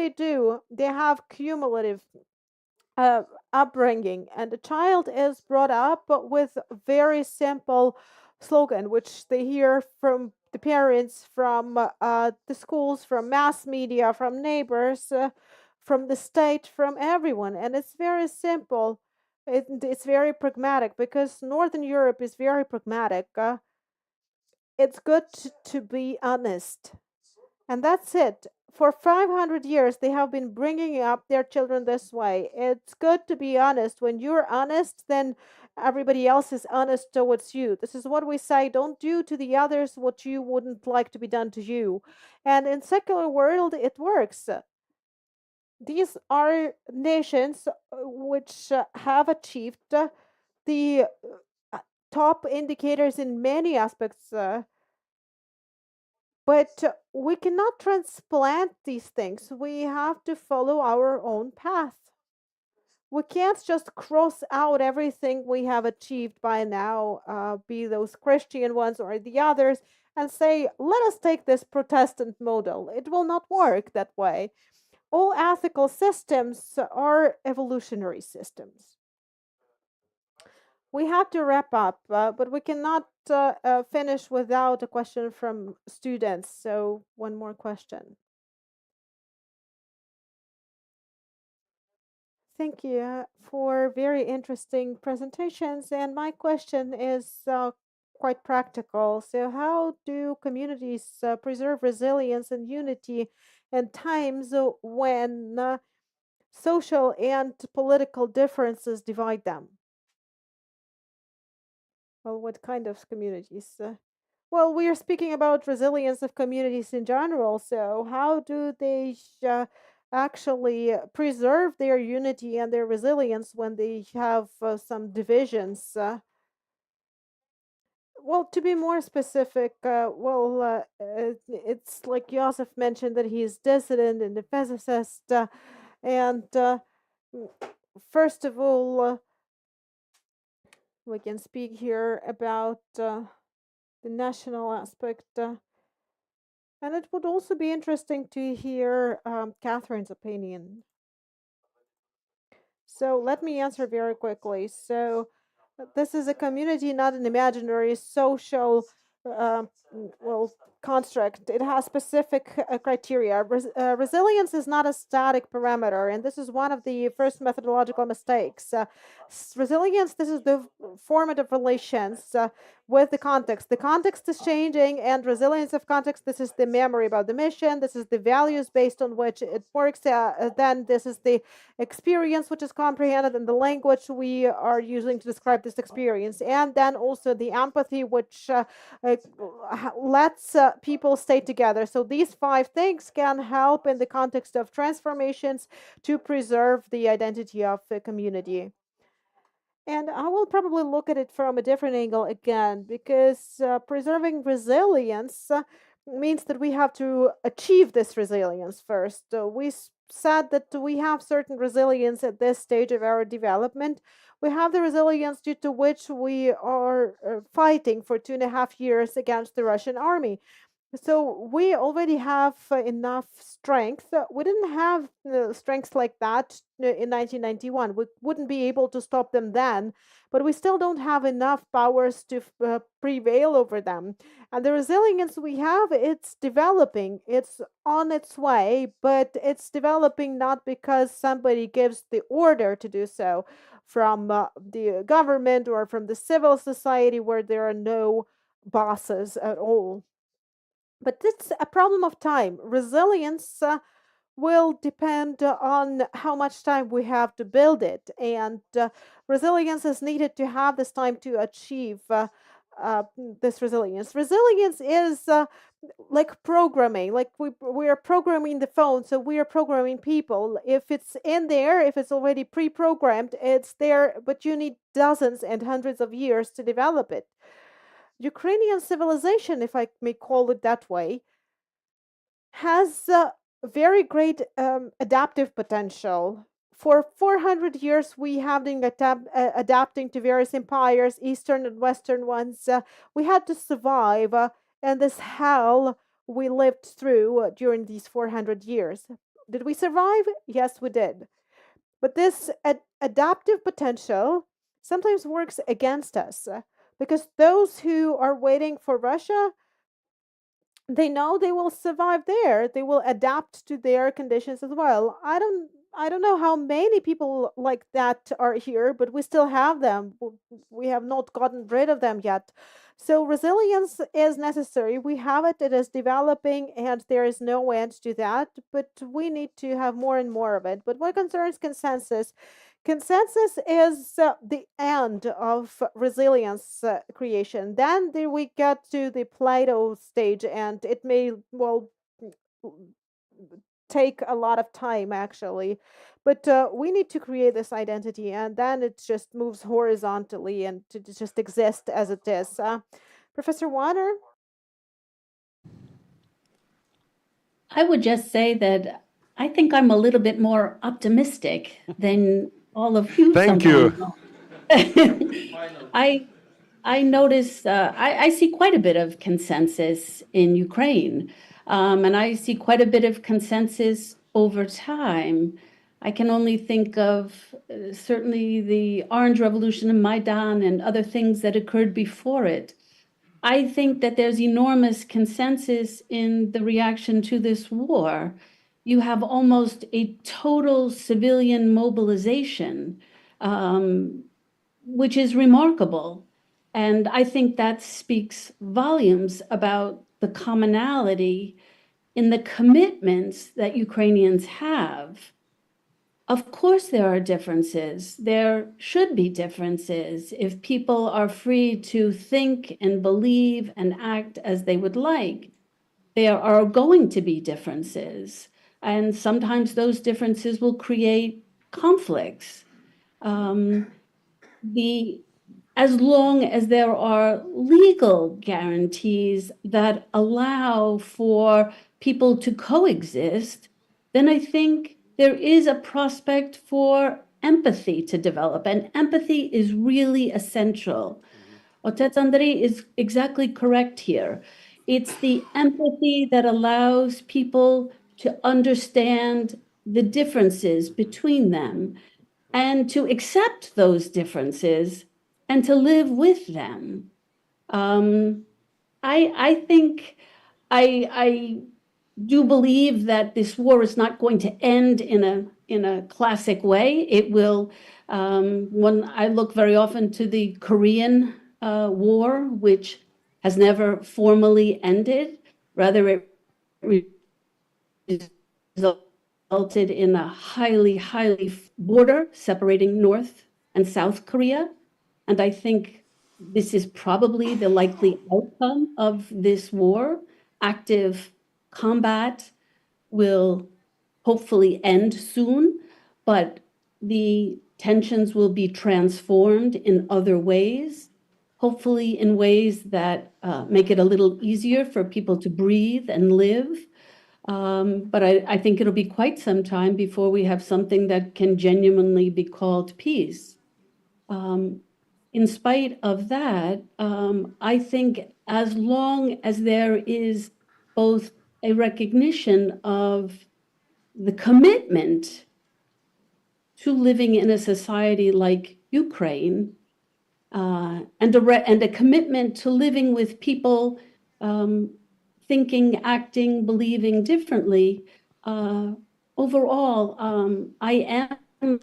They have cumulative upbringing, and the child is brought up with very simple slogan, which they hear from the parents, from the schools, from mass media, from neighbors, from the state, from everyone. And it's very simple. It's very pragmatic because Northern Europe is very pragmatic. It's good to be honest. And that's it. For 500 years, they have been bringing up their children this way. It's good to be honest. When you're honest, then everybody else is honest towards you. This is what we say. Don't do to the others what you wouldn't like to be done to you. And in secular world, it works. These are nations which have achieved the top indicators in many aspects. But we cannot transplant these things. We have to follow our own path. We can't just cross out everything we have achieved by now, be those Christian ones or the others, and say, let us take this Protestant model. It will not work that way. All ethical systems are evolutionary systems. We have to wrap up, but we cannot finish without a question from students. So one more question. Thank you for very interesting presentations. And my question is quite practical. So how do communities preserve resilience and unity in times when social and political differences divide them? Well, what kind of communities? Well, we are speaking about resilience of communities in general. So, how do they actually preserve their unity and their resilience when they have some divisions? Well, to be more specific, it's like Joseph mentioned that he is dissident and a physicist. And first of all, we can speak here about the national aspect. And it would also be interesting to hear Catherine's opinion. So let me answer very quickly. So this is a community, not an imaginary social construct. It has specific criteria. Resilience is not a static parameter, and this is one of the first methodological mistakes. Resilience, this is the formative relations with the context. The context is changing, and resilience of context, this is the memory about the mission, this is the values based on which it works, then this is the experience which is comprehended, and the language we are using to describe this experience, and then also the empathy which lets people stay together. So these 5 things can help in the context of transformations to preserve the identity of the community. And I will probably look at it from a different angle again, because preserving resilience means that we have to achieve this resilience first. We said that we have certain resilience at this stage of our development. We have the resilience due to which we are fighting for 2.5 years against the Russian army. So we already have enough strength. We didn't have strength like that in 1991. We wouldn't be able to stop them then, but we still don't have enough powers to prevail over them. And the resilience we have, it's developing. It's on its way, but it's developing not because somebody gives the order to do so from the government or from the civil society where there are no bosses at all. But it's a problem of time. Resilience will depend on how much time we have to build it. And resilience is needed to have this time to achieve this resilience. Resilience is like programming, like we are programming the phone, so we are programming people. If it's in there, if it's already pre-programmed, it's there, but you need dozens and hundreds of years to develop it. Ukrainian civilization, if I may call it that way, has very great adaptive potential. For 400 years, we have been adapting to various empires, Eastern and Western ones. We had to survive in this hell we lived through during these 400 years. Did we survive? Yes, we did. But this adaptive potential sometimes works against us. Because those who are waiting for Russia, they know they will survive there. They will adapt to their conditions as well. I don't know how many people like that are here, but we still have them. We have not gotten rid of them yet. So resilience is necessary. We have it. It is developing, and there is no end to that. But we need to have more and more of it. But what concerns consensus, consensus is the end of resilience creation. Then we get to the Plato stage, and it may, well, take a lot of time actually. But we need to create this identity, and then it just moves horizontally and to just exist as it is. Professor Warner? I would just say that I think I'm a little bit more optimistic than all of you. Thank you. I notice, I see quite a bit of consensus in Ukraine, and I see quite a bit of consensus over time. I can only think of certainly the Orange Revolution and Maidan and other things that occurred before it. I think that there's enormous consensus in the reaction to this war. You have almost a total civilian mobilization, which is remarkable. And I think that speaks volumes about the commonality in the commitments that Ukrainians have. Of course, there are differences. There should be differences. If people are free to think and believe and act as they would like, there are going to be differences. And sometimes those differences will create conflicts. As long as there are legal guarantees that allow for people to coexist, then I think there is a prospect for empathy to develop, and empathy is really essential. Otec Andriy is exactly correct here. It's the empathy that allows people to understand the differences between them and to accept those differences and to live with them. I think I do believe that this war is not going to end in a classic way. It will. When I look very often to the Korean War, which has never formally ended, rather it resulted in a highly border separating North and South Korea. And I think this is probably the likely outcome of this war. Active combat will hopefully end soon, but the tensions will be transformed in other ways, hopefully in ways that make it a little easier for people to breathe and live. But I think it'll be quite some time before we have something that can genuinely be called peace. In spite of that, I think as long as there is both a recognition of the commitment to living in a society like Ukraine, and a commitment to living with people thinking, acting, believing differently, overall, I am,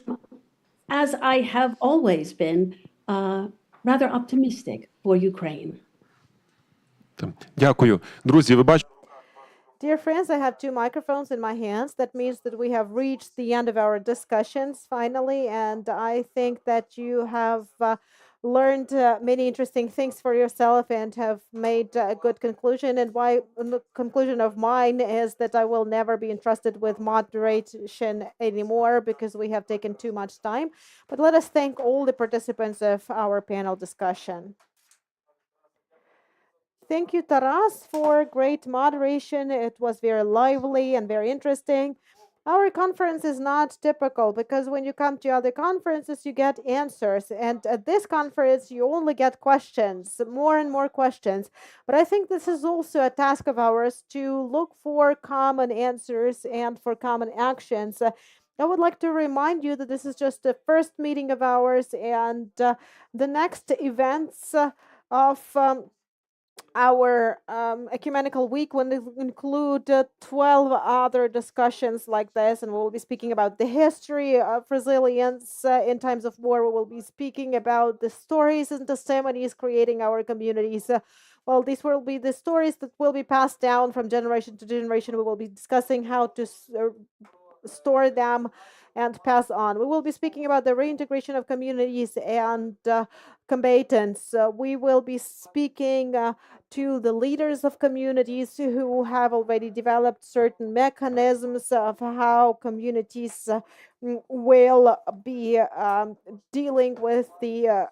as I have always been, rather optimistic for Ukraine. Дякую. Друзі, ви бачите, Dear friends, I have two microphones in my hands. That means that we have reached the end of our discussions finally, and I think that you have learned many interesting things for yourself and have made a good conclusion. And the conclusion of mine is that I will never be entrusted with moderation anymore because we have taken too much time. But let us thank all the participants of our panel discussion. Thank you, Taras, for great moderation. It was very lively and very interesting. Our conference is not typical because when you come to other conferences, you get answers. And at this conference, you only get questions, more and more questions. But I think this is also a task of ours to look for common answers and for common actions. I would like to remind you that this is just the first meeting of ours, and the next events of our ecumenical week will include 12 other discussions like this, and we'll be speaking about the history of resilience in times of war. We will be speaking about the stories and testimonies creating our communities. Well, these will be the stories that will be passed down from generation to generation. We will be discussing how to store them and pass on. We will be speaking about the reintegration of communities and combatants. We will be speaking to the leaders of communities who have already developed certain mechanisms of how communities will be dealing with the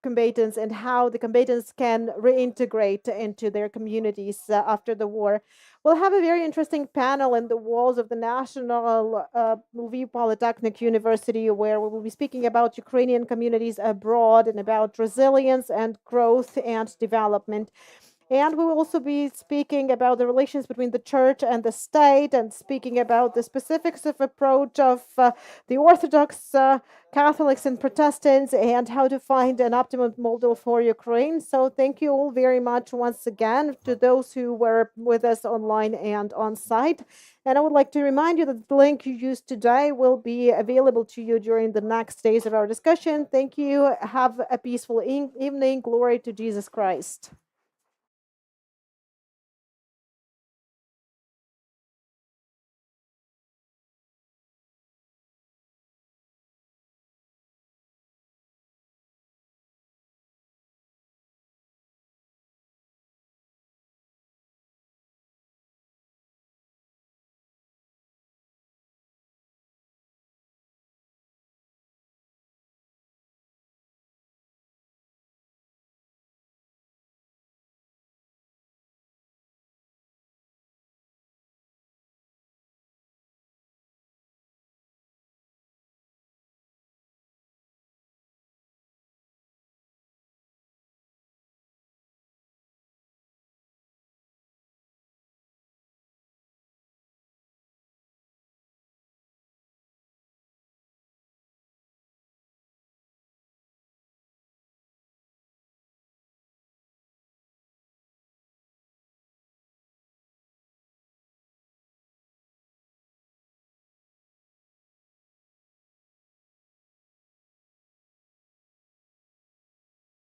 combatants and how the combatants can reintegrate into their communities after the war. We'll have a very interesting panel in the walls of the National Lviv Polytechnic University, where we will be speaking about Ukrainian communities abroad and about resilience and growth and development. And we will also be speaking about the relations between the church and the state, and speaking about the specifics of approach of the Orthodox Catholics and Protestants, and how to find an optimum model for Ukraine. So thank you all very much once again to those who were with us online and on site. And I would like to remind you that the link you used today will be available to you during the next days of our discussion. Thank you. Have a peaceful evening. Glory to Jesus Christ.